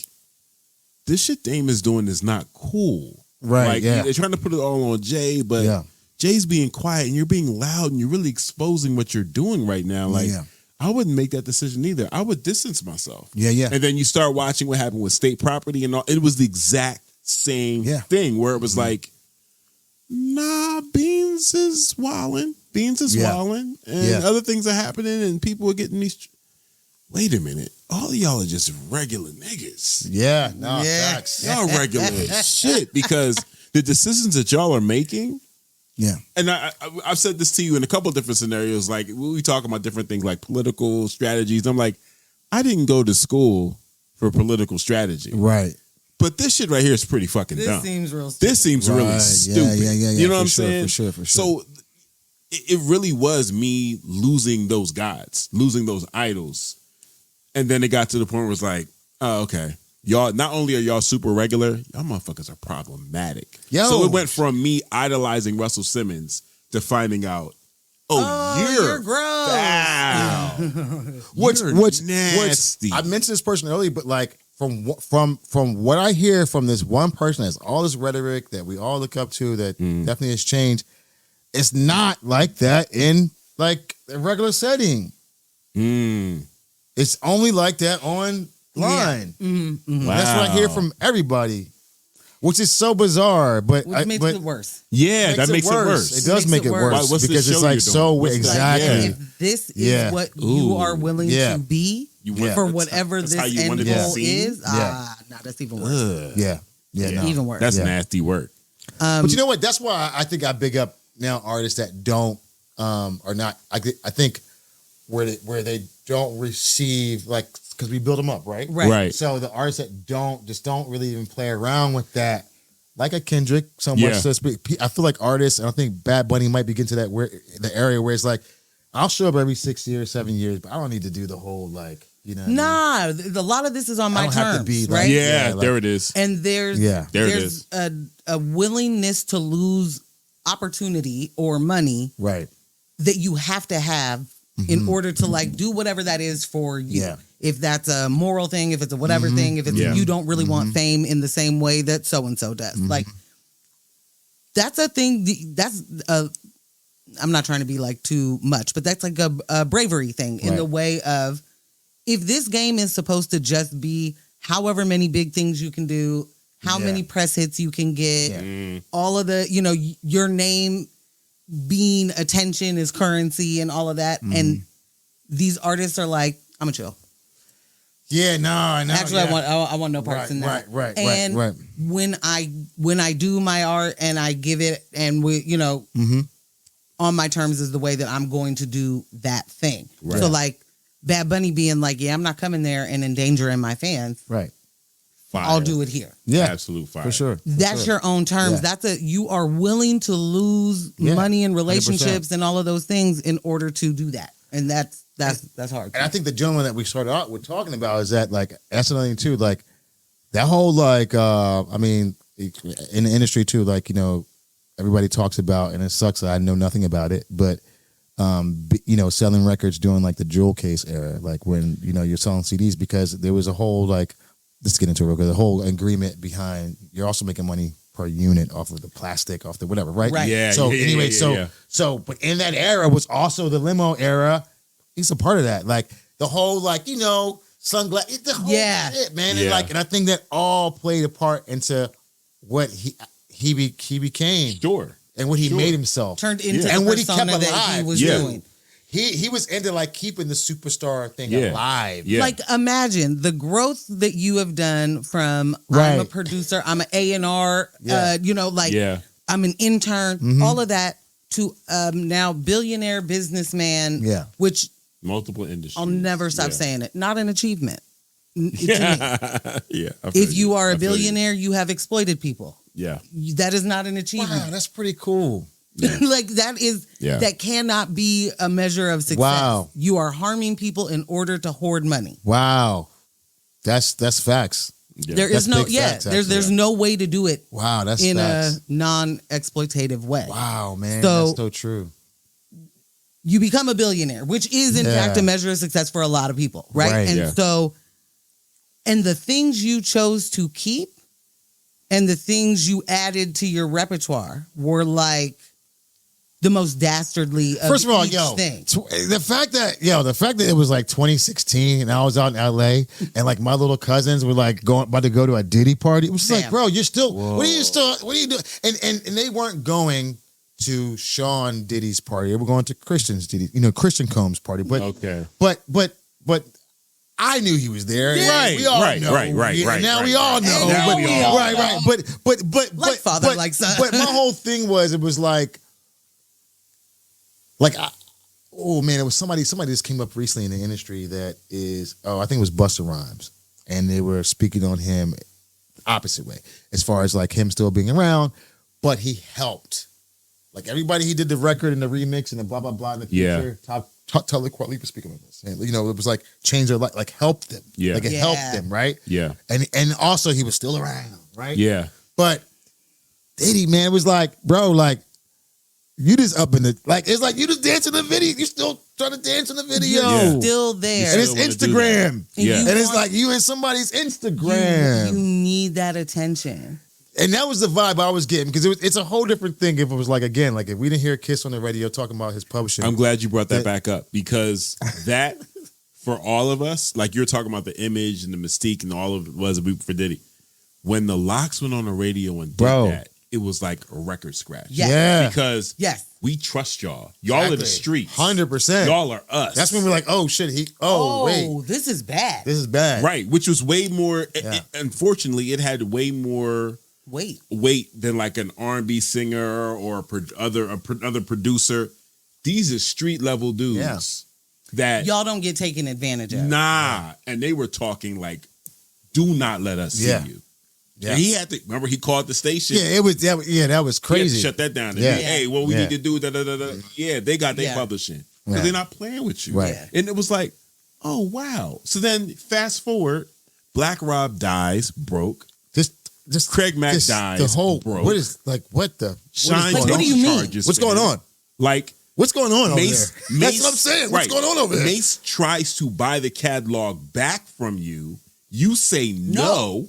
Speaker 1: this shit Dame is doing is not cool.
Speaker 3: Right,
Speaker 1: Like,
Speaker 3: yeah.
Speaker 1: they're trying to put it all on Jay, but
Speaker 3: Yeah.
Speaker 1: Jay's being quiet and you're being loud and you're really exposing what you're doing right now. Like,
Speaker 3: Yeah.
Speaker 1: I wouldn't make that decision either. I would distance myself.
Speaker 3: Yeah.
Speaker 1: And then you start watching what happened with state property and all. It was the exact same thing where it was like, nah, Beans is wilding. Wilding. And other things are happening and people are getting these. Wait a minute. All of y'all are just regular niggas.
Speaker 3: Yeah. No,
Speaker 2: Yeah.
Speaker 3: facts.
Speaker 1: Y'all regular as shit because the decisions that y'all are making.
Speaker 3: Yeah.
Speaker 1: And I've said this to you in a couple of different scenarios. Like, we talk about different things like political strategies. I'm like, I didn't go to school for political strategy.
Speaker 3: Right.
Speaker 1: But this shit right here is pretty fucking
Speaker 2: this
Speaker 1: dumb.
Speaker 2: seems real stupid.
Speaker 1: This seems really
Speaker 3: Right.
Speaker 1: stupid.
Speaker 3: Yeah.
Speaker 1: You know what I'm
Speaker 3: For sure,
Speaker 1: saying?
Speaker 3: For sure.
Speaker 1: So it really was me losing those gods, losing those idols. And then it got to the point where it was like, oh, okay. Y'all, not only are y'all super regular, y'all motherfuckers are problematic.
Speaker 3: Yo.
Speaker 1: So it went from me idolizing Russell Simmons to finding out,
Speaker 2: you're gross.
Speaker 1: foul.
Speaker 3: Which
Speaker 1: nasty.
Speaker 3: I mentioned this person earlier, but like from what I hear from this one person, that's all this rhetoric that we all look up to, that definitely has changed. It's not like that in like a regular setting. It's only like that online.
Speaker 2: Yeah.
Speaker 1: Wow.
Speaker 3: That's what I hear from everybody, which is so bizarre. But
Speaker 2: Which makes it worse.
Speaker 1: Yeah, that makes it worse.
Speaker 3: It does make it worse.
Speaker 1: Why- what's the
Speaker 3: because
Speaker 1: show
Speaker 3: it's like
Speaker 1: you're
Speaker 3: so
Speaker 1: doing? What's the-
Speaker 3: exactly.
Speaker 2: If this is
Speaker 3: Yeah.
Speaker 2: what you are willing
Speaker 3: Yeah.
Speaker 2: to be
Speaker 1: You want-
Speaker 2: for
Speaker 1: that's
Speaker 2: whatever
Speaker 1: that's
Speaker 2: this
Speaker 1: how you
Speaker 2: end
Speaker 1: wanted to
Speaker 2: goal
Speaker 1: see?
Speaker 2: is, that's even worse.
Speaker 1: Ugh.
Speaker 3: Yeah. No.
Speaker 2: Even worse.
Speaker 1: That's
Speaker 3: Yeah.
Speaker 1: nasty work.
Speaker 3: But you know what? That's why I think I big up now artists that don't are not. I think where they don't receive, like, because we build them up, right?
Speaker 1: Right.
Speaker 3: So the artists that don't really even play around with that, like a Kendrick, so much
Speaker 1: Yeah.
Speaker 3: so to speak. I feel like artists, and I think Bad Bunny might be getting to that the area where it's like, I'll show up every 6 years, 7 years, but I don't need to do the whole like, you know.
Speaker 2: Nah, a lot of this is on my
Speaker 3: don't
Speaker 2: terms,
Speaker 3: have to be like-
Speaker 2: right?
Speaker 1: Yeah,
Speaker 3: Yeah, like-
Speaker 1: there it is.
Speaker 2: And there's
Speaker 3: Yeah.
Speaker 1: There it
Speaker 2: there's a willingness to lose opportunity or money
Speaker 3: Right.
Speaker 2: that you have to have in order to like do whatever that is for you.
Speaker 3: Yeah.
Speaker 2: If that's a moral thing, if it's a whatever thing, if it's
Speaker 1: Yeah.
Speaker 2: you don't really want fame in the same way that so and so does. Like that's a thing. That's I'm not trying to be like too much, but that's like a bravery thing in
Speaker 3: Right.
Speaker 2: the way of if this game is supposed to just be however many big things you can do, how
Speaker 3: Yeah.
Speaker 2: many press hits you can get,
Speaker 3: Yeah.
Speaker 2: all of the, your name being attention is currency and all of that. And these artists are like, I'm gonna chill.
Speaker 3: Yeah, no.
Speaker 2: Actually, I want no parts in that.
Speaker 3: Right.
Speaker 2: When I do my art and I give it, and on my terms is the way that I'm going to do that thing. Right. So like Bad Bunny being like, yeah, I'm not coming there and endangering my fans.
Speaker 3: Right.
Speaker 1: Fire.
Speaker 2: I'll do it here.
Speaker 3: Yeah,
Speaker 1: absolute fire
Speaker 3: for sure.
Speaker 2: That's your own terms. Yeah. You are willing to lose money and relationships 100%. And all of those things in order to do that, and that's hard.
Speaker 3: And I think the gentleman that we started out with talking about is that like that's another thing too. Like that whole like I mean in the industry too. Like everybody talks about, and it sucks that I know nothing about it, but selling records during like the jewel case era, like when you're selling CDs, because there was a whole like. Let's get into it real quick. The whole agreement behind you're also making money per unit off of the plastic, off the whatever, right?
Speaker 2: Right.
Speaker 3: Yeah. So anyway, but in that era was also the limo era. He's a part of that. Like the whole sunglasses, the whole shit, man. Yeah. And I think that all played a part into what he became.
Speaker 1: Sure.
Speaker 3: And what he made himself.
Speaker 2: Turned into and what he kept alive. That he was doing.
Speaker 3: He was into like keeping the superstar thing alive.
Speaker 2: Yeah. Like imagine the growth that you have done from I'm a producer, I'm an A&R, I'm an intern, all of that to now billionaire businessman. Yeah. Which
Speaker 1: multiple industries.
Speaker 2: I'll never stop saying it. Not an achievement.
Speaker 1: Yeah.
Speaker 2: If you are a billionaire, you have exploited people.
Speaker 1: Yeah.
Speaker 2: That is not an achievement.
Speaker 3: Wow, that's pretty cool.
Speaker 2: Yeah. Like that cannot be a measure of success.
Speaker 3: Wow.
Speaker 2: You are harming people in order to hoard money.
Speaker 3: Wow. That's facts.
Speaker 2: Yeah. There's no way to do it.
Speaker 3: Wow, that's
Speaker 2: in
Speaker 3: facts.
Speaker 2: A non-exploitative way.
Speaker 3: Wow, man. That's so true.
Speaker 2: You become a billionaire, which is in fact a measure of success for a lot of people, right? And the things you chose to keep and the things you added to your repertoire were like the most dastardly of
Speaker 3: First of all,
Speaker 2: thing.
Speaker 3: The fact that it was like 2016 and I was out in LA and like my little cousins were like about to go to a Diddy party. It was like, bro, you're still what are you doing? And they weren't going to Sean Diddy's party. They were going to Christian's Diddy, Christian Combs party. But I knew he was there.
Speaker 1: Yeah. Right.
Speaker 3: We all know.
Speaker 1: Right.
Speaker 3: Now we all know. Right. But
Speaker 2: father, like son.
Speaker 3: But my whole thing was, it was like it was somebody just came up recently in the industry that is, I think it was Busta Rhymes, and they were speaking on him opposite way as far as like him still being around, but he helped. Like everybody, he did the record and the remix and the blah blah blah in the future. Tell the Qualipa was speaking about this, and it was like changed their life, like helped them. Yeah, like it helped them, right? Yeah, and also he was still around, right? Yeah, but Diddy, man, it was like, bro, like you just up in the it's like you just dance in the video. You still trying to dance in the video.
Speaker 2: You're still there,
Speaker 3: and it's Instagram. And it's like you in somebody's Instagram.
Speaker 2: You need that attention.
Speaker 3: And that was the vibe I was getting, because it's a whole different thing if it was like, again, like if we didn't hear Kiss on the radio talking about his publishing.
Speaker 1: I'm glad you brought that back up, because that, for all of us, like you're talking about the image and the mystique and all of it was for Diddy. When the Lox went on the radio and did that, it was like a record scratch.
Speaker 3: Yeah.
Speaker 1: Because we trust y'all. Y'all are the streets.
Speaker 3: 100%.
Speaker 1: Y'all are us.
Speaker 3: That's when we're like, oh shit, wait.
Speaker 2: This is bad.
Speaker 3: This is bad.
Speaker 1: Right. Which was way more, unfortunately, it had way more weight than like an R&B singer or another producer. These are street level dudes that
Speaker 2: y'all don't get taken advantage of.
Speaker 1: Nah, and they were talking like, "Do not let us see you." Yeah, and he had to remember. He called the station.
Speaker 3: Yeah, that was crazy.
Speaker 1: Shut that down. Hey, what we need to do? Yeah, they got their publishing because they're not playing with you.
Speaker 3: Right,
Speaker 1: and it was like, oh wow. So then fast forward, Black Rob dies broke.
Speaker 3: Just
Speaker 1: Craig Mack dies.
Speaker 3: The whole
Speaker 1: broke.
Speaker 3: What is like what the
Speaker 1: Shine?
Speaker 2: What do you mean?
Speaker 3: What's going on?
Speaker 1: Like
Speaker 3: what's going on
Speaker 1: Mace,
Speaker 3: over there? That's what I'm saying. What's going on over there?
Speaker 1: Mace tries to buy the catalog back from you. You say no.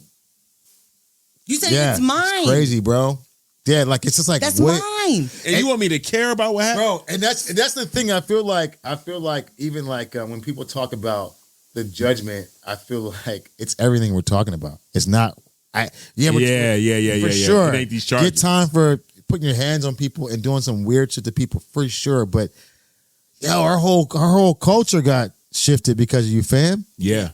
Speaker 2: You say it's mine.
Speaker 3: It's crazy, bro. Yeah, like it's just like
Speaker 2: that's mine.
Speaker 1: And you want me to care about what happened,
Speaker 3: bro? And that's the thing. I feel like even like when people talk about the judgment, I feel like it's everything we're talking about. It's not. For sure.
Speaker 1: It ain't these charges.
Speaker 3: Get time for putting your hands on people and doing some weird shit to people for sure. But our whole culture got shifted because of you, fam.
Speaker 1: Yeah.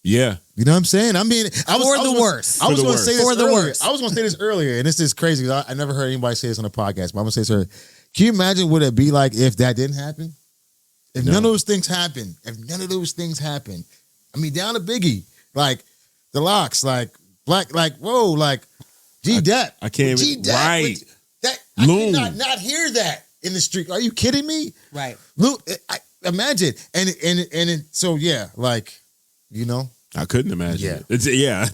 Speaker 1: Yeah.
Speaker 3: You know what I'm saying? I mean, I was
Speaker 2: For the worst.
Speaker 3: I was
Speaker 1: For the
Speaker 3: going to say this
Speaker 2: For the
Speaker 3: earlier.
Speaker 2: worst.
Speaker 3: I was going to say this earlier, and this is crazy. I never heard anybody say this on the podcast, but I'm going to say this earlier. Can you imagine what it'd be like if that didn't happen? If none of those things happened, I mean, down to Biggie, like the Locks, like Black, like whoa, like G-Dep.
Speaker 1: I can't
Speaker 3: G
Speaker 1: even.
Speaker 3: Dep,
Speaker 1: Right.
Speaker 3: that I
Speaker 1: Loon.
Speaker 3: could not hear that in the street. Are you kidding me?
Speaker 2: Right.
Speaker 3: Look, imagine, and so yeah, like you know,
Speaker 1: I couldn't imagine
Speaker 3: Yeah.
Speaker 1: it. It's, yeah.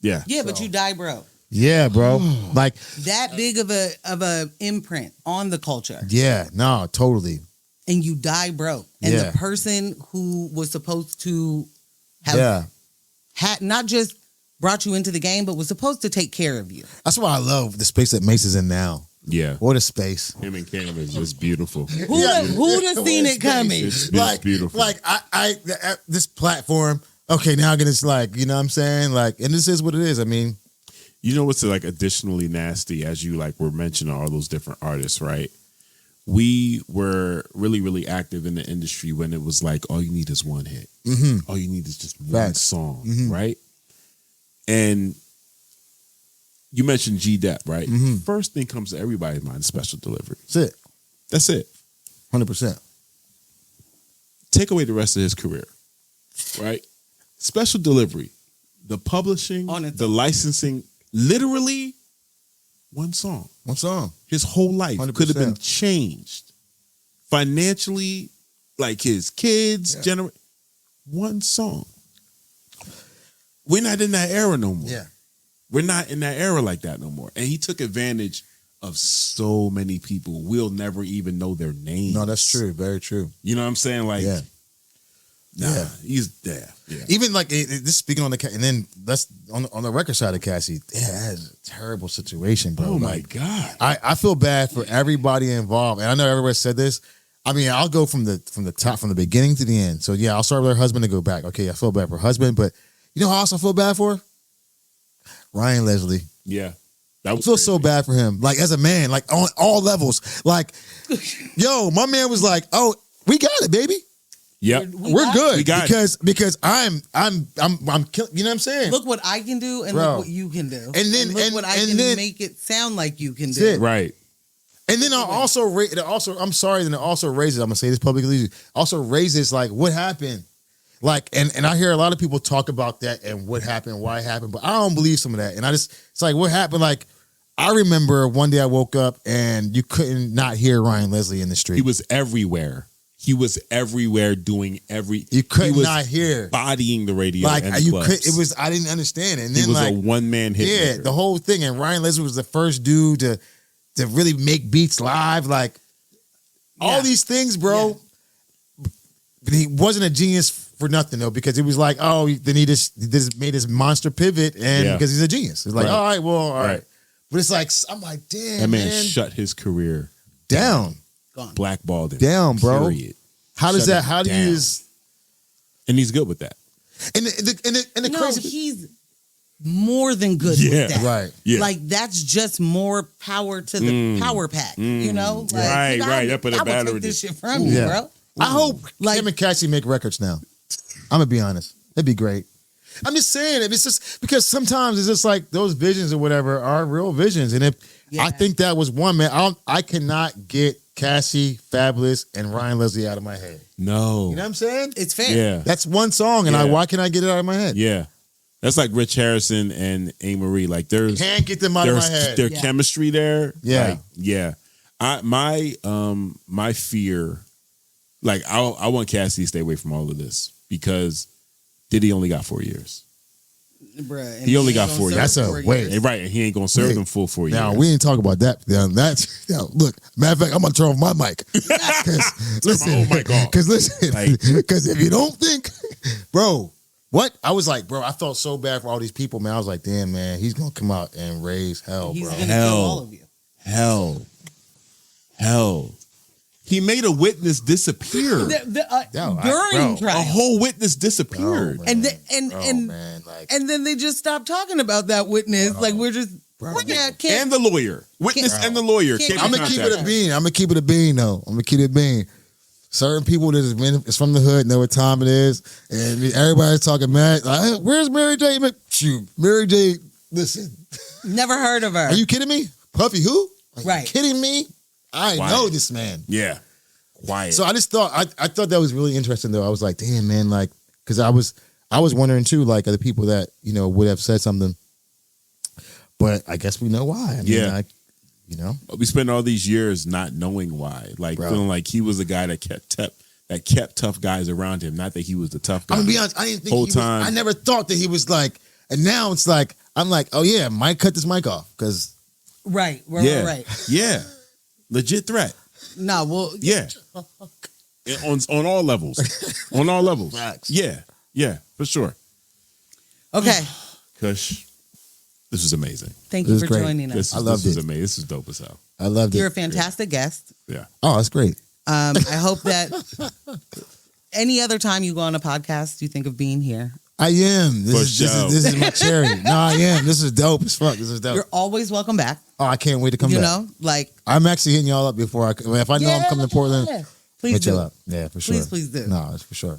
Speaker 1: Yeah.
Speaker 2: Yeah, but you die broke.
Speaker 3: yeah, bro, like
Speaker 2: That big of a imprint on the culture,
Speaker 3: yeah, no, totally,
Speaker 2: and you die broke. And
Speaker 3: Yeah.
Speaker 2: the person who was supposed to have
Speaker 3: yeah.
Speaker 2: had not just brought you into the game, but was supposed to take care of you.
Speaker 3: That's why I love the space that Mace is in now.
Speaker 1: Yeah.
Speaker 3: What a space.
Speaker 1: Him and Cam is just beautiful.
Speaker 2: Who'd have seen it coming?
Speaker 1: It's beautiful.
Speaker 3: Like I this platform. Okay, now I'm gonna like, you know what I'm saying? Like, and this is what it is. I mean,
Speaker 1: You know what's like additionally nasty, as you like were mentioning all those different artists, right? We were really, really active in the industry when it was like, all you need is one hit.
Speaker 3: mm-hmm.
Speaker 1: All you need is just one
Speaker 3: Facts.
Speaker 1: song,
Speaker 3: Mhm.
Speaker 1: right? And you mentioned G-Dep, right?
Speaker 3: Mhm.
Speaker 1: First thing comes to everybody's mind, special delivery.
Speaker 3: That's it.
Speaker 1: That's it.
Speaker 3: 100%.
Speaker 1: Take away the rest of his career, right? Special delivery, the publishing,
Speaker 2: On its
Speaker 1: the
Speaker 2: own.
Speaker 1: licensing, literally one song.
Speaker 3: One song.
Speaker 1: His whole life
Speaker 3: 100%.
Speaker 1: could have been changed financially, like his kids, one song. We're not in that era no more.
Speaker 3: Yeah.
Speaker 1: We're not in that era like that no more. And he took advantage of so many people. We'll never even know their names.
Speaker 3: No, that's true. Very true.
Speaker 1: You know what I'm saying? Like,
Speaker 3: Yeah. Yeah.
Speaker 1: he's there. Yeah.
Speaker 3: Even like this speaking on the and then that's on the record side of Cassie. Yeah, that's a terrible situation, bro.
Speaker 1: Oh my
Speaker 3: Like,
Speaker 1: God.
Speaker 3: I feel bad for everybody involved, and I know everybody said this. I mean, I'll go from the top, from the beginning to the end. So yeah, I'll start with her husband and go back. Okay, I feel bad for her husband, but you know who I also feel bad for? Ryan Leslie.
Speaker 1: Yeah. That
Speaker 3: I
Speaker 1: was
Speaker 3: feel
Speaker 1: crazy.
Speaker 3: so bad for him, like as a man, like on all levels. Like, yo, my man was like, "Oh, we got it, baby.
Speaker 1: Yep.
Speaker 3: We're good."
Speaker 1: We got it.
Speaker 3: because I'm kill, you know what I'm saying?
Speaker 2: Look what I can do, and
Speaker 3: Bro.
Speaker 2: look what you can do,
Speaker 3: And then-
Speaker 2: look
Speaker 3: and-
Speaker 2: what I
Speaker 3: and
Speaker 2: can
Speaker 3: then-
Speaker 2: make it sound like you can
Speaker 3: That's
Speaker 2: do.
Speaker 3: it.
Speaker 1: Right.
Speaker 3: And then it also I'm sorry, then it also raises, I'm gonna say this publicly, also raises like what happened. Like, and I hear a lot of people talk about that and what happened, why it happened, but I don't believe some of that. And it's like, what happened? Like, I remember one day I woke up and you couldn't not hear Ryan Leslie in the street.
Speaker 1: He was everywhere. He was everywhere doing
Speaker 3: You could
Speaker 1: he was
Speaker 3: not hear.
Speaker 1: bodying the radio.
Speaker 3: Like,
Speaker 1: and the
Speaker 3: you
Speaker 1: clubs.
Speaker 3: could, it was, I didn't understand it. And
Speaker 1: He
Speaker 3: then
Speaker 1: was
Speaker 3: like,
Speaker 1: a one-man hit.
Speaker 3: yeah,
Speaker 1: maker.
Speaker 3: the whole thing. And Ryan Leslie was the first dude to really make beats live. Like, all
Speaker 2: Yeah.
Speaker 3: these things, bro. But he wasn't a genius for nothing though, because it was like, oh, then he just made this monster pivot, and
Speaker 1: Yeah.
Speaker 3: because he's a genius, it's like,
Speaker 1: Right.
Speaker 3: all right, well, all right.
Speaker 1: Right.
Speaker 3: But it's like, I'm like, damn,
Speaker 1: That man
Speaker 3: man,
Speaker 1: shut his career
Speaker 3: down,
Speaker 2: Gone.
Speaker 1: blackballed him.
Speaker 3: down, bro.
Speaker 1: Period.
Speaker 3: How does
Speaker 1: Shut
Speaker 3: that?
Speaker 1: him
Speaker 3: How do
Speaker 1: down.
Speaker 3: you?
Speaker 1: And he's good with that.
Speaker 3: And the
Speaker 2: No,
Speaker 3: crazy,
Speaker 2: he's more than good
Speaker 1: Yeah.
Speaker 2: with that.
Speaker 3: right?
Speaker 1: Yeah.
Speaker 2: Like that's just more power to the power pack. You know, like,
Speaker 1: Right,
Speaker 2: I-
Speaker 1: right. That put a
Speaker 2: I would
Speaker 1: battery
Speaker 2: take this
Speaker 1: to-
Speaker 2: shit from you,
Speaker 3: Yeah.
Speaker 2: bro.
Speaker 3: I hope
Speaker 2: Like-
Speaker 3: him and Cassie make records now. I'm gonna be honest, it'd be great. I'm just saying, it's just because sometimes it's just like those visions or whatever are real visions, and if
Speaker 2: Yeah.
Speaker 3: I think that was one, man, I cannot get Cassie, Fabulous, and Ryan Leslie out of my head.
Speaker 1: No.
Speaker 3: You know what I'm saying?
Speaker 2: It's fair.
Speaker 1: Yeah.
Speaker 3: That's one song, and
Speaker 1: Yeah.
Speaker 3: why can I get it out of my head?
Speaker 1: Yeah. That's like Rich Harrison and A. Marie. Like there's
Speaker 3: Can't get them out of my head.
Speaker 1: their
Speaker 2: Yeah.
Speaker 1: chemistry there.
Speaker 3: Yeah.
Speaker 1: Like, yeah. My fear, like I want Cassie to stay away from all of this because Diddy only got 4 years.
Speaker 2: Bruh, and
Speaker 1: He only
Speaker 2: ain't
Speaker 1: got
Speaker 2: gonna
Speaker 1: 4
Speaker 2: serve
Speaker 1: years.
Speaker 3: That's a
Speaker 2: 4
Speaker 3: wait.
Speaker 2: years.
Speaker 1: And right, and he ain't gonna serve
Speaker 3: Wait.
Speaker 1: them full 4 years.
Speaker 3: Now we ain't talk about that. Now, look. Matter of fact, I'm gonna turn off my mic.
Speaker 1: whole mic off.
Speaker 3: Because listen,
Speaker 1: Like-
Speaker 3: because if you don't think, bro, what I was like, bro, I felt so bad for all these people, man. I was like, damn, man, he's gonna come out and raise hell,
Speaker 2: He's
Speaker 3: bro.
Speaker 2: gonna
Speaker 1: Hell.
Speaker 2: kill all of you.
Speaker 1: Hell. He made a witness disappear.
Speaker 3: Yo,
Speaker 2: During
Speaker 3: bro,
Speaker 1: A
Speaker 2: trial.
Speaker 1: whole witness disappeared.
Speaker 3: Oh,
Speaker 2: And
Speaker 3: man.
Speaker 2: and
Speaker 3: Oh,
Speaker 2: and
Speaker 3: man, like,
Speaker 2: and then they just stopped talking about that witness. Like we're just yeah, can't
Speaker 1: And the lawyer. Witness and the lawyer.
Speaker 2: Can't-
Speaker 1: came
Speaker 3: I'm
Speaker 1: in
Speaker 3: gonna keep
Speaker 1: contact.
Speaker 3: it a bean. I'm gonna keep it a bean, though. I'm gonna keep it a bean. certain people that is from the hood know what time it is, and everybody's talking mad. Like, hey, where's Mary J? Shoot, Mary J. Listen,
Speaker 2: Never heard of her.
Speaker 3: are you kidding me? Puffy who? Are you
Speaker 2: Right.
Speaker 3: kidding me? I know this man.
Speaker 1: Yeah. Quiet.
Speaker 3: So I just thought I thought that was really interesting though. I was like, damn man, like, because I was wondering too, like, are the people that would have said something, but I guess we know why. I mean,
Speaker 1: we spent all these years not knowing why, like feeling like he was the guy that kept tough guys around him, not that he was the tough guy.
Speaker 3: I'm gonna be honest, I didn't think
Speaker 1: Whole
Speaker 3: he was,
Speaker 1: time.
Speaker 3: I never thought that he was like, and now it's like I'm like, oh yeah, Mike cut this mic off because
Speaker 2: Right.
Speaker 1: Yeah. Legit threat.
Speaker 2: No, well,
Speaker 1: Yeah. on all levels. On all levels.
Speaker 3: Facts.
Speaker 1: Yeah, for sure.
Speaker 2: okay.
Speaker 1: KUSH, this was amazing.
Speaker 2: Thank
Speaker 3: It
Speaker 2: you
Speaker 3: was
Speaker 2: for
Speaker 3: great.
Speaker 2: joining us.
Speaker 1: This
Speaker 3: I loved
Speaker 1: was
Speaker 3: it.
Speaker 1: amazing. This is dope as hell.
Speaker 3: I loved
Speaker 2: You're a
Speaker 3: it.
Speaker 2: fantastic guest.
Speaker 1: Yeah.
Speaker 3: Oh, that's great.
Speaker 2: I hope that any other time you go on a podcast, you think of being here.
Speaker 3: I am. This is my cherry. No, I am. This is dope as fuck. This is dope.
Speaker 2: You're always welcome back.
Speaker 3: Oh, I can't wait to come
Speaker 2: You
Speaker 3: back.
Speaker 2: know, like
Speaker 3: I'm actually hitting y'all up before if I know I'm coming to Portland.
Speaker 2: Please
Speaker 3: hit y'all
Speaker 2: do.
Speaker 3: up. Yeah, for sure.
Speaker 2: Please do.
Speaker 3: No, that's for sure.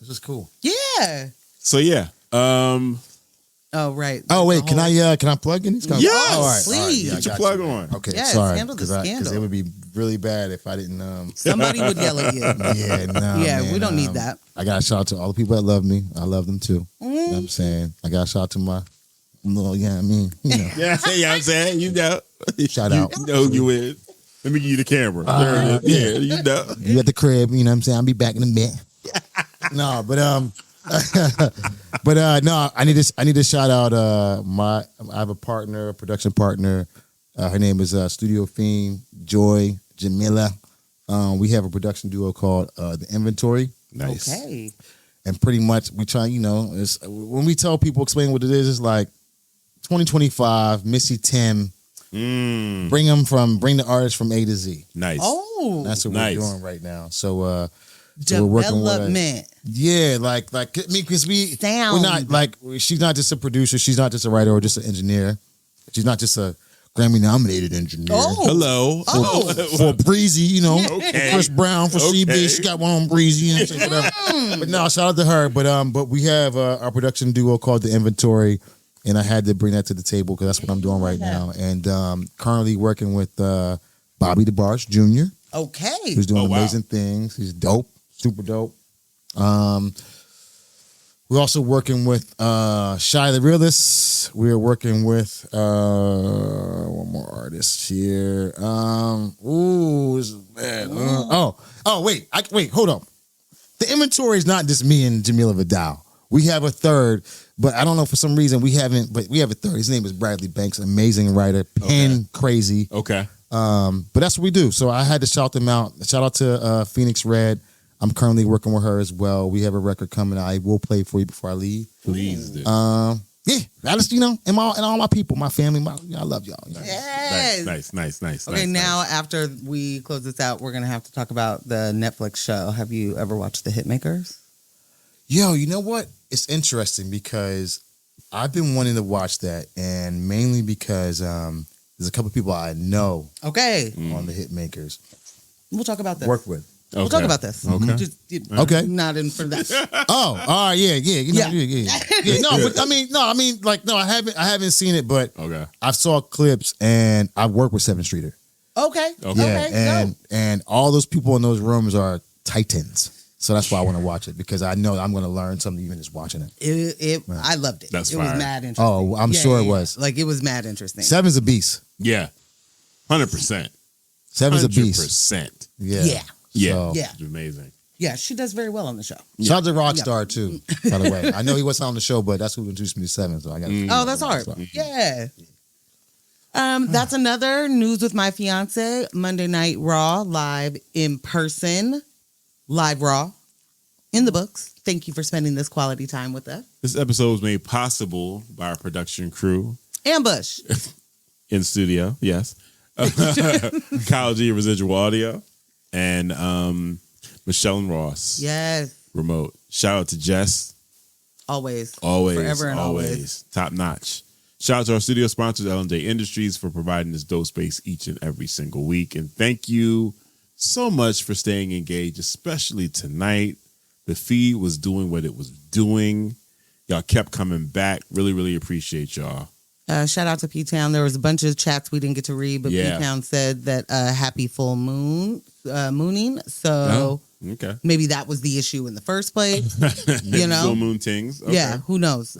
Speaker 3: This is cool.
Speaker 2: Yeah.
Speaker 1: So yeah.
Speaker 2: Oh, right.
Speaker 3: Oh wait,
Speaker 2: The
Speaker 3: can
Speaker 2: whole-
Speaker 3: I plug in?
Speaker 1: Yes!
Speaker 3: Oh, all right.
Speaker 2: Please.
Speaker 3: Yeah, I
Speaker 1: Get your
Speaker 3: got
Speaker 1: plug
Speaker 3: you.
Speaker 1: on.
Speaker 3: Okay,
Speaker 2: Yes,
Speaker 3: sorry.
Speaker 2: handle the
Speaker 3: Because
Speaker 2: scandal.
Speaker 3: it would be really bad if I didn't.
Speaker 2: Somebody would yell at you.
Speaker 3: Yeah, no.
Speaker 2: Yeah,
Speaker 3: man,
Speaker 2: we don't need that.
Speaker 3: I got to shout out to all the people that love me. I love them too. You know what I'm saying? I got to shout out to my little, you know
Speaker 1: Yeah, I'm saying,
Speaker 3: shout out.
Speaker 1: You know who you is. Let me give you the camera. There it is. Yeah, you know.
Speaker 3: You at the crib, you know what I'm saying? I'll be back in a minute. No, but no, I need to shout out I have a partner, a production partner. Her name is Studio Fiend, Joy, Jamila. We have a production duo called The Inventory.
Speaker 1: Nice.
Speaker 2: Okay.
Speaker 3: And pretty much we try, it's, when we tell people, explain what it is, it's like 2025, Missy Tim, bring the artist from A to Z.
Speaker 1: Nice.
Speaker 2: Oh.
Speaker 3: That's what
Speaker 1: Nice.
Speaker 3: we're doing right now. So we're working with
Speaker 2: Development.
Speaker 3: yeah, like I mean, because
Speaker 2: Sound.
Speaker 3: we're not like, she's not just a producer, she's not just a writer or just an engineer. She's not just a Grammy-nominated engineer.
Speaker 2: Oh.
Speaker 1: Hello.
Speaker 3: For Breezy,
Speaker 1: Okay.
Speaker 3: for Chris Brown, for
Speaker 1: Okay.
Speaker 3: CB, she got one on Breezy, you know what I'm saying, whatever. But no, shout out to her. But we have our production duo called The Inventory, and I had to bring that to the table because that's what I'm doing right now. And currently working with Bobby DeBarge Jr.,
Speaker 2: Okay.
Speaker 3: who's doing
Speaker 1: Oh, wow.
Speaker 3: amazing things. He's dope, super dope. We're also working with Shy the Realist. We're working with one more artist here. This is bad. Wait, hold on. The Inventory is not just me and Jamila Vidal. We have a third, but I don't know, for some reason we haven't, but we have a third. His name is Bradley Banks, amazing writer, pen crazy.
Speaker 1: Okay.
Speaker 3: But that's what we do. So I had to shout them out. Shout out to Phoenix Red. I'm currently working with her as well. We have a record coming out. I will play it for you before I leave.
Speaker 1: Please do.
Speaker 3: Yeah, I just, and all my people, my family, I love y'all.
Speaker 2: Yes.
Speaker 1: Nice.
Speaker 2: Okay,
Speaker 1: nice,
Speaker 2: now
Speaker 1: nice.
Speaker 2: after we close this out, we're going to have to talk about the Netflix show. Have you ever watched The Hitmakers?
Speaker 3: Yo, you know what? It's interesting because I've been wanting to watch that, and mainly because there's a couple people I know
Speaker 2: Okay.
Speaker 3: on the Hitmakers.
Speaker 2: We'll talk about this.
Speaker 3: Work with.
Speaker 2: We'll talk about this.
Speaker 1: Okay.
Speaker 2: Just,
Speaker 3: Okay.
Speaker 2: Not in for that.
Speaker 3: Oh, all right, yeah. Yeah. No, but I haven't seen it, but
Speaker 1: Okay.
Speaker 3: I've saw clips and I've worked with 7th Streeter.
Speaker 2: Okay.
Speaker 3: Yeah,
Speaker 2: Okay.
Speaker 3: and all those people in those rooms are titans. So that's why I want to watch it, because I know I'm going to learn something even just watching it.
Speaker 2: I loved it.
Speaker 1: That's
Speaker 2: it was
Speaker 1: fire.
Speaker 2: mad interesting.
Speaker 3: Oh, I'm sure it was.
Speaker 2: Like, it was mad interesting.
Speaker 3: 7's a beast.
Speaker 1: Yeah. 100%.
Speaker 3: 7's a beast.
Speaker 1: 100%.
Speaker 3: Yeah.
Speaker 2: Yeah.
Speaker 1: Yeah.
Speaker 3: So,
Speaker 2: Yeah.
Speaker 1: It's amazing.
Speaker 2: Yeah, she does very well on the show.
Speaker 3: shout out to Rockstar too, by the way. I know he wasn't on the show, but that's who introduced me to 7. So I got.
Speaker 2: Oh, that's hard. Yeah. That's another News with My Fiance, Monday Night Raw, live in person, live Raw, in the books. Thank you for spending this quality time with us.
Speaker 1: This episode was made possible by our production crew
Speaker 2: Ambush.
Speaker 1: in studio. Yes. Kyle G, Residual Audio, and Michelle and Ross.
Speaker 2: Yes.
Speaker 1: Remote. Shout out to Jess.
Speaker 2: Always.
Speaker 1: Always.
Speaker 2: Forever and always.
Speaker 1: Top notch. Shout out to our studio sponsors, L&J Industries, for providing this dope space each and every single week. And thank you so much for staying engaged, especially tonight. The feed was doing what it was doing. Y'all kept coming back. Really, really appreciate y'all.
Speaker 2: Shout out to P-Town. There was a bunch of chats we didn't get to read, but P-Town said that happy full mooning. So
Speaker 1: okay,
Speaker 2: maybe that was the issue in the first place.
Speaker 1: Full moon tings. Okay.
Speaker 2: Yeah, who knows?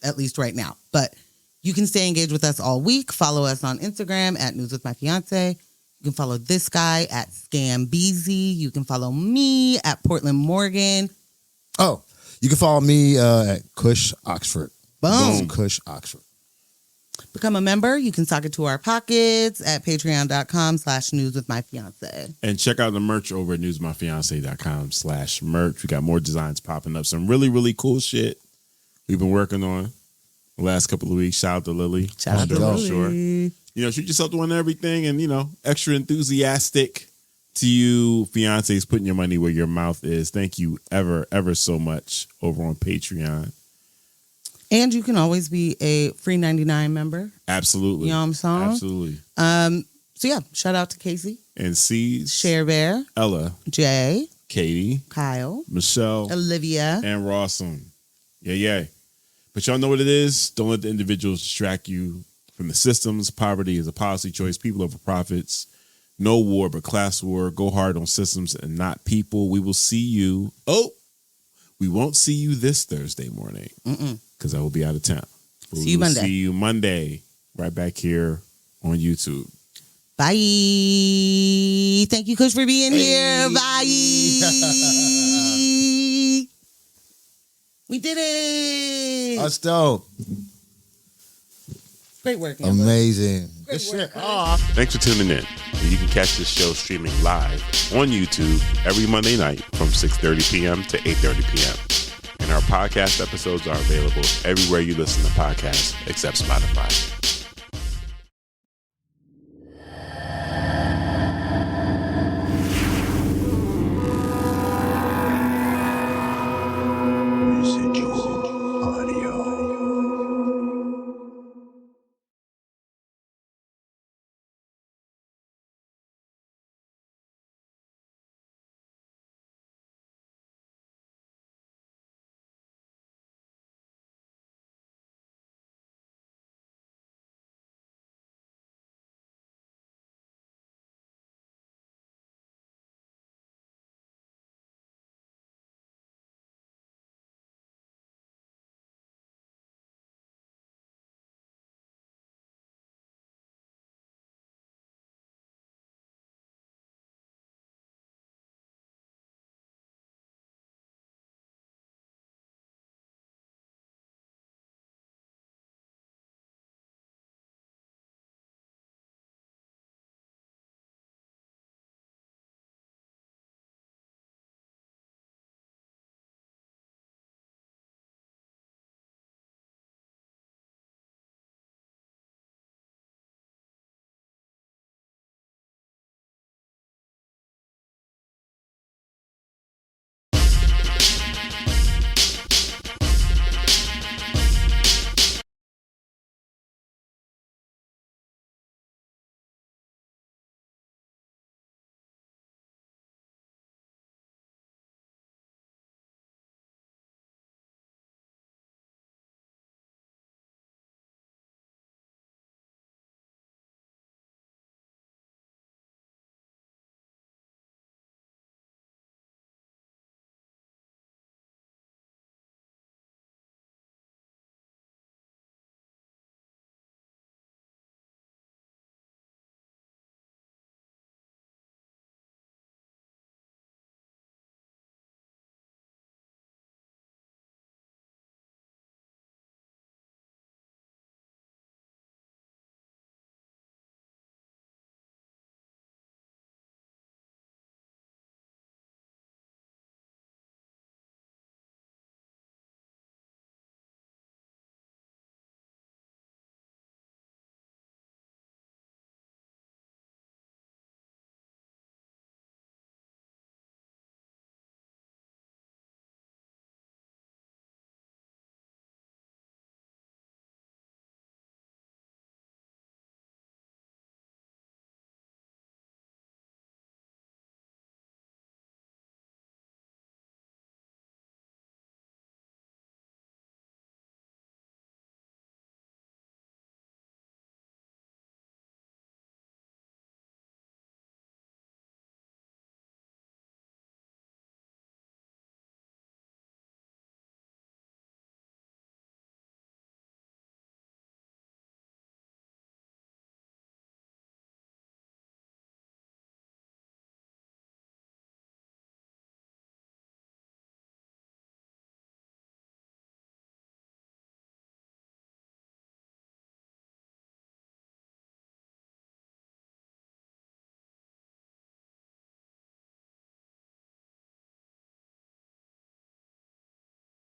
Speaker 2: At least right now. But you can stay engaged with us all week. Follow us on Instagram at News with My Fiance. You can follow this guy at Scambeezy. You can follow me at Portland Morgan.
Speaker 3: Oh, you can follow me at KUSH Oxford.
Speaker 2: Boom.
Speaker 3: KUSH Oxford.
Speaker 2: Become a member. You can sock it to our pockets at patreon.com/newswithmyfiance.
Speaker 1: And check out the merch over at newsmyfiance.com/merch. We got more designs popping up. Some really, really cool shit we've been working on the last couple of weeks. Shout out to Lily.
Speaker 2: Shout out to Lily.
Speaker 1: Sure. Shoot yourself to one everything and, extra enthusiastic to you, fiancés, putting your money where your mouth is. Thank you ever, ever so much over on Patreon.
Speaker 2: And you can always be a free 99 member.
Speaker 1: Absolutely.
Speaker 2: You know what I'm saying?
Speaker 1: Absolutely.
Speaker 2: So yeah, shout out to Casey.
Speaker 1: And C's.
Speaker 2: Share Bear.
Speaker 1: Ella.
Speaker 2: Jay.
Speaker 1: Katie.
Speaker 2: Kyle.
Speaker 1: Michelle.
Speaker 2: Olivia.
Speaker 1: And Rawson. Yeah. But y'all know what it is. Don't let the individuals distract you from the systems. Poverty is a policy choice. People over profits. No war but class war. Go hard on systems and not people. We will see you. We won't see you this Thursday morning. Because I will be out of town.
Speaker 2: See you Monday.
Speaker 1: See you Monday. Right back here on YouTube.
Speaker 2: Bye. Thank you, KUSH, for being here. Bye. We did it.
Speaker 3: That's dope.
Speaker 2: Great work, Amber.
Speaker 3: Amazing.
Speaker 2: Great work.
Speaker 1: Thanks for tuning in. You can catch this show streaming live on YouTube every Monday night from 6:30 p.m. to 8:30 p.m. And our podcast episodes are available everywhere you listen to podcasts except Spotify.